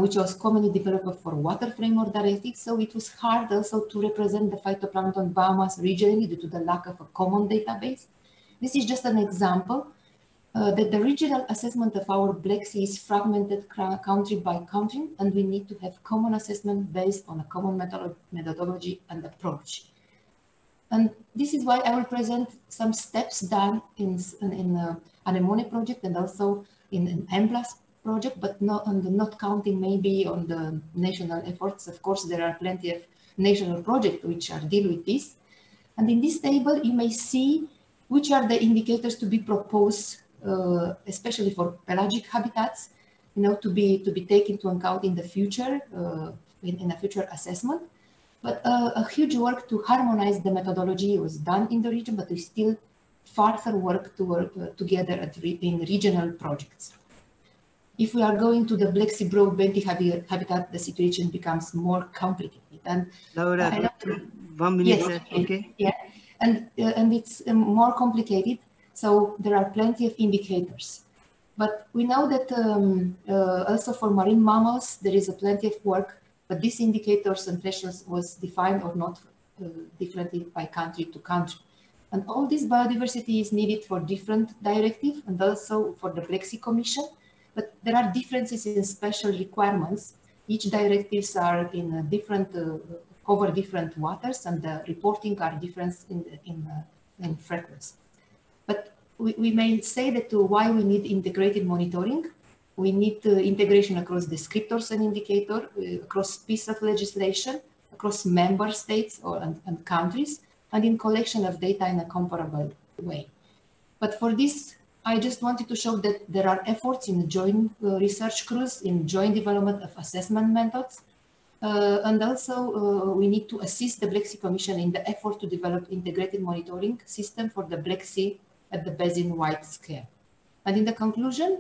which was commonly developed for water framework directive. So it was hard also to represent the phytoplankton biomass regionally due to the lack of a common database. This is just an example that the regional assessment of our Black Sea is fragmented country by country, and we need to have common assessment based on a common methodology and approach. And this is why I will present some steps done in Anemone project and also in an MPLAS project, but not counting maybe on the national efforts. Of course, there are plenty of national projects which are deal with this. And in this table, you may see which are the indicators to be proposed, especially for pelagic habitats, to be taken into account in the future, in a future assessment. But a huge work to harmonize the methodology was done in the region, but we still further work to work together in regional projects. If we are going to the Black Sea broad benthic habitat, the situation becomes more complicated. And Laura, 1 minute. Yes, okay. Yeah, and it's more complicated. So there are plenty of indicators. But we know that also for marine mammals, there is a plenty of work, but these indicators and thresholds was defined or not differently by country to country. And all this biodiversity is needed for different directives and also for the Black Sea Commission. but there are differences in special requirements. Each directives are in a different, cover different waters, and the reporting are different in frequency. But we may say that why we need integrated monitoring. We need integration across descriptors and indicator, across piece of legislation, across member states and countries, and in collection of data in a comparable way. But for this, I just wanted to show that there are efforts in joint research crews, in joint development of assessment methods, and also we need to assist the Black Sea Commission in the effort to develop integrated monitoring system for the Black Sea at the basin-wide scale. And in the conclusion,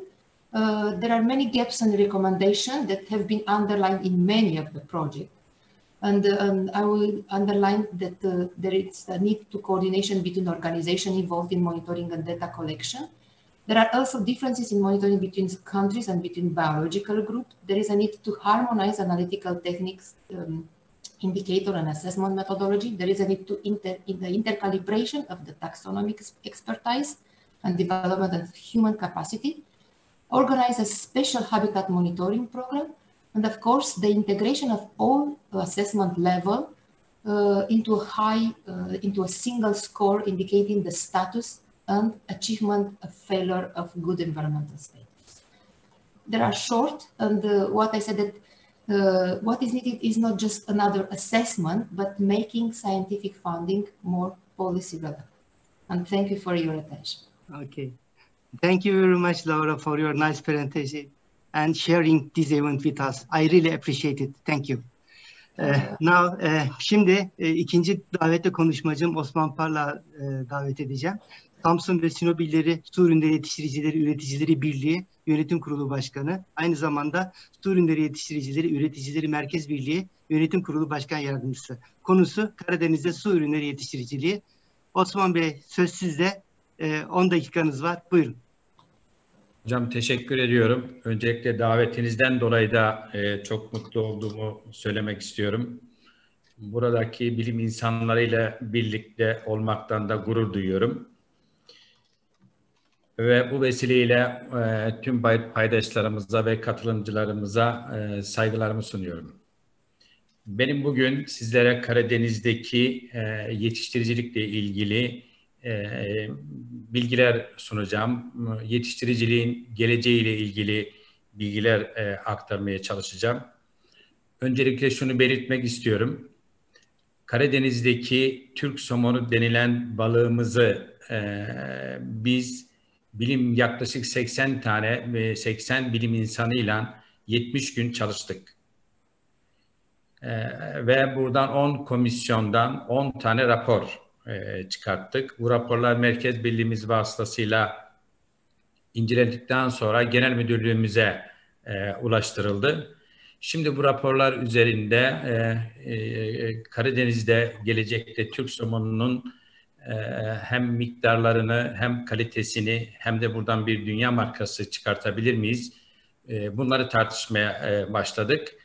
there are many gaps and recommendations that have been underlined in many of the projects. And I will underline that there is a need to coordination between organizations involved in monitoring and data collection. There are also differences in monitoring between countries and between biological groups. There is a need to harmonize analytical techniques, indicator and assessment methodology. There is a need to in the intercalibration of the taxonomic expertise and development of human capacity. Organize a special habitat monitoring program. And of course, the integration of all assessment level into a single score indicating the status and achievement of failure of good environmental status. There are short, and what I said that what is needed is not just another assessment, but making scientific funding more policy relevant. And thank you for your attention. Okay. Thank you very much, Laura, for your nice presentation and sharing this event with us. I really appreciate it. Thank you. Now, şimdi ikinci davetli konuşmacım Osman Parlak'ı davet edeceğim. Samsun ve Sinop İlleri Su Ürünleri Yetiştiricileri Üreticileri Birliği Yönetim Kurulu Başkanı. Aynı zamanda Su Ürünleri Yetiştiricileri Üreticileri Merkez Birliği Yönetim Kurulu Başkan Yardımcısı. Konusu Karadeniz'de su ürünleri yetiştiriciliği. Osman Bey, söz sizde. 10 dakikanız var. Buyurun. Hocam teşekkür ediyorum. Öncelikle davetinizden dolayı da çok mutlu olduğumu söylemek istiyorum. Buradaki bilim insanlarıyla birlikte olmaktan da gurur duyuyorum. Ve bu vesileyle tüm paydaşlarımıza ve katılımcılarımıza saygılarımı sunuyorum. Benim bugün sizlere Karadeniz'deki yetiştiricilikle ilgili bilgiler sunacağım. Yetiştiriciliğin geleceğiyle ilgili bilgiler aktarmaya çalışacağım. Öncelikle şunu belirtmek istiyorum. Karadeniz'deki Türk somonu denilen balığımızı biz bilim yaklaşık 80 tane ve 80 bilim insanıyla 70 gün çalıştık. Ve buradan 10 komisyondan 10 tane rapor çıkarttık. Bu raporlar merkez birliğimiz vasıtasıyla incelendikten sonra genel müdürlüğümüze ulaştırıldı. Şimdi bu raporlar üzerinde Karadeniz'de gelecekte Türk somonunun hem miktarlarını hem kalitesini hem de buradan bir dünya markası çıkartabilir miyiz? Bunları tartışmaya başladık.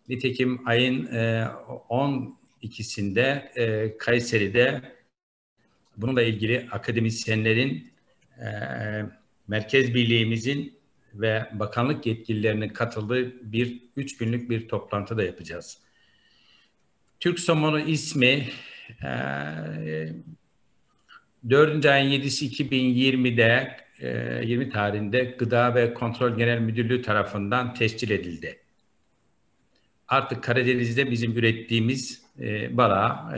Nitekim ayın 12'sinde Kayseri'de bununla ilgili akademisyenlerin, merkez birliğimizin ve bakanlık yetkililerinin katıldığı 3 günlük bir toplantı da yapacağız. Türk somonu ismi 4. ayın 7'si 2020'de 20 tarihinde Gıda ve Kontrol Genel Müdürlüğü tarafından tescil edildi. Artık Karadeniz'de bizim ürettiğimiz balığa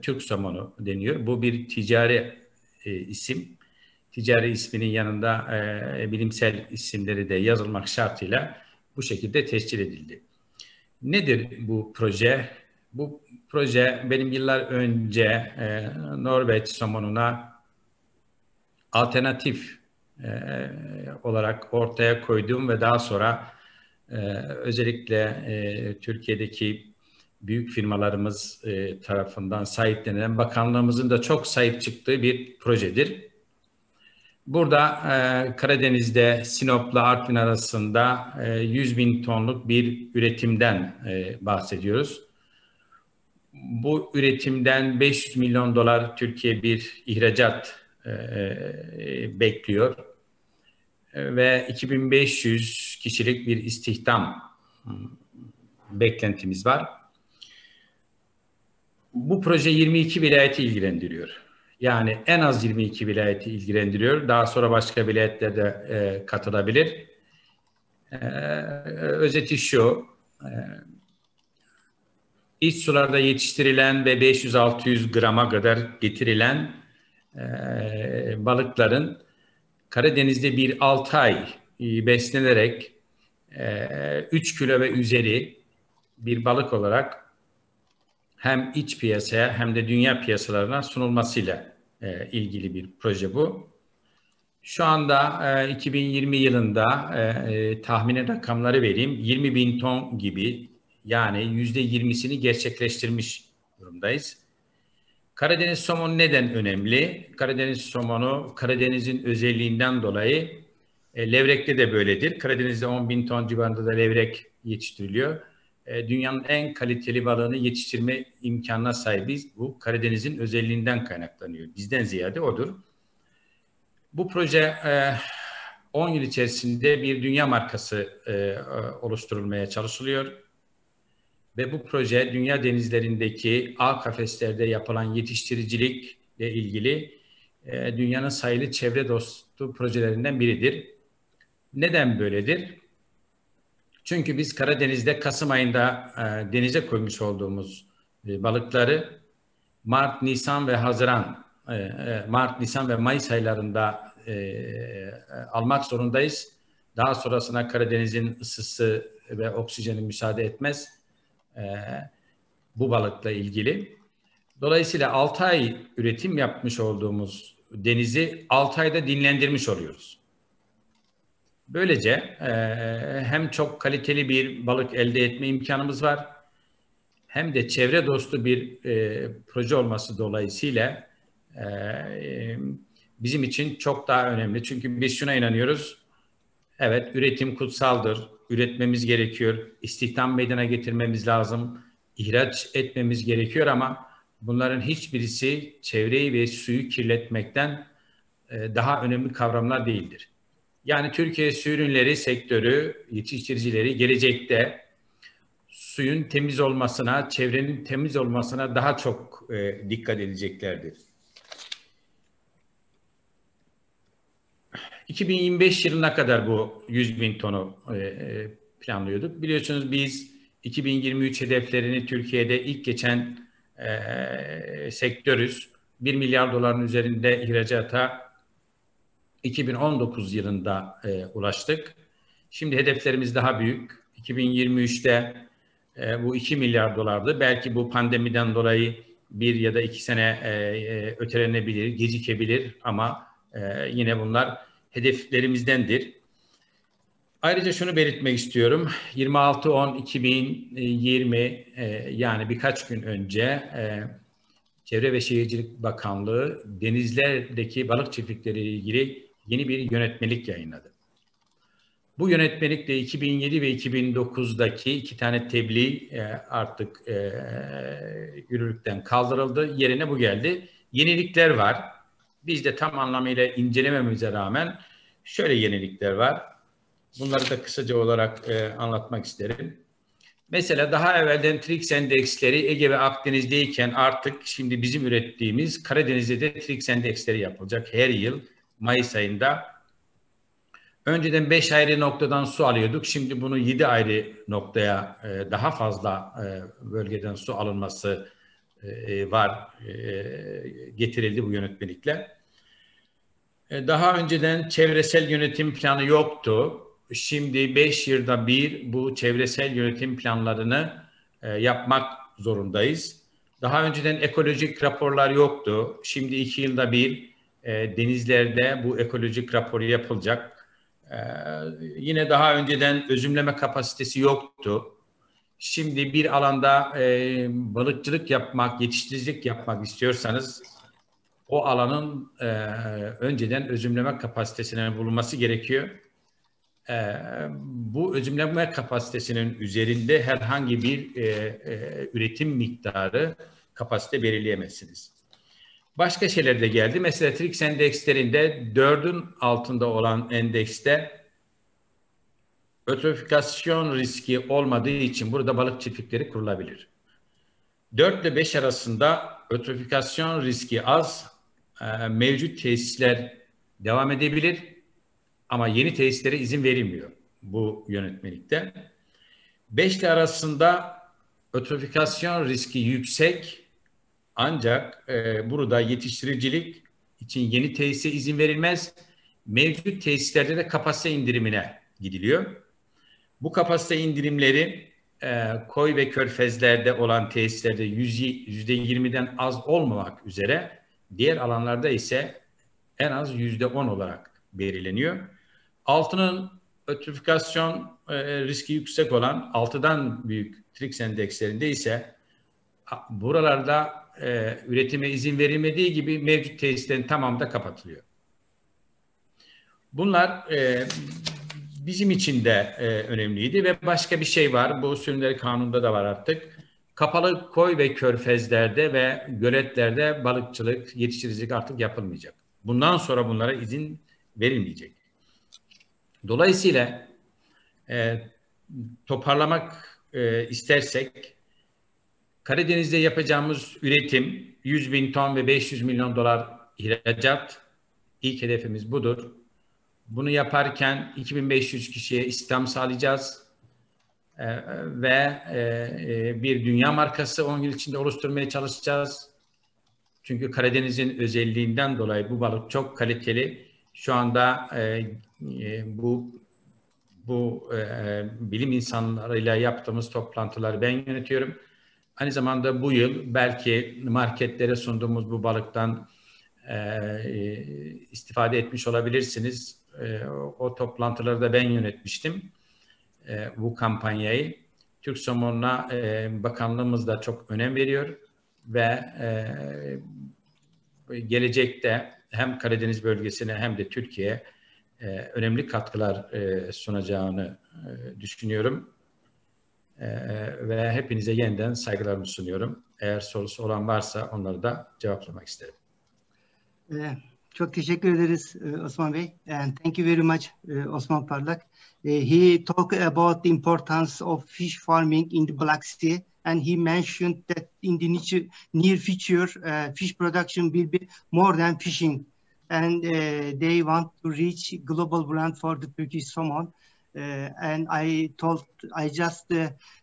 Türk somonu deniyor. Bu bir ticari isim. Ticari isminin yanında bilimsel isimleri de yazılmak şartıyla bu şekilde tescil edildi. Nedir bu proje? Bu proje benim yıllar önce Norveç somonuna alternatif olarak ortaya koyduğum ve daha sonra özellikle Türkiye'deki büyük firmalarımız tarafından sahiplenilen, bakanlığımızın da çok sahip çıktığı bir projedir. Burada Karadeniz'de Sinop'la Artvin arasında 100.000 tonluk bir üretimden bahsediyoruz. Bu üretimden 500 milyon dolar Türkiye bir ihracat bekliyor. ve 2500 kişilik bir istihdam beklentimiz var. Bu proje 22 vilayeti ilgilendiriyor. Yani en az 22 vilayeti ilgilendiriyor. Daha sonra başka vilayetler de katılabilir. Özeti şu, iç sularda yetiştirilen ve 500-600 grama kadar getirilen balıkların Karadeniz'de bir 6 ay beslenerek 3 kilo ve üzeri bir balık olarak hem iç piyasaya hem de dünya piyasalarına sunulmasıyla ilgili bir proje bu. Şu anda 2020 yılında tahmini rakamları vereyim. 20.000 ton gibi, yani %20'sini gerçekleştirmiş durumdayız. Karadeniz somonu neden önemli? Karadeniz somonu Karadeniz'in özelliğinden dolayı levrekte de böyledir. Karadeniz'de 10.000 ton civarında da levrek yetiştiriliyor. Dünyanın en kaliteli balığını yetiştirme imkanına sahibiz. Bu Karadeniz'in özelliğinden kaynaklanıyor. Bizden ziyade odur. Bu proje 10 yıl içerisinde bir dünya markası oluşturulmaya çalışılıyor. Ve bu proje dünya denizlerindeki ağ kafeslerde yapılan yetiştiricilikle ilgili dünyanın sayılı çevre dostu projelerinden biridir. Neden böyledir? Çünkü biz Karadeniz'de Kasım ayında denize koymuş olduğumuz balıkları Mart, Nisan ve Mart, Nisan ve Mayıs aylarında almak zorundayız. Daha sonrasına Karadeniz'in ısısı ve oksijeni müsaade etmez bu balıkla ilgili. Dolayısıyla 6 ay üretim yapmış olduğumuz denizi 6 ayda dinlendirmiş oluyoruz. Böylece hem çok kaliteli bir balık elde etme imkanımız var, hem de çevre dostu bir proje olması dolayısıyla bizim için çok daha önemli. Çünkü biz şuna inanıyoruz, evet üretim kutsaldır, üretmemiz gerekiyor, istihdam meydana getirmemiz lazım, ihraç etmemiz gerekiyor ama bunların hiçbirisi çevreyi ve suyu kirletmekten daha önemli kavramlar değildir. Yani Türkiye su ürünleri sektörü, yetiştiricileri gelecekte suyun temiz olmasına, çevrenin temiz olmasına daha çok dikkat edeceklerdir. 2025 yılına kadar bu 100.000 tonu planlıyorduk. Biliyorsunuz biz 2023 hedeflerini Türkiye'de ilk geçen sektörüz. 1 milyar doların üzerinde ihracata 2019 yılında ulaştık. Şimdi hedeflerimiz daha büyük. 2023'te bu 2 milyar dolardı. Belki bu pandemiden dolayı 1 ya da 2 sene ötelenebilir, gecikebilir ama yine bunlar hedeflerimizdendir. Ayrıca şunu belirtmek istiyorum. 26.10.2020 yani birkaç gün önce Çevre ve Şehircilik Bakanlığı denizlerdeki balık çiftlikleri ile ilgili yeni bir yönetmelik yayınladı. Bu yönetmelikle 2007 ve 2009'daki 2 tane tebliğ artık yürürlükten kaldırıldı. Yerine bu geldi. Yenilikler var. Biz de tam anlamıyla incelememize rağmen şöyle yenilikler var. Bunları da kısaca olarak anlatmak isterim. Mesela daha evvelden TRIX endeksleri Ege ve Akdeniz'deyken artık şimdi bizim ürettiğimiz Karadeniz'de de TRIX endeksleri yapılacak her yıl Mayıs ayında. Önceden 5 ayrı noktadan su alıyorduk. Şimdi bunu 7 ayrı noktaya daha fazla bölgeden su alınması var. Getirildi bu yönetmelikle. Daha önceden çevresel yönetim planı yoktu. Şimdi 5 yılda bir bu çevresel yönetim planlarını yapmak zorundayız. Daha önceden ekolojik raporlar yoktu. Şimdi 2 yılda bir denizlerde bu ekolojik raporu yapılacak. Yine daha önceden özümleme kapasitesi yoktu. Şimdi bir alanda balıkçılık yapmak, yetiştiricilik yapmak istiyorsanız o alanın önceden özümleme kapasitesinin bulunması gerekiyor. Bu özümleme kapasitesinin üzerinde herhangi bir üretim miktarı kapasite belirleyemezsiniz. Başka şeyler de geldi. Mesela TRIX endekslerinde 4'ün altında olan endekste ötrofikasyon riski olmadığı için burada balık çiftlikleri kurulabilir. 4 ile 5 arasında ötrofikasyon riski az, mevcut tesisler devam edebilir ama yeni tesislere izin verilmiyor bu yönetmelikte. 5 ile arasında ötrofikasyon riski yüksek ancak burada yetiştiricilik için yeni tesise izin verilmez. Mevcut tesislerde de kapasite indirimine gidiliyor. Bu kapasite indirimleri koy ve körfezlerde olan tesislerde %20'den az olmamak üzere diğer alanlarda ise en az %10 olarak belirleniyor. Altının ötrofikasyon riski yüksek olan 6'dan büyük TRIX endekslerinde ise buralarda üretime izin verilmediği gibi mevcut tesislerin tamamı da kapatılıyor. Bunlar bizim için de önemliydi ve başka bir şey var. Bu sürümleri kanunda da var artık. Kapalı koy ve körfezlerde ve göletlerde balıkçılık, yetiştiricilik artık yapılmayacak. Bundan sonra bunlara izin verilmeyecek. Dolayısıyla toparlamak istersek Karadeniz'de yapacağımız üretim 100 bin ton ve 500 milyon dolar ihracat. İlk hedefimiz budur. Bunu yaparken 2500 kişiye istihdam sağlayacağız ve bir dünya markası 10 yıl içinde oluşturmaya çalışacağız. Çünkü Karadeniz'in özelliğinden dolayı bu balık çok kaliteli. Şu anda bu bilim insanlarıyla yaptığımız toplantıları ben yönetiyorum. Aynı zamanda bu yıl belki marketlere sunduğumuz bu balıktan istifade etmiş olabilirsiniz. O toplantıları da ben yönetmiştim. Bu kampanyayı. Türk Somonu'na bakanlığımız da çok önem veriyor ve gelecekte hem Karadeniz bölgesine hem de Türkiye'ye önemli katkılar sunacağını düşünüyorum. Ve hepinize yeniden saygılarımı sunuyorum. Eğer sorusu olan varsa onları da cevaplamak isterim. Çok teşekkür ederiz Osman Bey. And thank you very much Osman Parlak. He talked about the importance of fish farming in the Black Sea, and he mentioned that in the near future fish production will be more than fishing, and they want to reach global brand for the Turkish salmon. And I just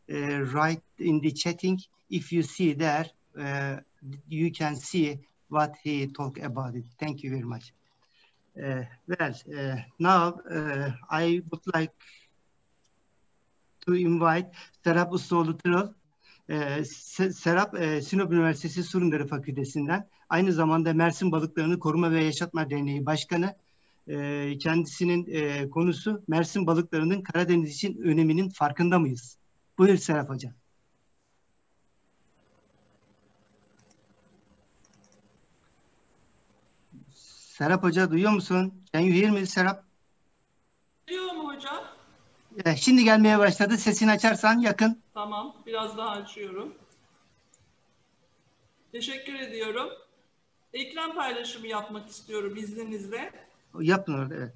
write in the chatting, if you see there, you can see what he talked about it. Thank you very much. Now I would like to invite Serap Ustaoğlu-Tırıl. Serap, Sinop Üniversitesi Su Ürünleri Fakültesinden, aynı zamanda Mersin Balıklarını Koruma ve Yaşatma Derneği Başkanı. Kendisinin konusu Mersin balıklarının Karadeniz için öneminin farkında mıyız? Buyur Serap Hocam. Serap Hoca duyuyor musun? Can you hear me Serap? Duyuyor mu hocam? Şimdi gelmeye başladı. Sesini açarsan yakın. Tamam. Biraz daha açıyorum. Teşekkür ediyorum. Ekran paylaşımı yapmak istiyorum izninizle. Yapın orada, evet.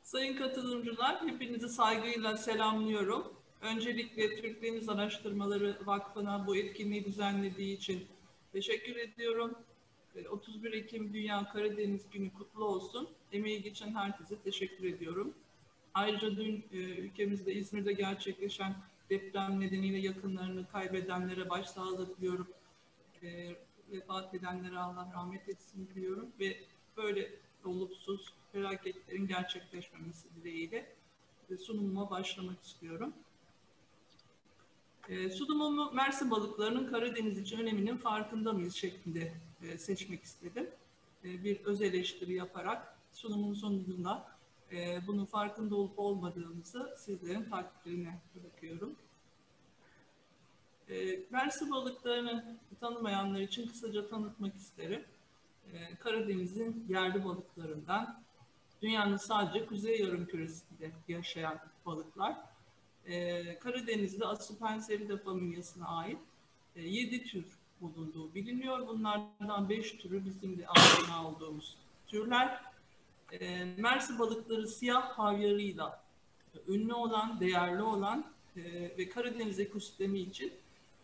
Sayın katılımcılar, hepinizi saygıyla selamlıyorum. Öncelikle Türk Deniz Araştırmaları Vakfı'na bu etkinliği düzenlediği için teşekkür ediyorum. 31 Ekim Dünya Karadeniz Günü kutlu olsun. Emeği geçen herkese teşekkür ediyorum. Ayrıca dün ülkemizde İzmir'de gerçekleşen deprem nedeniyle yakınlarını kaybedenlere başsağlığı diliyorum. Vefat edenlere Allah rahmet etsin diliyorum ve böyle olumsuz felaketlerin gerçekleşmemesi dileğiyle sunumuma başlamak istiyorum. Sunumumu Mersin balıklarının Karadeniz için öneminin farkında mıyız şeklinde seçmek istedim. Bir öz eleştiri yaparak sunumun sonunda bunun farkında olup olmadığımızı sizlerin takdirine bırakıyorum. Mersin balıklarını tanımayanlar için kısaca tanıtmak isterim. Karadeniz'in yerli balıklarından Dünyanın sadece kuzey yarımküresinde yaşayan balıklar. Karadeniz'de Ascopenserida familyasına ait 7 tür bulunduğu biliniyor. Bunlardan 5 türü bizim de aşina olduğumuz türler. Mersin balıkları siyah havyarıyla ünlü olan, değerli olan ve Karadeniz ekosistemi için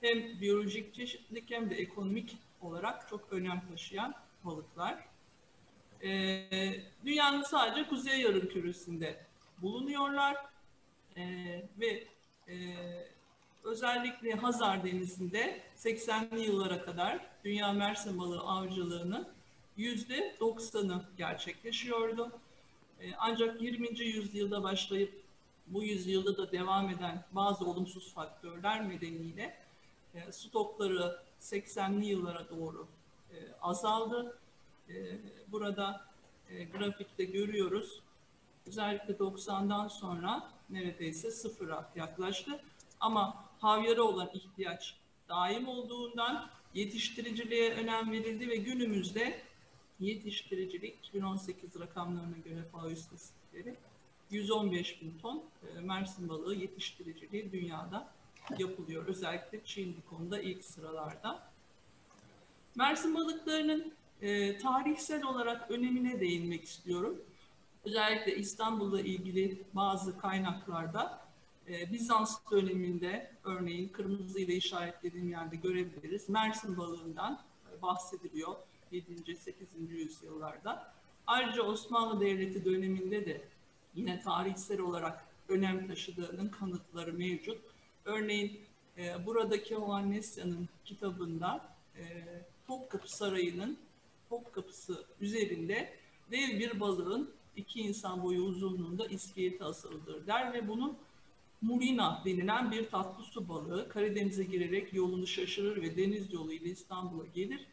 hem biyolojik çeşitlilik hem de ekonomik olarak çok önem taşıyan balıklar. Dünyanın sadece kuzey yarımküresinde bulunuyorlar ve özellikle Hazar Denizi'nde 80'li yıllara kadar dünya mersin balığı avcılığının %90'ı gerçekleşiyordu. Ancak 20. yüzyılda başlayıp bu yüzyılda da devam eden bazı olumsuz faktörler nedeniyle stokları 80'li yıllara doğru azaldı. Burada grafikte görüyoruz. Özellikle 90'dan sonra neredeyse sıfıra yaklaştı. Ama havyara olan ihtiyaç daim olduğundan yetiştiriciliğe önem verildi ve günümüzde yetiştiricilik 2018 rakamlarına göre FAO istatistikleri 115.000 ton mersin balığı yetiştiriciliği dünyada yapılıyor. Özellikle Çin bu konuda ilk sıralarda. Mersin balıklarının tarihsel olarak önemine değinmek istiyorum. Özellikle İstanbul'la ilgili bazı kaynaklarda Bizans döneminde örneğin kırmızı ile işaretlediğim yerde görebiliriz. Mersin balığından bahsediliyor 7. 8. yüzyıllarda. Ayrıca Osmanlı Devleti döneminde de yine tarihsel olarak önem taşıdığının kanıtları mevcut. Örneğin buradaki Oannesya'nın kitabında Topkapı Sarayı'nın Topkapısı üzerinde dev bir balığın 2 insan boyu uzunluğunda iskeleti asılıdır der ve bunu Murina denilen bir tatlı su balığı Karadeniz'e girerek yolunu şaşırır ve deniz yoluyla İstanbul'a gelir.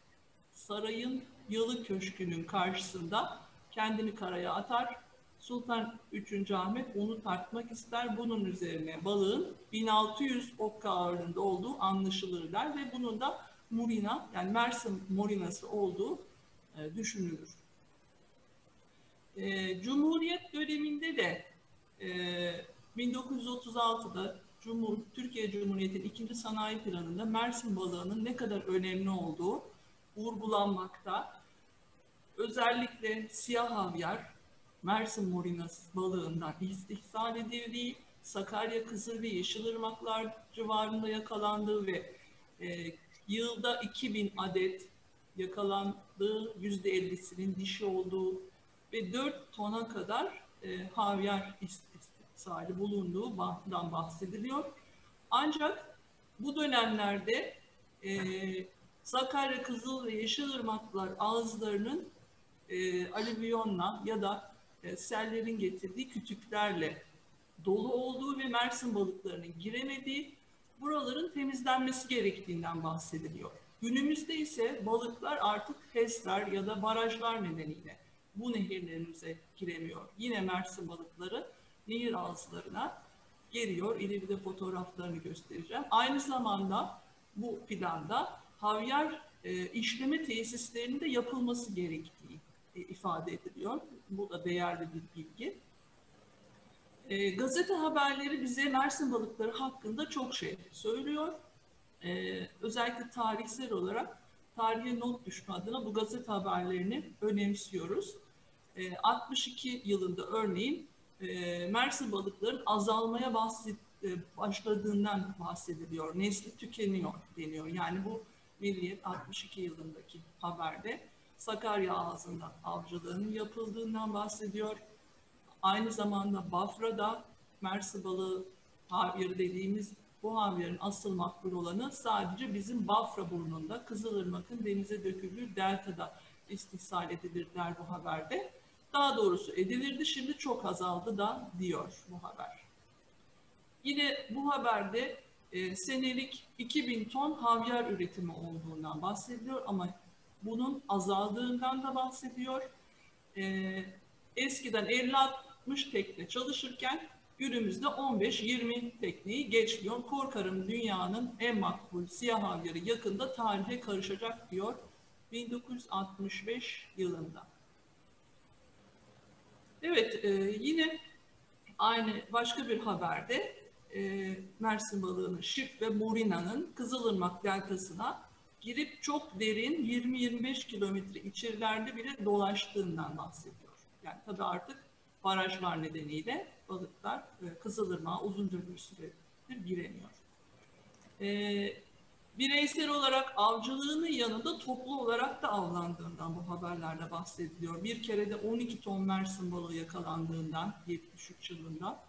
Sarayın yalı köşkünün karşısında kendini karaya atar. Sultan 3. Ahmet onu tartmak ister. Bunun üzerine balığın 1600 okka ağırlığında olduğu anlaşılır der ve bunun da Murina yani Mersin Morinası olduğu düşünülür. Cumhuriyet döneminde de 1936'da Türkiye Cumhuriyeti'nin 2. Sanayi Planı'nda Mersin balığının ne kadar önemli olduğu vurgulanmakta. Özellikle siyah havyar, Mersin morinası balığından istihsal edildiği, Sakarya, Kızıl ve Yeşilırmaklar civarında yakalandığı ve yılda 2000 adet yakalandığı, %50'sinin dişi olduğu ve 4 tona kadar havyar istihsali bulunduğundan bahsediliyor. Ancak bu dönemlerde Sakarya, Kızıl ve Yeşilırmaklar ağızlarının alüvyonla ya da sellerin getirdiği kütüklerle dolu olduğu ve Mersin balıklarının giremediği, buraların temizlenmesi gerektiğinden bahsediliyor. Günümüzde ise balıklar artık HES'ler ya da barajlar nedeniyle bu nehirlerimize giremiyor. Yine Mersin balıkları nehir ağızlarına geliyor. İleride fotoğraflarını göstereceğim. Aynı zamanda bu planda havyar işleme tesislerinin de yapılması gerektiği ifade ediliyor. Bu da değerli bir bilgi. Gazete haberleri bize Mersin balıkları hakkında çok şey söylüyor. Özellikle tarihsel olarak tarihe not düşme adına bu gazete haberlerini önemsiyoruz. 62 yılında örneğin Mersin balıkların azalmaya başladığından bahsediliyor. Nesli tükeniyor deniyor. Yani bu Milliyet 62 yılındaki haberde Sakarya ağzında avcılığının yapıldığından bahsediyor. Aynı zamanda Bafra'da Mersin balığı havyarı dediğimiz bu havyarın asıl makbul olanı sadece bizim Bafra burnunda Kızılırmak'ın denize döküldüğü deltada istihsal edilir der bu haberde. Daha doğrusu edilirdi, şimdi çok azaldı da diyor bu haber. Yine bu haberde senelik 2000 ton havyar üretimi olduğundan bahsediyor ama bunun azaldığından da bahsediyor. Eskiden 50-60 tekne çalışırken günümüzde 15-20 tekneyi geçmiyor. Korkarım dünyanın en makbul siyah havyarı yakında tarihe karışacak diyor 1965 yılında. Evet, yine aynı başka bir haberde Mersin balığının şif ve morinanın Kızılırmak deltasına girip çok derin 20-25 kilometre içerilerde bile dolaştığından bahsediyor. Yani tabii artık barajlar nedeniyle balıklar Kızılırmak'a uzunca bir süredir giremiyor. Bireysel olarak avcılığının yanında toplu olarak da avlandığından bu haberlerde bahsediliyor. Bir kere de 12 ton Mersin balığı yakalandığından 73 yılında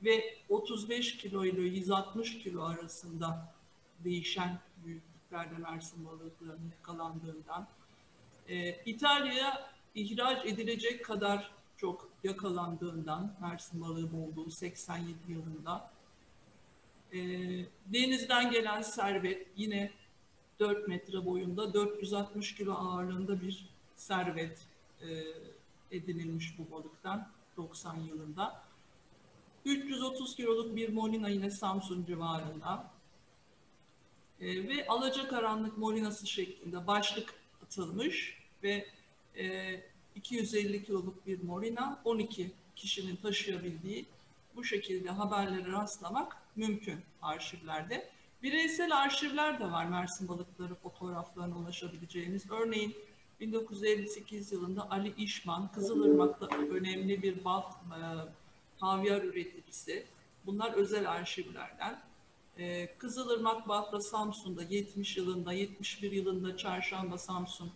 ve 35 kilo ile 160 kilo arasında değişen büyüklüklerde Mersin balıklarının yakalandığından, İtalya'ya ihraç edilecek kadar çok yakalandığından, Mersin balığı bulduğu 87 yılında, denizden gelen servet yine 4 metre boyunda 460 kilo ağırlığında bir servet edinilmiş bu balıktan 90 yılında. 330 kiloluk bir molina yine Samsun civarında ve alacakaranlık molinası şeklinde başlık atılmış ve 250 kiloluk bir molina 12 kişinin taşıyabildiği bu şekilde haberlere rastlamak mümkün arşivlerde. Bireysel arşivler de var Mersin balıkları fotoğraflarına ulaşabileceğiniz. Örneğin 1958 yılında Ali İşman, Kızılırmak'ta önemli bir havyar üreticisi. Bunlar özel arşivlerden. Kızılırmak, Bafra, Samsun'da 70 yılında, 71 yılında Çarşamba, Samsun.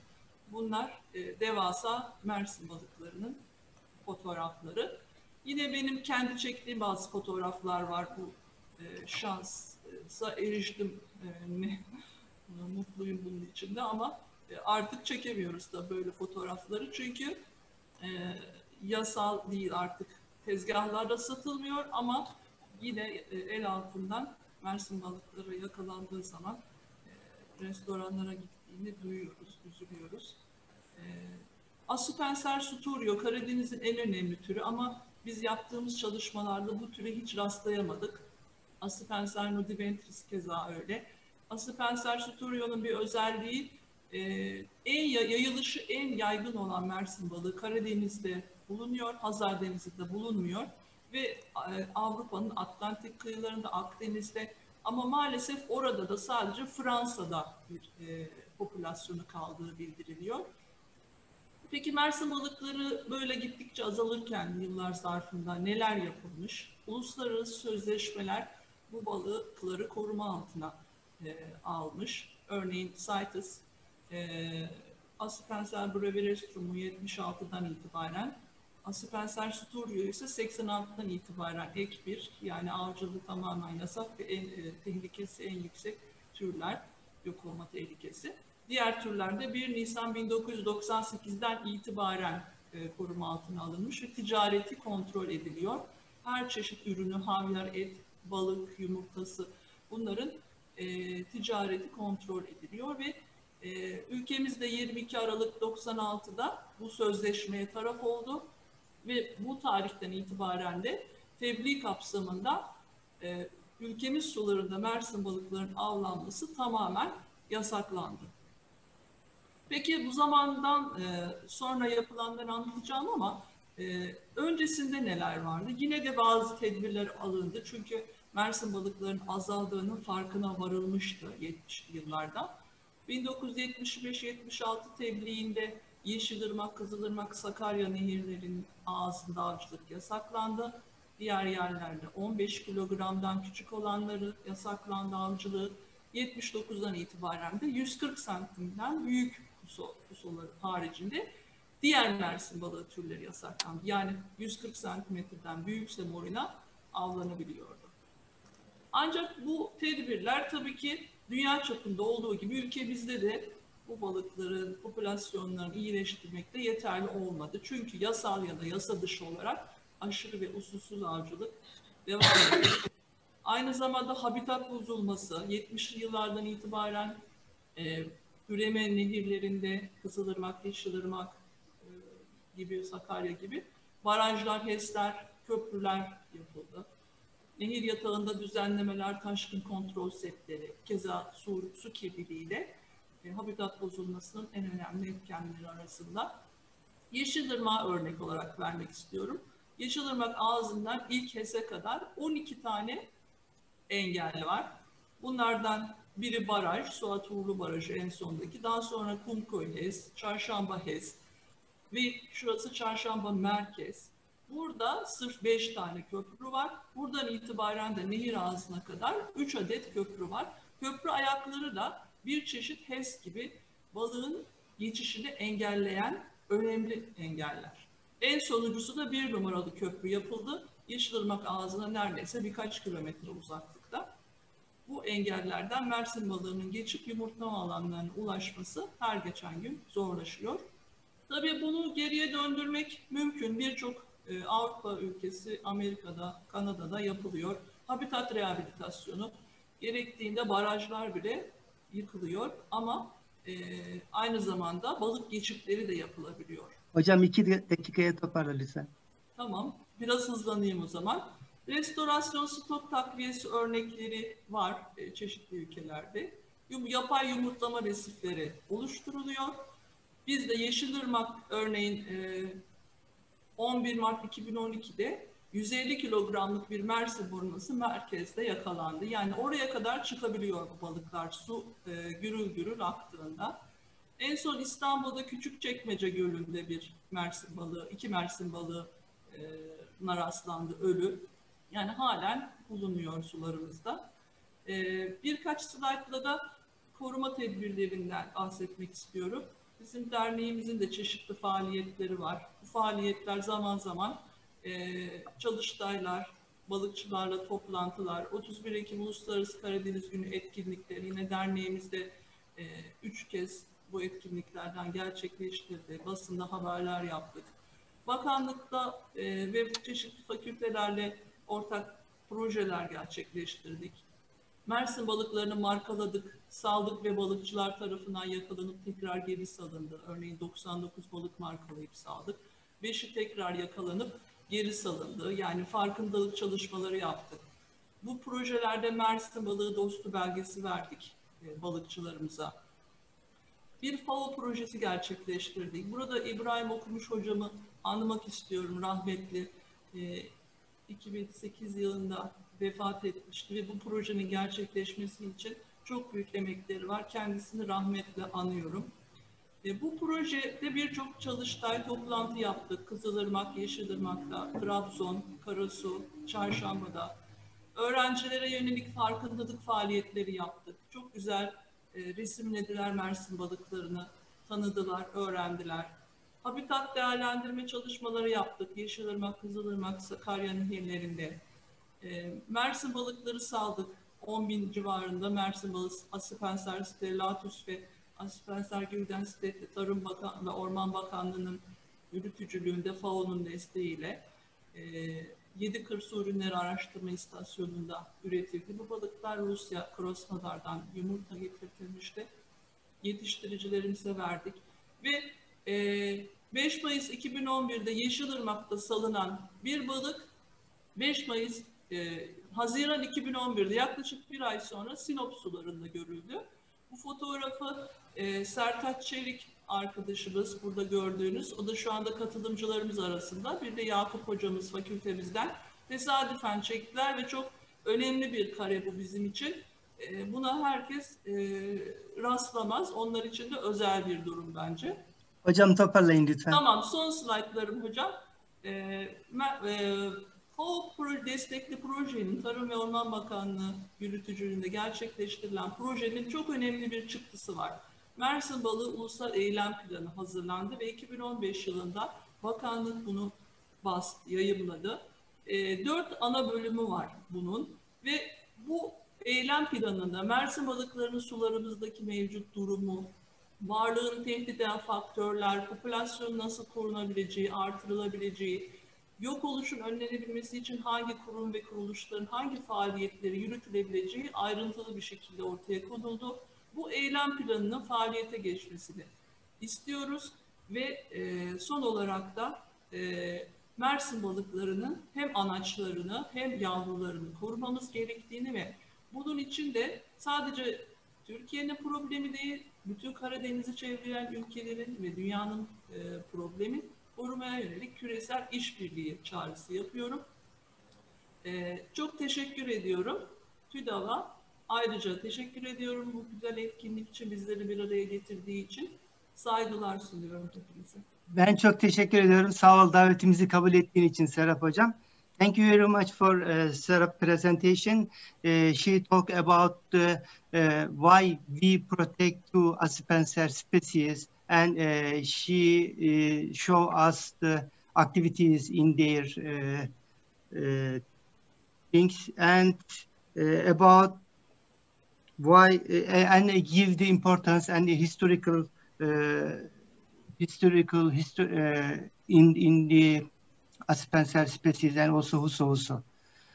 Bunlar devasa Mersin balıklarının fotoğrafları. Yine benim kendi çektiğim bazı fotoğraflar var. Bu şansa eriştim. Mutluyum bunun içinde ama artık çekemiyoruz da böyle fotoğrafları. Çünkü yasal değil, artık tezgahlarda satılmıyor ama yine el altından Mersin balıkları yakalandığı zaman restoranlara gittiğini duyuyoruz, üzülüyoruz. Aspenser sturio Karadeniz'in en önemli türü ama biz yaptığımız çalışmalarda bu türe hiç rastlayamadık. Aspenser nudibentris keza öyle. Aspenser sturio'nun bir özelliği yayılışı en yaygın olan Mersin balığı Karadeniz'de bulunuyor, Hazar Denizi'nde bulunmuyor ve Avrupa'nın Atlantik kıyılarında, Akdeniz'de ama maalesef orada da sadece Fransa'da bir popülasyonu kaldığı bildiriliyor. Peki Mersin balıkları böyle gittikçe azalırken yıllar zarfında neler yapılmış? Uluslararası sözleşmeler bu balıkları koruma altına almış. Örneğin CITES, Aspenser brevirestrum'u 76'dan itibaren, Aspenser sturio ise 86'dan itibaren ek bir, yani avcılığı tamamen yasak ve tehlikesi en yüksek türler, yok olma tehlikesi. Diğer türlerde 1 Nisan 1998'den itibaren koruma altına alınmış ve ticareti kontrol ediliyor. Her çeşit ürünü, havyar, et, balık, yumurtası, bunların ticareti kontrol ediliyor ve ülkemizde 22 Aralık 96'da bu sözleşmeye taraf oldu ve bu tarihten itibaren de tebliğ kapsamında ülkemiz sularında Mersin balıklarının avlanması tamamen yasaklandı. Peki bu zamandan sonra yapılanları anlatacağım ama öncesinde neler vardı? Yine de bazı tedbirler alındı çünkü Mersin balıklarının azaldığının farkına varılmıştı 70'li yıllarda. 1975-76 tebliğinde Yeşilırmak, Kızılırmak, Sakarya nehirlerinin ağzında avcılık yasaklandı. Diğer yerlerde 15 kilogramdan küçük olanları yasaklandı avcılığı. 79'dan itibaren de 140 santimden büyük pusoları haricinde diğer Mersin balığı türleri yasaklandı. Yani 140 santimetreden büyükse morina avlanabiliyordu. Ancak bu tedbirler tabii ki dünya çapında olduğu gibi ülkemizde de bu balıkların popülasyonlarını iyileştirmekte yeterli olmadı. Çünkü yasal ya da yasa dışı olarak aşırı ve usulsüz avcılık devam ediyor. Aynı zamanda habitat bozulması, 70'li yıllardan itibaren üreme nehirlerinde Kızılırmak, Yeşilırmak gibi, Sakarya gibi barajlar, HES'ler, köprüler yapıldı. Nehir yatağında düzenlemeler, taşkın kontrol setleri, keza su kirliliğiyle habitat bozulmasının en önemli etkenleri arasında. Yeşilırmak'ı örnek olarak vermek istiyorum. Yeşilırmak ağzından ilk HES'e kadar 12 tane engel var. Bunlardan biri baraj, Suat Uğurlu Barajı en sondaki. Daha sonra Kumköy HES, Çarşamba HES ve şurası Çarşamba Merkez. Burada sırf 5 tane köprü var. Buradan itibaren de nehir ağzına kadar 3 adet köprü var. Köprü ayakları da bir çeşit HES gibi balığın geçişini engelleyen önemli engeller. En sonuncusu da 1 numaralı köprü yapıldı. Yeşilırmak ağzına neredeyse birkaç kilometre uzaklıkta. Bu engellerden Mersin balığının geçip yumurtlama alanlarına ulaşması her geçen gün zorlaşıyor. Tabii bunu geriye döndürmek mümkün. Birçok Avrupa ülkesi, Amerika'da, Kanada'da yapılıyor. Habitat rehabilitasyonu, gerektiğinde barajlar bile yıkılıyor ama aynı zamanda balık geçitleri de yapılabiliyor. Hocam 2 dakikaya toparla lütfen. Tamam, biraz hızlanayım o zaman. Restorasyon stok takviyesi örnekleri var çeşitli ülkelerde. Yapay yumurtlama resifleri oluşturuluyor. Bizde Yeşilırmak örneğin 11 Mart 2012'de 150 kilogramlık bir Mersin burması merkezde yakalandı. Yani oraya kadar çıkabiliyor bu balıklar su gürül gürül aktığında. En son İstanbul'da Küçükçekmece Gölü'nde bir Mersin balığı, 2 Mersin balığına rastlandı ölü. Yani halen bulunuyor sularımızda. Birkaç slaytla da koruma tedbirlerinden bahsetmek istiyorum. Bizim derneğimizin de çeşitli faaliyetleri var. Bu faaliyetler zaman zaman çalıştaylar, balıkçılarla toplantılar, 31 Ekim Uluslararası Karadeniz Günü etkinlikleri, yine derneğimizde 3 kez bu etkinliklerden gerçekleştirdi. Basında haberler yaptık. Bakanlıkta ve çeşitli fakültelerle ortak projeler gerçekleştirdik. Mersin balıklarını markaladık, saldık ve balıkçılar tarafından yakalanıp tekrar geri salındı. Örneğin 99 balık markalayıp saldık. 5'i tekrar yakalanıp geri salındı. Yani farkındalık çalışmaları yaptık. Bu projelerde Mersin balığı dostu belgesi verdik balıkçılarımıza. Bir FAO projesi gerçekleştirdik. Burada İbrahim Okumuş hocamı anmak istiyorum, rahmetli. 2008 yılında vefat etmişti ve bu projenin gerçekleşmesi için çok büyük emekleri var. Kendisini rahmetle anıyorum. Bu projede birçok çalıştay, toplantı yaptık. Kızılırmak, Yeşilırmak'ta, Trabzon, Karasu, Çarşamba'da. Öğrencilere yönelik farkındalık faaliyetleri yaptık. Çok güzel resimlediler Mersin balıklarını, tanıdılar, öğrendiler. Habitat değerlendirme çalışmaları yaptık. Yeşilırmak, Kızılırmak, Sakarya nehirlerinde. Mersin balıkları saldık. 10.000 civarında Mersin balığı Aspenser stellatus ve Aspenser gülden stetli Tarım Bakanlığı, Orman Bakanlığı'nın yürütücülüğünde FAO'nun desteğiyle 7 Kırsı Ürünleri Araştırma İstasyonu'nda üretildi. Bu balıklar Rusya, Krasnodar'dan yumurta getirtilmişti. Yetiştiricilerimize verdik. Ve 5 Mayıs 2011'de Yeşilırmak'ta salınan bir balık 5 Mayıs Haziran 2011'de yaklaşık bir ay sonra Sinop sularında görüldü. Bu fotoğrafı Sertaç Çelik arkadaşımız burada gördüğünüz, o da şu anda katılımcılarımız arasında. Bir de Yakup hocamız fakültemizden tesadüfen çektiler ve çok önemli bir kare bu bizim için. Buna herkes rastlamaz. Onlar için de özel bir durum bence. Hocam toparlayın lütfen. Tamam, son slaytlarım hocam. FAO destekli projenin Tarım ve Orman Bakanlığı yürütücülüğünde gerçekleştirilen projenin çok önemli bir çıktısı var. Mersin balığı ulusal eylem planı hazırlandı ve 2015 yılında bakanlık bunu yayımladı. 4 ana bölümü var bunun ve bu eylem planında Mersin balıklarının sularımızdaki mevcut durumu, varlığını tehdit eden faktörler, popülasyonun nasıl korunabileceği, artırılabileceği, yok oluşun önlenebilmesi için hangi kurum ve kuruluşların hangi faaliyetleri yürütülebileceği ayrıntılı bir şekilde ortaya konuldu. Bu eylem planının faaliyete geçmesini istiyoruz ve son olarak da Mersin balıklarının hem anaçlarını hem yavrularını korumamız gerektiğini ve bunun için de sadece Türkiye'nin problemi değil, bütün Karadeniz'i çevreyen ülkelerin ve dünyanın problemi. korumaya yönelik küresel işbirliği çağrısı yapıyorum. Çok teşekkür ediyorum TÜDAV'a. Ayrıca teşekkür ediyorum bu güzel etkinlik için, bizleri bir araya getirdiği için. Saygılar sunuyorum hepinize. Ben çok teşekkür ediyorum. Sağ ol davetimizi kabul ettiğin için Serap Hocam. Thank you very much for Serap presentation. She talked about why we protect two Aspenser species, and she show us the activities in their things, and about why and give the importance and the historical in the Aspenser species, and also Huso.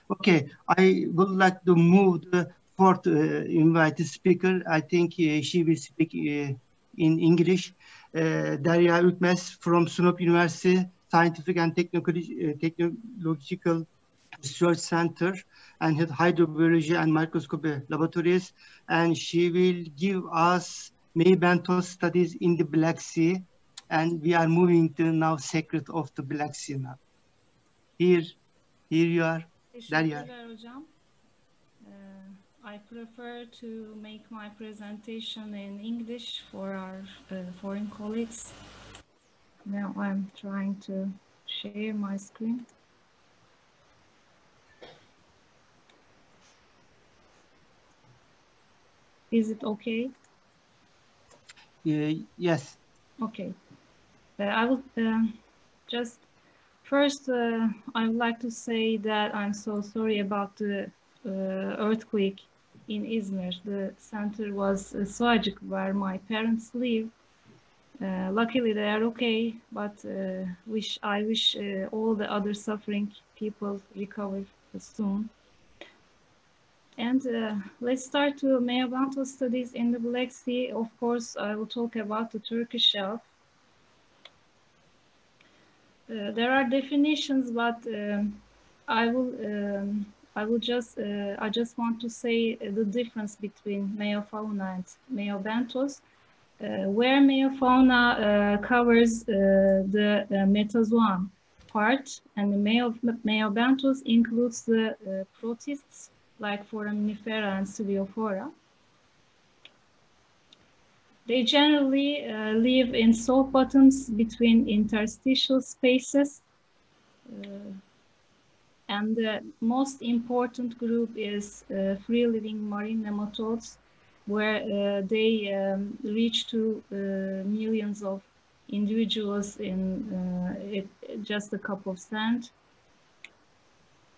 Okay, I would like to move the fourth invited speaker. I think she will speak in English. Derya Ükmez from Sinop University Scientific and Technological Research Center and Hydrobiology and Microscopy Laboratories, and she will give us Maybentos studies in the Black Sea, and we are moving to now secret of the Black Sea now. Here you are. Teşekkürler hocam. I prefer to make my presentation in English for our foreign colleagues. Now I'm trying to share my screen. Is it okay? Yes. Okay. I will just first, I would like to say that I'm so sorry about the earthquake in Izmir. The center was Suacık, where my parents live. Luckily, they are okay, but I wish all the other suffering people recover soon. And let's start to Maybentos studies in the Black Sea. Of course, I will talk about the Turkish shelf. There are definitions, but I just want to say the difference between meiofauna and Maybentos, where meiofauna covers the metazoan part, and the Maybentos includes the protists like Foraminifera and Ciliophora. They generally live in salt bottoms between interstitial spaces. And the most important group is free-living marine nematodes, where they reach to millions of individuals in just a cup of sand.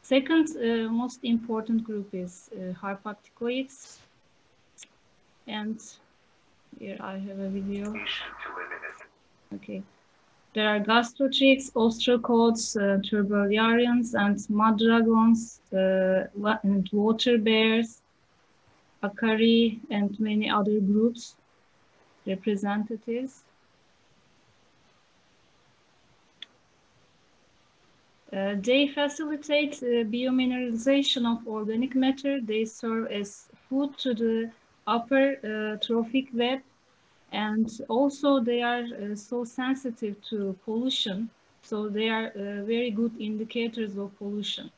Second most important group is harpacticoids. And here I have a video. Okay. There are gastrotrichs, ostrocods, turbellarians, and mud dragons, and water bears, acari, and many other groups, representatives. They facilitate biomineralization of organic matter. They serve as food to the upper trophic web, and also they are so sensitive to pollution, so they are very good indicators of pollution.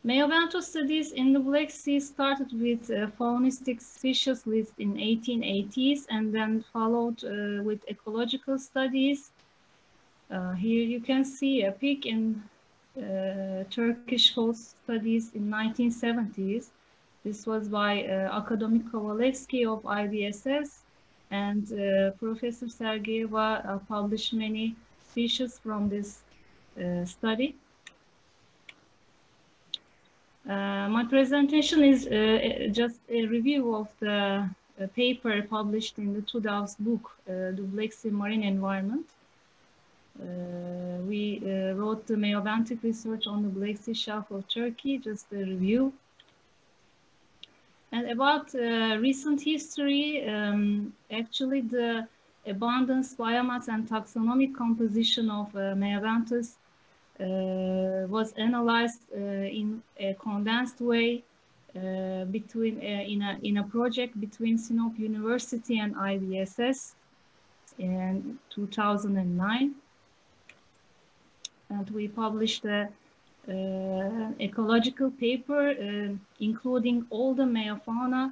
Maybentos studies in the Black Sea started with a faunistic species list in 1880s, and then followed with ecological studies. Here you can see a peak in Turkish coast studies in 1970s. This was by academic Kovalevsky of IDSS, and Professor Sergeyeva published many species from this study. My presentation is just a review of the paper published in the TÜDAV's book, The Black Sea Marine Environment. We wrote the Maybentic research on the Black Sea shelf of Turkey, just a review. And about recent history, actually the abundance, biomass, and taxonomic composition of Maybentos was analyzed in a condensed way in a project between Sinop University and IBSS in 2009. And we published a ecological paper including all the megafauna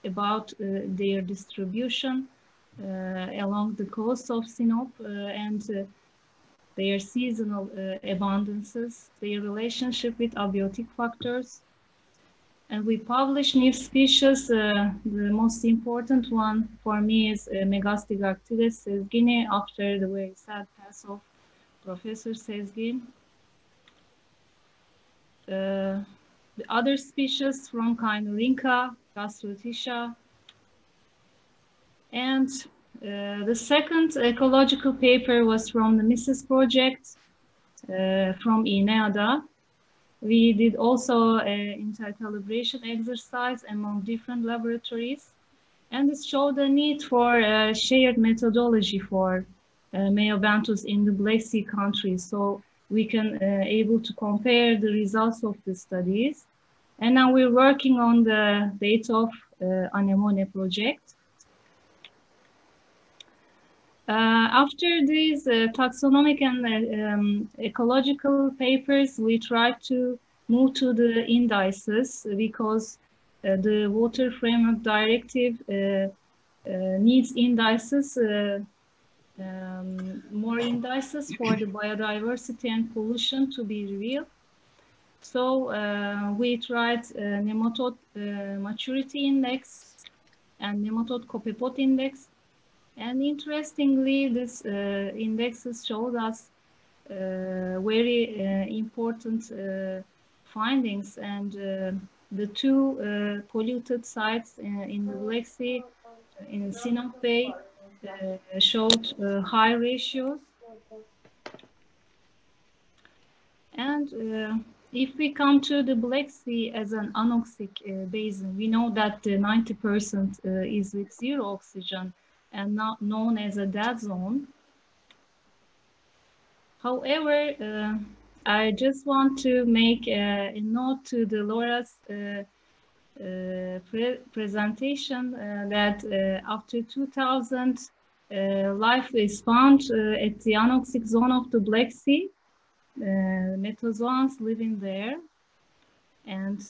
about their distribution along the coast of Sinop and their seasonal abundances, their relationship with abiotic factors. And we publish new species. The most important one for me is Megastigactylis sezgini, after the very sad pass of Professor Sezgin. The other species from Caenorhyncha, Gastrotisha. And the second ecological paper was from the Mises project from INEADA. We did also an intercalibration exercise among different laboratories, and it showed the need for a shared methodology for Meiobenthus in the Black Sea countries, so we can able to compare the results of the studies. And now we're working on the data of Anemone project. After these taxonomic and ecological papers, we try to move to the indices because the Water Framework Directive needs indices, more indices for the biodiversity and pollution to be revealed. So we tried nematode maturity index and nematode copepod index. And interestingly, this indexes showed us very important findings, and the two polluted sites in the Black Sea, in Sinop Bay, showed high ratios. And if we come to the Black Sea as an anoxic basin, we know that 90% is with zero oxygen and not known as a dead zone. However, I just want to make a note to the Laura's presentation that after 2000, life is found at the anoxic zone of the Black Sea, metazoans living there. And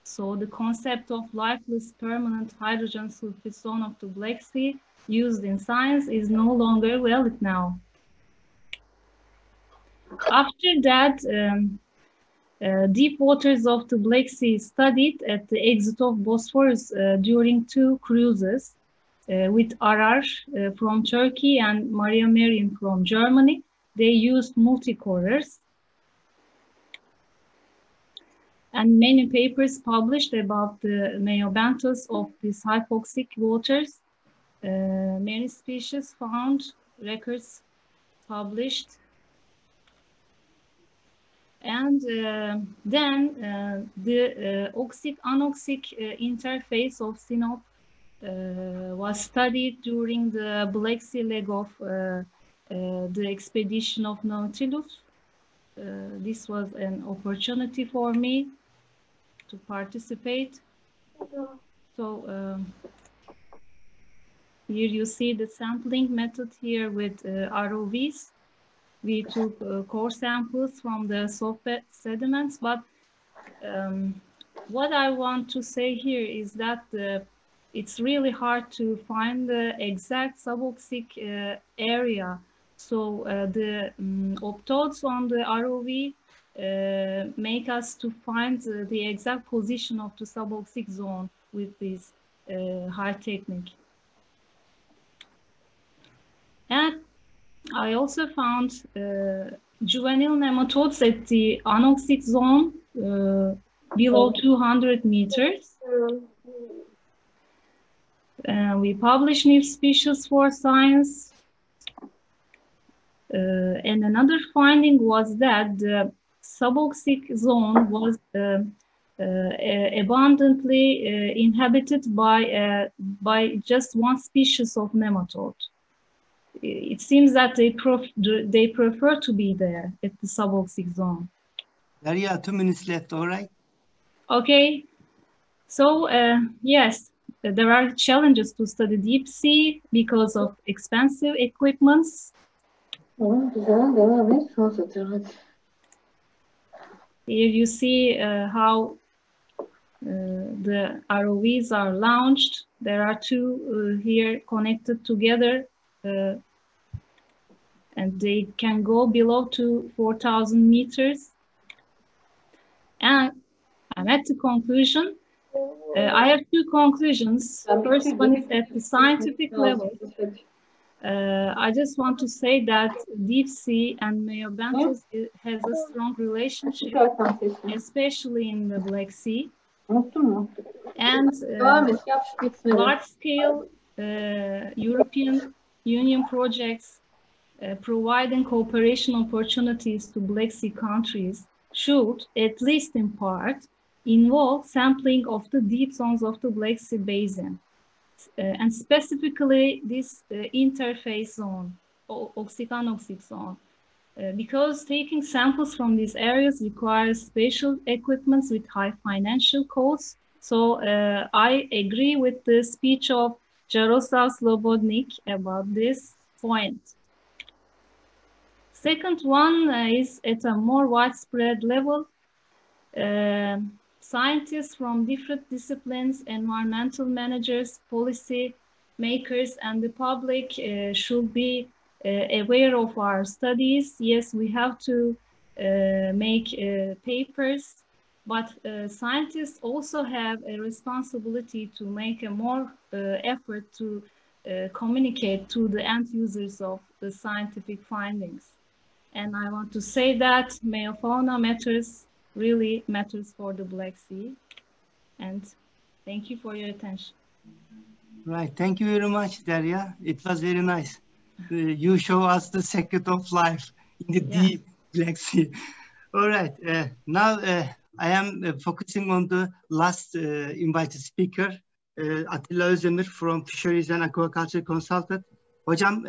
so the concept of lifeless permanent hydrogen sulfide zone of the Black Sea used in science is no longer valid now. After that, deep waters of the Black Sea studied at the exit of Bosphorus during two cruises with Arar from Turkey and Maria Marian from Germany. They used multicolors. And many papers published about the Meiobenthus of these hypoxic waters. Many species found, records published. And then the oxic-anoxic interface of Sinop was studied during the Black Sea leg of the expedition of Nautilus. This was an opportunity for me to participate. So here you see the sampling method here with ROVs. We took core samples from the soft sediments, but what I want to say here is that it's really hard to find the exact suboxic area. So the optodes on the ROV make us to find the exact position of the suboxic zone with this high technique. And I also found juvenile nematodes at the anoxic zone below 200 meters. We published new species for science. And another finding was that the suboxic zone was abundantly inhabited by just one species of nematode. It seems that they prefer to be there at the suboxic zone. Derya, 2 minutes left, all right? Okay. So, yes, there are challenges to study deep sea because of expensive equipments. Here you see how the ROVs are launched. There are two here connected together, and they can go below to 4,000 meters. And I'm at the conclusion. I have two conclusions. First one is at the scientific level. I just want to say that deep sea and Meiobentis has a strong relationship, especially in the Black Sea. And large-scale European Union projects providing cooperation opportunities to Black Sea countries should, at least in part, involve sampling of the deep zones of the Black Sea basin, and specifically this interface zone, oxygen-oxygen zone, because taking samples from these areas requires special equipment with high financial costs. So I agree with the speech of Jaroslav Slobodnik about this point. Second one is at a more widespread level. Scientists from different disciplines, environmental managers, policy makers, and the public should be aware of our studies. Yes, we have to make papers, but scientists also have a responsibility to make a more effort to communicate to the end users of the scientific findings. And I want to say that meiofauna matters, really matters for the Black Sea. And thank you for your attention. Right, thank you very much, Derya. It was very nice. You show us the secret of life in the deep Black Sea. All right, now I am focusing on the last invited speaker, Atilla Özdemir from Fisheries and Aquaculture Consultant. Hocam,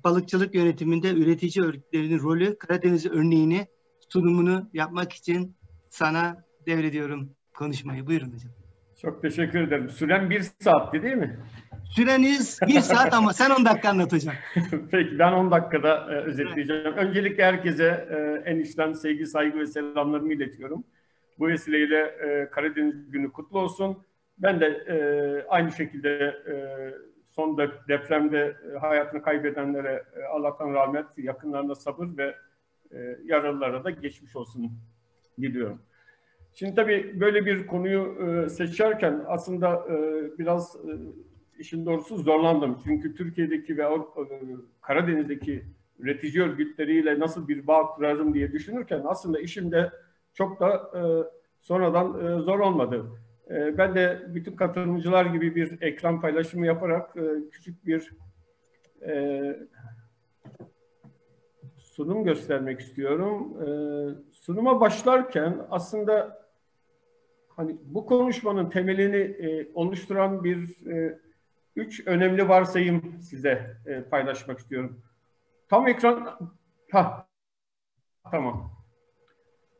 balıkçılık yönetiminde üretici örgütlerinin rolü, Karadeniz örneğini, sunumunu yapmak için sana devrediyorum konuşmayı. Buyurun hocam. Çok teşekkür ederim. Süren 1 saatti değil mi? Süreniz 1 saat ama sen 10 dakika anlat hocam. Peki, ben 10 dakikada özetleyeceğim. Öncelikle herkese en içten sevgi, saygı ve selamlarımı iletiyorum. Bu vesileyle Karadeniz Günü kutlu olsun. Ben de aynı şekilde son depremde hayatını kaybedenlere Allah'tan rahmet, yakınlarına sabır ve yaralılara da geçmiş olsun diliyorum. Şimdi tabii böyle bir konuyu seçerken aslında biraz işin doğrusu zorlandım. Çünkü Türkiye'deki ve Karadeniz'deki üretici örgütleriyle nasıl bir bağ kurarım diye düşünürken aslında işimde çok da sonradan zor olmadı. Ben de bütün katılımcılar gibi bir ekran paylaşımı yaparak küçük bir sunum göstermek istiyorum. Sunuma başlarken aslında hani bu konuşmanın temelini oluşturan bir 3 önemli varsayım size paylaşmak istiyorum. Tam ekran... Tamam.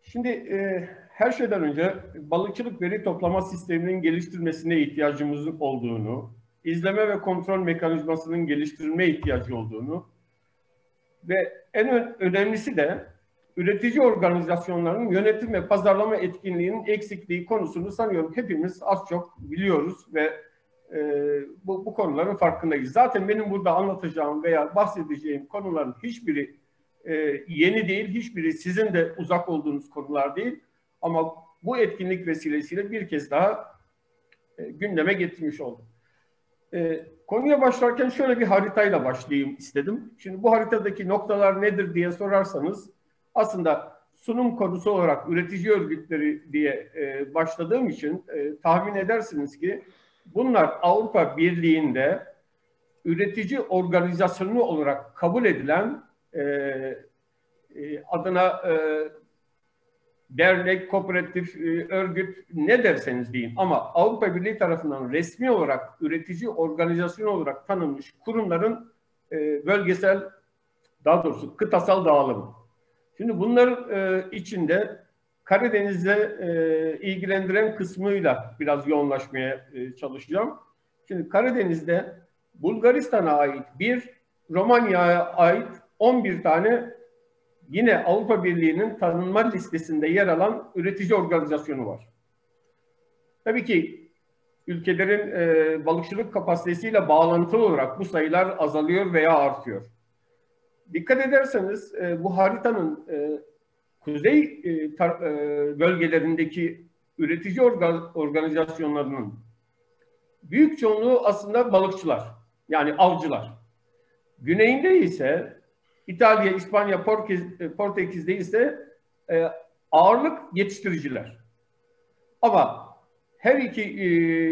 Şimdi her şeyden önce balıkçılık veri toplama sisteminin geliştirilmesine ihtiyacımızın olduğunu, izleme ve kontrol mekanizmasının geliştirilmeye ihtiyacı olduğunu ve en önemlisi de üretici organizasyonların yönetim ve pazarlama etkinliğinin eksikliği konusunu sanıyorum hepimiz az çok biliyoruz ve bu konuların farkındayız. Zaten benim burada anlatacağım veya bahsedeceğim konuların hiçbiri yeni değil, hiçbiri sizin de uzak olduğunuz konular değil. Ama bu etkinlik vesilesiyle bir kez daha gündeme getirmiş oldum. Konuya başlarken şöyle bir haritayla başlayayım istedim. Şimdi bu haritadaki noktalar nedir diye sorarsanız aslında sunum konusu olarak üretici örgütleri diye başladığım için tahmin edersiniz ki bunlar Avrupa Birliği'nde üretici organizasyonu olarak kabul edilen adına dernek, kooperatif, örgüt ne derseniz deyin ama Avrupa Birliği tarafından resmi olarak üretici organizasyonu olarak tanınmış kurumların bölgesel, daha doğrusu kıtasal dağılımı. Şimdi bunların içinde Karadeniz'e ilgilendiren kısmıyla biraz yoğunlaşmaya çalışacağım. Şimdi Karadeniz'de Bulgaristan'a ait bir, Romanya'ya ait 11 tane yine Avrupa Birliği'nin tanınma listesinde yer alan üretici organizasyonu var. Tabii ki ülkelerin balıkçılık kapasitesiyle bağlantılı olarak bu sayılar azalıyor veya artıyor. Dikkat ederseniz bu haritanın kuzey bölgelerindeki üretici organizasyonlarının büyük çoğunluğu aslında balıkçılar, yani avcılar. Güneyinde ise İtalya, İspanya, Portekiz'de ise ağırlık yetiştiriciler. Ama her iki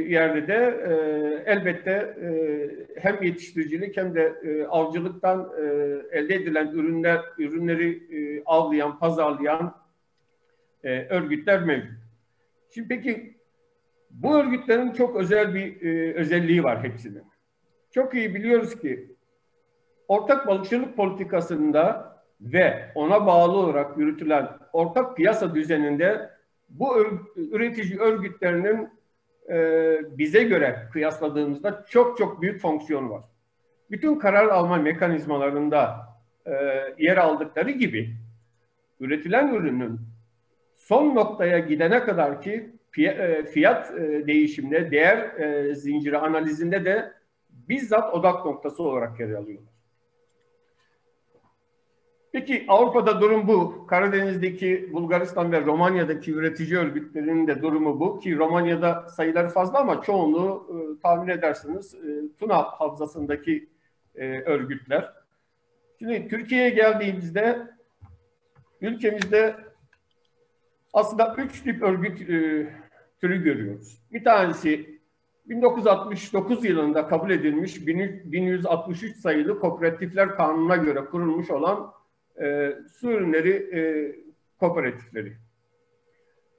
yerde de elbette hem yetiştiricilik hem de avcılıktan elde edilen ürünleri avlayan, pazarlayan örgütler mevcut. Şimdi peki bu örgütlerin çok özel bir özelliği var hepsinin. Çok iyi biliyoruz ki ortak balıkçılık politikasında ve ona bağlı olarak yürütülen ortak piyasa düzeninde bu üretici örgütlerinin bize göre kıyasladığımızda çok çok büyük fonksiyonu var. Bütün karar alma mekanizmalarında yer aldıkları gibi üretilen ürünün son noktaya gidene kadar ki fiyat değişiminde, değer zinciri analizinde de bizzat odak noktası olarak yer alıyorlar. Peki Avrupa'da durum bu. Karadeniz'deki Bulgaristan ve Romanya'daki üretici örgütlerinin de durumu bu. Ki Romanya'da sayıları fazla ama çoğunluğu tahmin edersiniz Tuna Havzası'ndaki örgütler. Şimdi Türkiye'ye geldiğimizde ülkemizde aslında 3 tip örgüt türü görüyoruz. Bir tanesi 1969 yılında kabul edilmiş 1163 sayılı Kooperatifler Kanunu'na göre kurulmuş olan su ürünleri kooperatifleri.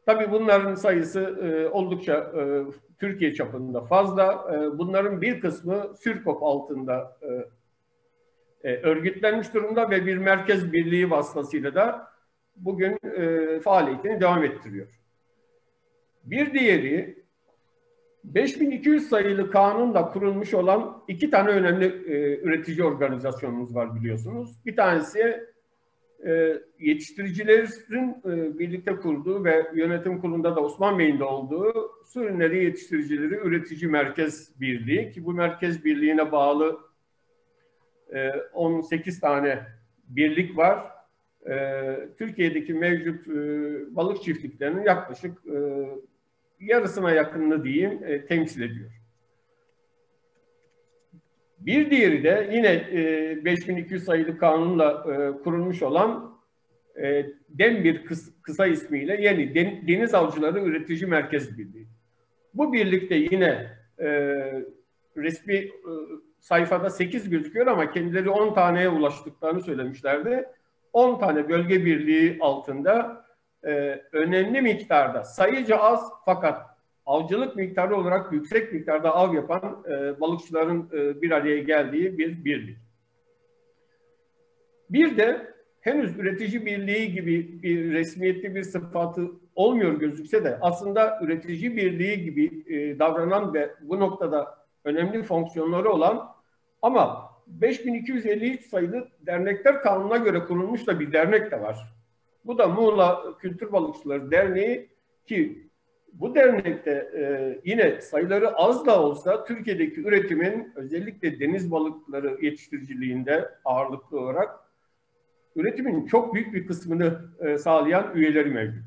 Tabii bunların sayısı oldukça Türkiye çapında fazla. Bunların bir kısmü Sürkop altında örgütlenmiş durumda ve bir merkez birliği vasıtasıyla da bugün faaliyetini devam ettiriyor. Bir diğeri 5200 sayılı kanunla kurulmuş olan 2 tane önemli üretici organizasyonumuz var biliyorsunuz. Bir tanesi yetiştiricilerin birlikte kurduğu ve yönetim kurulunda da Osman Bey'in de olduğu Su Ürünleri Yetiştiricileri Üretici Merkez Birliği ki bu merkez birliğine bağlı 18 tane birlik var. Türkiye'deki mevcut balık çiftliklerinin yaklaşık yarısına yakınını diyeyim temsil ediyor. Bir diğeri de yine 5200 sayılı kanunla kurulmuş olan DEM1 kısa ismiyle yeni Deniz Avcıları Üretici Merkez Birliği. Bu birlikte yine resmi sayfada 8 gözüküyor ama kendileri 10 taneye ulaştıklarını söylemişlerdi. 10 tane bölge birliği altında önemli miktarda, sayıca az fakat avcılık miktarı olarak yüksek miktarda av yapan balıkçıların bir araya geldiği bir birlik. Bir de henüz üretici birliği gibi bir resmiyetli bir sıfatı olmuyor gözükse de aslında üretici birliği gibi davranan ve bu noktada önemli fonksiyonları olan ama 5253 sayılı Dernekler Kanunu'na göre kurulmuş da bir dernek de var. Bu da Muğla Kültür Balıkçıları Derneği ki bu dernekte yine sayıları az da olsa Türkiye'deki üretimin özellikle deniz balıkları yetiştiriciliğinde ağırlıklı olarak üretimin çok büyük bir kısmını sağlayan üyeleri mevcut.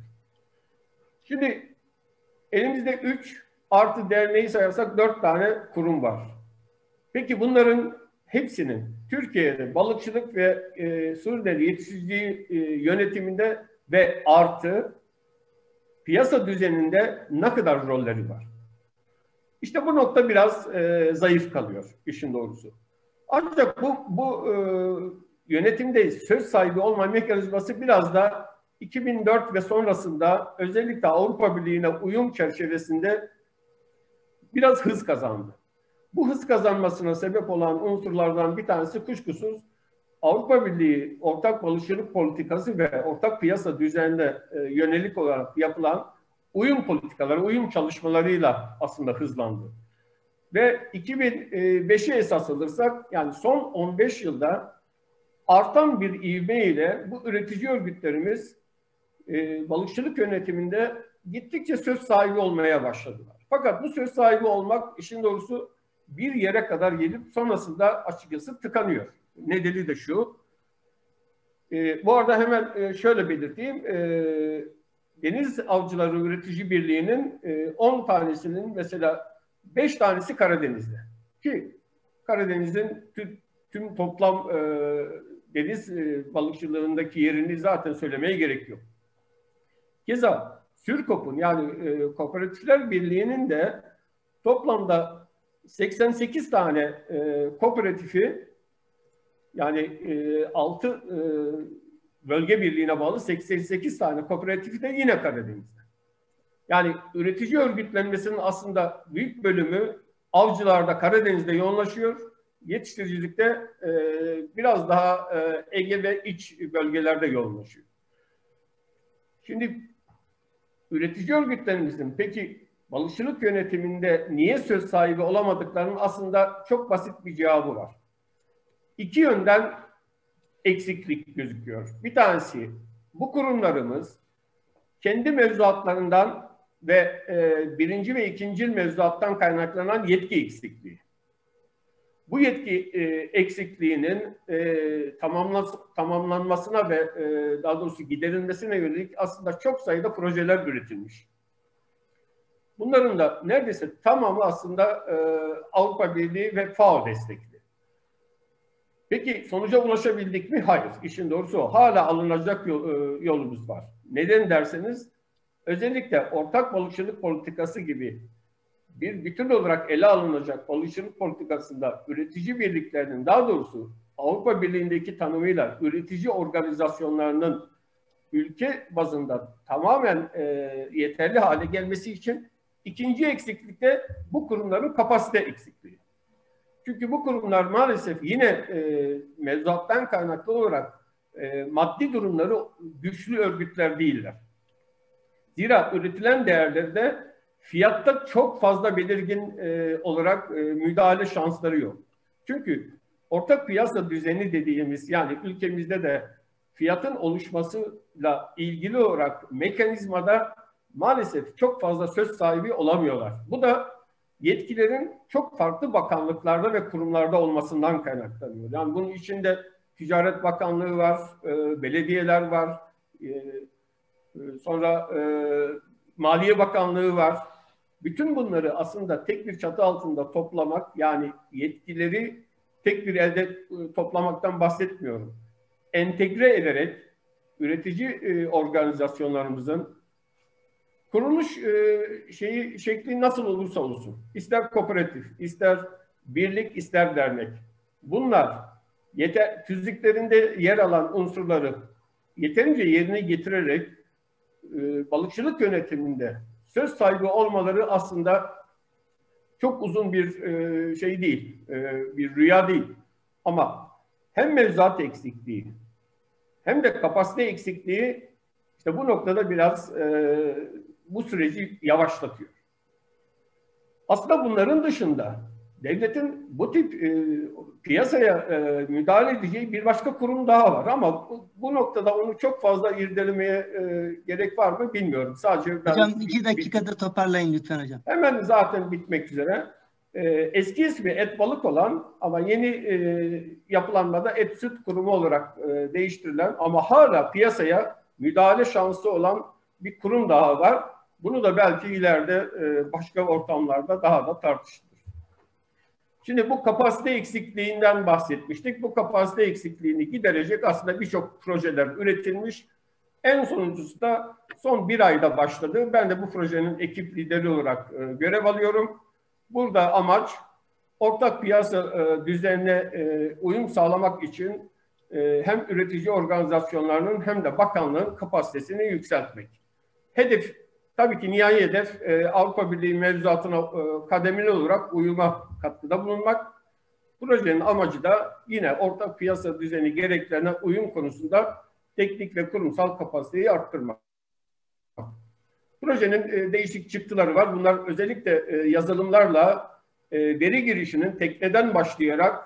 Şimdi elimizde 3 artı derneği sayarsak 4 tane kurum var. Peki bunların hepsinin Türkiye'de balıkçılık ve su ürünleri yetiştiriciliği yönetiminde ve artı piyasa düzeninde ne kadar rolleri var? İşte bu nokta biraz zayıf kalıyor işin doğrusu. Ancak bu yönetimde söz sahibi olma mekanizması biraz da 2004 ve sonrasında özellikle Avrupa Birliği'ne uyum çerçevesinde biraz hız kazandı. Bu hız kazanmasına sebep olan unsurlardan bir tanesi kuşkusuz Avrupa Birliği ortak balıkçılık politikası ve ortak piyasa düzenine yönelik olarak yapılan uyum politikaları, uyum çalışmalarıyla aslında hızlandı. Ve 2005'i esas alırsak, yani son 15 yılda artan bir ivme ile bu üretici örgütlerimiz balıkçılık yönetiminde gittikçe söz sahibi olmaya başladılar. Fakat bu söz sahibi olmak işin doğrusu bir yere kadar gelip sonrasında açıkçası tıkanıyor. Nedeni de şu. Bu arada hemen şöyle belirteyim. Deniz Avcıları Üretici Birliği'nin 10 tanesinin mesela 5 tanesi Karadeniz'de. Ki Karadeniz'in tüm toplam deniz balıkçılığındaki yerini zaten söylemeye gerek yok. Keza SÜRKOP'un yani Kooperatifler Birliği'nin de toplamda 88 tane kooperatifi, yani 6 bölge birliğine bağlı 88 tane kooperatifi de yine Karadeniz'de. Yani üretici örgütlenmesinin aslında büyük bölümü avcılarda, Karadeniz'de yoğunlaşıyor. Yetiştiricilikte biraz daha Ege ve iç bölgelerde yoğunlaşıyor. Şimdi üretici örgütlerimizin peki balıkçılık yönetiminde niye söz sahibi olamadıklarının aslında çok basit bir cevabı var. İki yönden eksiklik gözüküyor. Bir tanesi, bu kurumlarımız kendi mevzuatlarından ve birinci ve ikinci mevzuattan kaynaklanan yetki eksikliği. Bu yetki eksikliğinin tamamlanmasına ve daha doğrusu giderilmesine yönelik aslında çok sayıda projeler üretilmiş. Bunların da neredeyse tamamı aslında Avrupa Birliği ve FAO destekli. Peki sonuca ulaşabildik mi? Hayır. İşin doğrusu o. Hala alınacak yolumuz var. Neden derseniz, özellikle ortak balıkçılık politikası gibi bir bütün olarak ele alınacak balıkçılık politikasında üretici birliklerinin, daha doğrusu Avrupa Birliği'ndeki tanımıyla üretici organizasyonlarının ülke bazında tamamen yeterli hale gelmesi için ikinci eksiklik de bu kurumların kapasite eksikliği. Çünkü bu kurumlar maalesef yine mevzuattan kaynaklı olarak maddi durumları güçlü örgütler değiller. Zira üretilen değerlerde fiyatta çok fazla belirgin olarak müdahale şansları yok. Çünkü ortak piyasa düzeni dediğimiz, yani ülkemizde de fiyatın oluşmasıyla ilgili olarak mekanizmada maalesef çok fazla söz sahibi olamıyorlar. Bu da yetkilerin çok farklı bakanlıklarda ve kurumlarda olmasından kaynaklanıyor. Yani bunun içinde Ticaret Bakanlığı var, belediyeler var, sonra Maliye Bakanlığı var. Bütün bunları aslında tek bir çatı altında toplamak, yani yetkileri tek bir elde toplamaktan bahsetmiyorum. Entegre ederek üretici organizasyonlarımızın kuruluş şekli nasıl olursa olsun, ister kooperatif, ister birlik, ister dernek, bunlar tüzüklerinde yer alan unsurları yeterince yerine getirerek balıkçılık yönetiminde söz sahibi olmaları aslında çok uzun bir şey değil, bir rüya değil. Ama hem mevzuat eksikliği hem de kapasite eksikliği işte bu noktada biraz bu süreci yavaşlatıyor. Aslında bunların dışında devletin bu tip piyasaya müdahale edeceği bir başka kurum daha var ama bu noktada onu çok fazla irdelemeye gerek var mı bilmiyorum. Sadece ben... Hocam 2 dakikada toparlayın lütfen hocam. Hemen zaten bitmek üzere. Eski ismi Et Balık olan ama yeni yapılanmada Et Süt Kurumu olarak değiştirilen ama hala piyasaya müdahale şansı olan bir kurum daha var. Bunu da belki ileride başka ortamlarda daha da tartışılır. Şimdi bu kapasite eksikliğinden bahsetmiştik. Bu kapasite eksikliğini giderecek aslında birçok projeler üretilmiş. En sonuncusu da son bir ayda başladı. Ben de bu projenin ekip lideri olarak görev alıyorum. Burada amaç ortak piyasa düzenine uyum sağlamak için hem üretici organizasyonlarının hem de bakanlığın kapasitesini yükseltmek. Hedef, tabii ki nihai hedef Avrupa Birliği mevzuatına kademeli olarak uyuma katkıda bulunmak. Projenin amacı da yine ortak piyasa düzeni gereklerine uyum konusunda teknik ve kurumsal kapasiteyi arttırmak. Projenin değişik çıktıları var. Bunlar özellikle yazılımlarla veri girişinin tekneden başlayarak,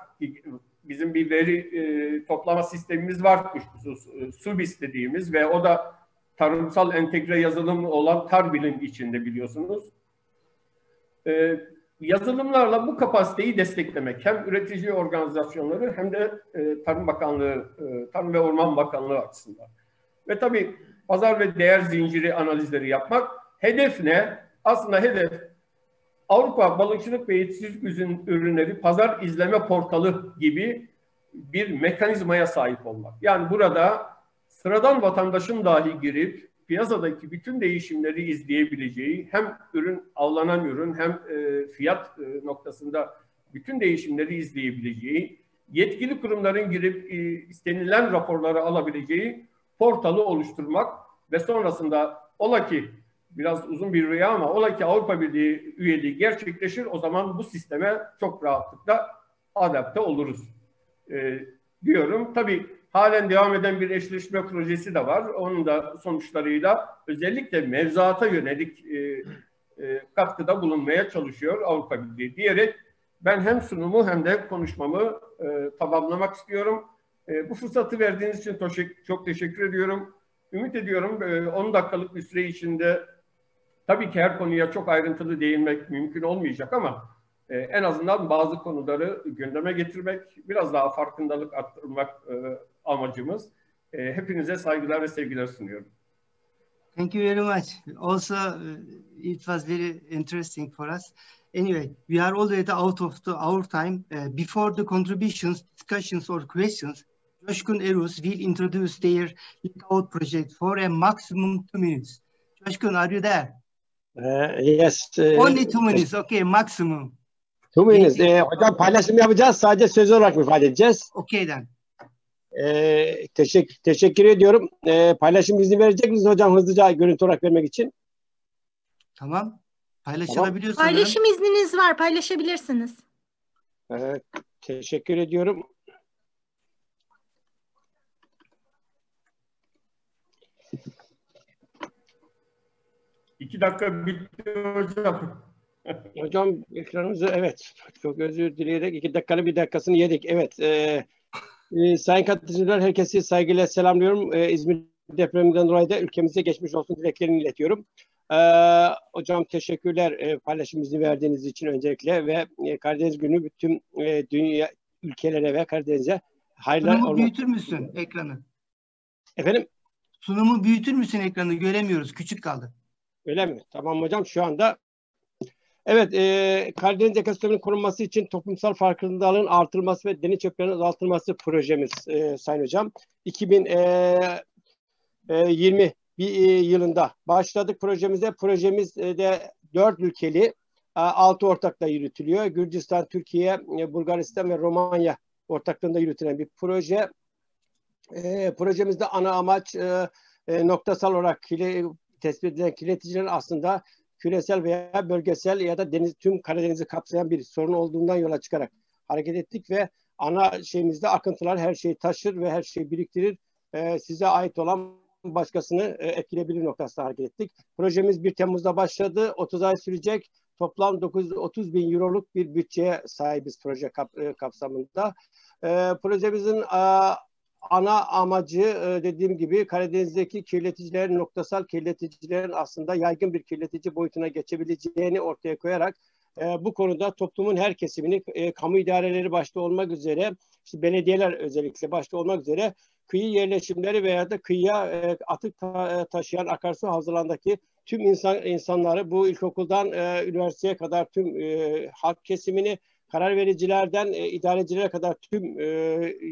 bizim bir veri toplama sistemimiz var kuşkusuz, SUBIS dediğimiz ve o da tarımsal entegre yazılım olan TARBİL'in içinde biliyorsunuz. Yazılımlarla bu kapasiteyi desteklemek hem üretici organizasyonları hem de Tarım Bakanlığı, Tarım ve Orman Bakanlığı açısından. Ve tabii pazar ve değer zinciri analizleri yapmak. Hedef ne? Aslında hedef Avrupa Balıkçılık ve Yetiştiricilik Ürünleri Pazar İzleme Portalı gibi bir mekanizmaya sahip olmak. Yani burada sıradan vatandaşın dahi girip piyasadaki bütün değişimleri izleyebileceği, hem avlanan ürün hem fiyat noktasında bütün değişimleri izleyebileceği, yetkili kurumların girip istenilen raporları alabileceği portalı oluşturmak ve sonrasında ola ki biraz uzun bir rüya ama ola ki Avrupa Birliği üyeliği gerçekleşir, o zaman bu sisteme çok rahatlıkla adapte oluruz diyorum. Tabii halen devam eden bir eşleşme projesi de var. Onun da sonuçlarıyla özellikle mevzuata yönelik katkıda bulunmaya çalışıyor Avrupa Birliği diyerek ben hem sunumu hem de konuşmamı tamamlamak istiyorum. Bu fırsatı verdiğiniz için çok teşekkür ediyorum. Ümit ediyorum 10 dakikalık bir süre içinde tabii ki her konuya çok ayrıntılı değinmek mümkün olmayacak ama en azından bazı konuları gündeme getirmek, biraz daha farkındalık arttırmak amacımız. Hepinize saygılar ve sevgiler sunuyorum. Thank you very much. Also, it was very interesting for us. Anyway, we are already out of our time. Before the contributions, discussions or questions, Coşkun Eruz will introduce their lookout project for a maximum 2 minutes. Coşkun, are you there? Yes. Only 2 minutes, okay, maximum. 2 minutes. Hocam paylaşım yapacağız, sadece söz olarak ifade edeceğiz. Okay then. Teşekkür ediyorum. Paylaşım izni verecek misiniz hocam hızlıca görüntü olarak vermek için? Tamam. Paylaşılabiliyor sanırım. Paylaşım izniniz var. Paylaşabilirsiniz. Teşekkür ediyorum. İki dakika bitti hocam. Hocam ekranımızı evet çok özür dileyerek 2 dakikanın 1 dakikasını yedik. Evet. Sayın katılımcılar herkesi saygıyla selamlıyorum. İzmir depreminden dolayı da ülkemize geçmiş olsun dileklerini iletiyorum. Hocam teşekkürler paylaşım izni verdiğiniz için öncelikle ve Karadeniz Günü bütün dünya ülkelere ve Karadeniz'e hayırlı olmak. Sunumu büyütür müsün ekranı? Efendim? Sunumu büyütür müsün ekranı? Göremiyoruz. Küçük kaldı. Öyle mi? Tamam hocam şu anda. Evet, Karadeniz ekosisteminin korunması için toplumsal farkındalığın artırılması ve deniz çöplerinin azaltılması projemiz Sayın Hocam. 2020 yılında başladık projemize. Projemiz de 4 ülkeli 6 ortakla yürütülüyor. Gürcistan, Türkiye, Bulgaristan ve Romanya ortaklığında yürütülen bir proje. Projemizde ana amaç noktasal olarak tespit edilen kirleticilerin aslında küresel veya bölgesel ya da tüm Karadeniz'i kapsayan bir sorun olduğundan yola çıkarak hareket ettik ve ana şeyimizde akıntılar her şeyi taşır ve her şeyi biriktirir. Size ait olan başkasını etkileyebilir noktasında hareket ettik. Projemiz 1 Temmuz'da başladı. 30 ay sürecek. Toplam 930 bin euroluk bir bütçeye sahibiz proje kapsamında. Projemizin ana amacı dediğim gibi Karadeniz'deki kirleticilerin, noktasal kirleticilerin aslında yaygın bir kirletici boyutuna geçebileceğini ortaya koyarak bu konuda toplumun her kesimini, kamu idareleri başta olmak üzere, işte belediyeler özellikle başta olmak üzere kıyı yerleşimleri veya da kıyıya atık taşıyan akarsu havzalarındaki tüm insanları bu ilkokuldan üniversiteye kadar tüm halk kesimini, karar vericilerden idarecilere kadar tüm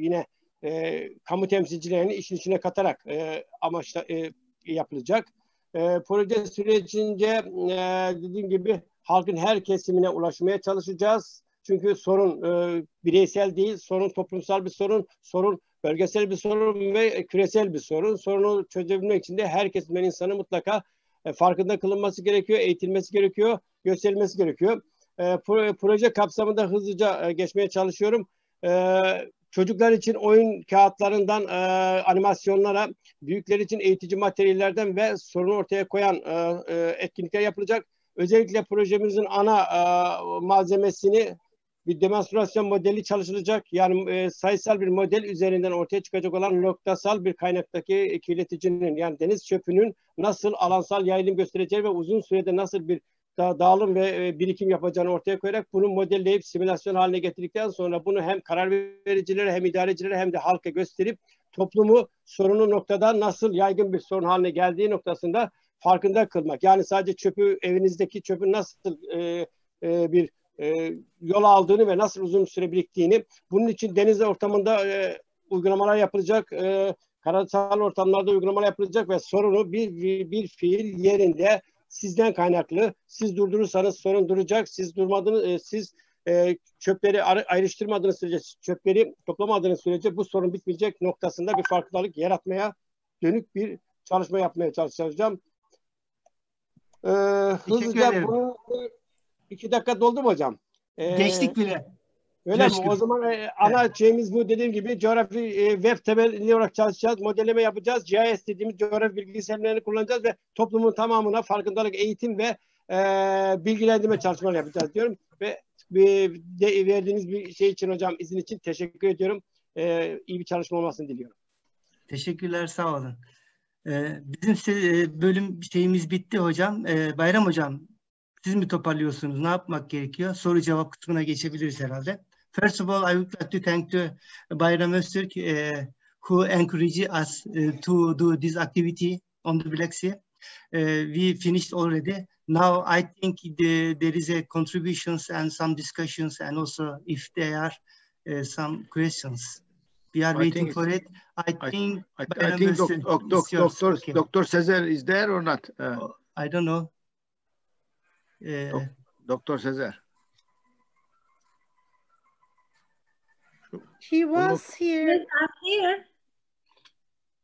yine kamu temsilcilerini işin içine katarak amaçla yapılacak. Proje sürecince dediğim gibi halkın her kesimine ulaşmaya çalışacağız. Çünkü sorun bireysel değil, sorun toplumsal bir sorun, sorun bölgesel bir sorun ve küresel bir sorun. Sorunu çözebilmek için de her kesimden insanın mutlaka farkında kılınması gerekiyor, eğitilmesi gerekiyor, gösterilmesi gerekiyor. proje kapsamında hızlıca geçmeye çalışıyorum. Çocuklar için oyun kağıtlarından animasyonlara, büyükler için eğitici materyallerden ve sorunu ortaya koyan etkinlikler yapılacak. Özellikle projemizin ana malzemesini bir demonstrasyon modeli çalışılacak. Yani sayısal bir model üzerinden ortaya çıkacak olan noktasal bir kaynaktaki kirleticinin, yani deniz çöpünün nasıl alansal yayılım göstereceği ve uzun sürede nasıl bir dağılım ve birikim yapacağını ortaya koyarak bunu modelleyip simülasyon haline getirdikten sonra bunu hem karar vericilere hem idarecilere hem de halka gösterip toplumu sorunun noktada nasıl yaygın bir sorun haline geldiği noktasında farkında kılmak. Yani sadece çöpü, evinizdeki çöpün nasıl bir yol aldığını ve nasıl uzun süre biriktiğini, bunun için deniz ortamında uygulamalar yapılacak, karasal ortamlarda uygulamalar yapılacak ve sorunu bir fiil yerinde sizden kaynaklı. Siz durdurursanız sorun duracak. Siz durmadığınız, siz çöpleri ayrıştırmadığınız sürece, çöpleri toplamadığınız sürece bu sorun bitmeyecek noktasında bir farklılık yaratmaya dönük bir çalışma yapmaya çalışacağım. Hızlıca bunu 2 dakika doldu mu hocam? Geçtik bile. Öyle mi? O zaman ana şeyimiz bu, dediğim gibi coğrafi web temelli olarak çalışacağız. Modelleme yapacağız. GIS dediğimiz coğrafi bilgi sistemlerini kullanacağız ve toplumun tamamına farkındalık, eğitim ve bilgilendirme çalışmaları yapacağız diyorum. Ve verdiğiniz bir şey için hocam, izin için teşekkür ediyorum. İyi bir çalışma olmasını diliyorum. Teşekkürler, sağ olun. Bizim bölüm şeyimiz bitti hocam. Bayram hocam, siz mi toparlıyorsunuz? Ne yapmak gerekiyor? Soru cevap kısmına geçebiliriz herhalde. First of all, I would like to thank Bayram Öztürk who encouraged us to do this activity on the Black Sea. We finished already. Now I think there is a contributions and some discussions, and also if there are some questions. We are waiting for it. I think Dr. Sezer is there or not? I don't know. Dr. Sezer. He was here. Yes, I'm here.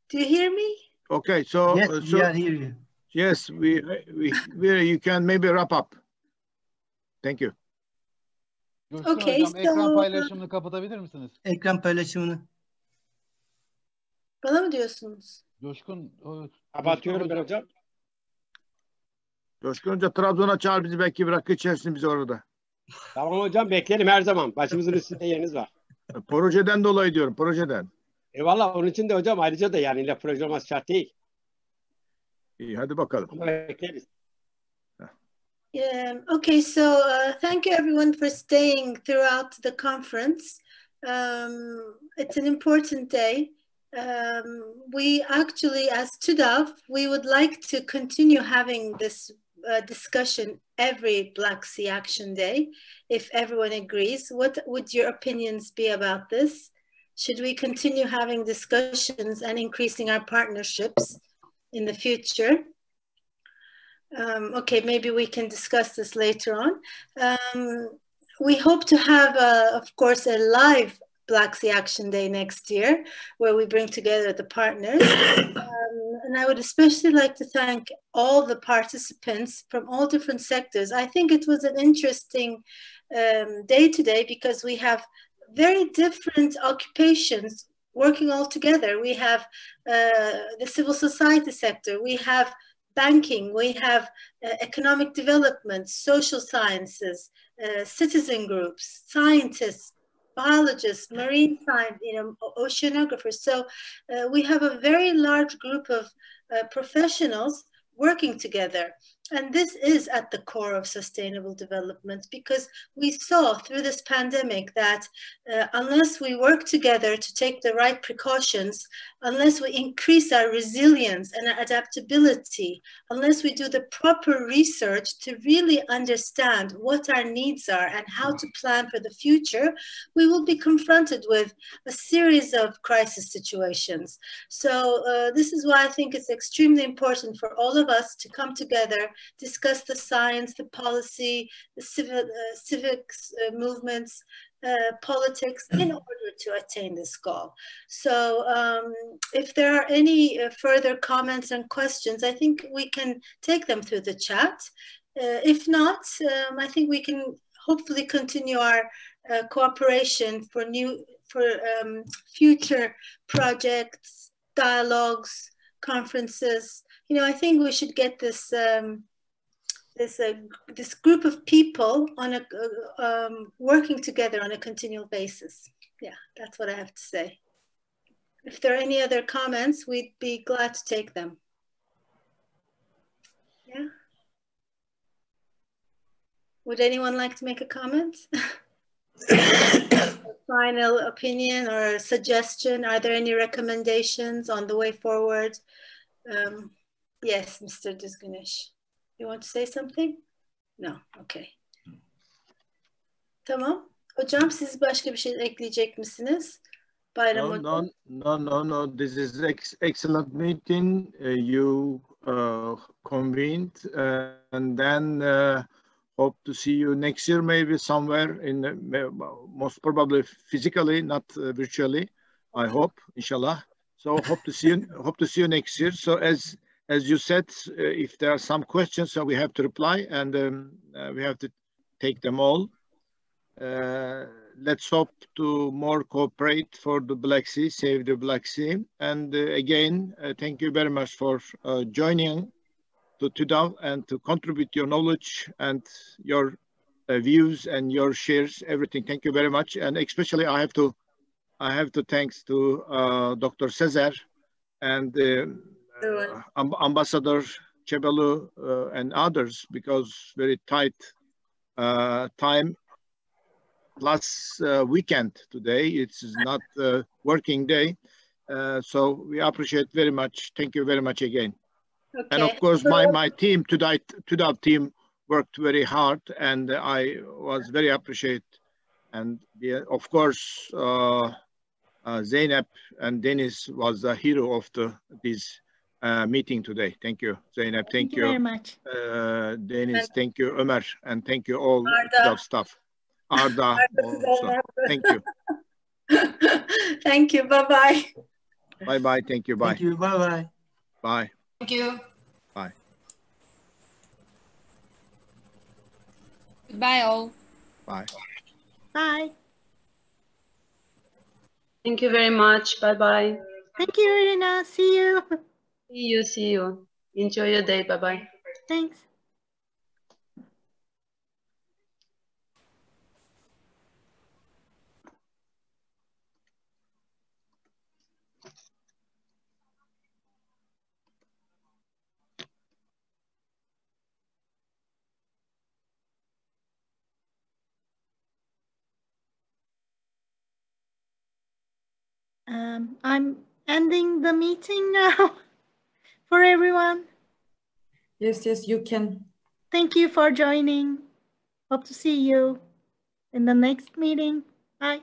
Do you hear me? Okay, so yes, we are here. Yes, we you can maybe wrap up. Thank you. Coşkun Okay, hocam, ekran paylaşımını kapatabilir misiniz? Ekran paylaşımını. Bana mı diyorsunuz? Coşkun. Kapatıyorum ben hocam. Coşkun Hoca Trabzon'a çağır bizi, belki bir rakı içersin bizi orada. Tamam hocam, beklerim her zaman. Başımızın üstünde yeriniz var. Projeden dolayı diyorum, projeden. Eyvallah, onun için de hocam ayrıca da yani illa proje olması şart değil. İyi, hadi bakalım. Ama bekleriz. Okay, so thank you everyone for staying throughout the conference. It's an important day. We actually, as TÜDAV, we would like to continue having this discussion every Black Sea Action Day, if everyone agrees. What would your opinions be about this? Should we continue having discussions and increasing our partnerships in the future? Okay, maybe we can discuss this later on. We hope to have, of course, a live Black Sea Action Day next year, where we bring together the partners. And I would especially like to thank all the participants from all different sectors. I think it was an interesting day today because we have very different occupations working all together. We have the civil society sector, we have banking, we have economic development, social sciences, citizen groups, scientists, biologists, marine science, oceanographers. So we have a very large group of professionals working together. And this is at the core of sustainable development, because we saw through this pandemic that unless we work together to take the right precautions, unless we increase our resilience and our adaptability, unless we do the proper research to really understand what our needs are and how to plan for the future, we will be confronted with a series of crisis situations. So this is why I think it's extremely important for all of us to come together, discuss the science, the policy, the civics movements, politics in order to attain this goal. So if there are any further comments and questions, I think we can take them through the chat. If not, I think we can hopefully continue our cooperation for future projects, dialogues, conferences. You know, I think we should get this this group of people on a working together on a continual basis. Yeah, that's what I have to say. If there are any other comments, we'd be glad to take them. Yeah. Would anyone like to make a comment? A final opinion or suggestion? Are there any recommendations on the way forward? Yes, Mr. Düzgüneş. You want to say something? No, okay. Tamam. Hocam siz başka bir şey ekleyecek misiniz? Bayram hocam. No. This is excellent meeting. You convened and then hope to see you next year, maybe somewhere in most probably physically, not virtually. I hope, inshallah. So hope to see you next year. So as you said, if there are some questions, so we have to reply and we have to take them all. Let's hope to more cooperate for the Black Sea, save the Black Sea. And again, thank you very much for joining to TÜDAV and to contribute your knowledge and your views and your shares, everything. Thank you very much. And especially I have to thanks to Dr. Sezer and Ambassador Çebelu and others, because very tight time. Last weekend today, it's not a working day. So we appreciate very much. Thank you very much again. Okay. And of course, my team, TÜDAV team, worked very hard and I was very appreciated. And of course, Zeynep and Deniz was the hero of this meeting today. Thank you, Zeynep. Thank you very much. Deniz, thank you, Ömer, and thank you all TÜDAV staff. Arda also. Thank you. Thank you. Bye-bye. Bye-bye. Thank you. Bye. Thank you. Bye-bye. Bye. Thank you. Bye. Goodbye all. Bye. Bye. Thank you very much. Bye-bye. Thank you, Erina. See you. See you. Enjoy your day. Bye-bye. Thanks. I'm ending the meeting now for everyone. Yes, you can. Thank you for joining. Hope to see you in the next meeting. Bye.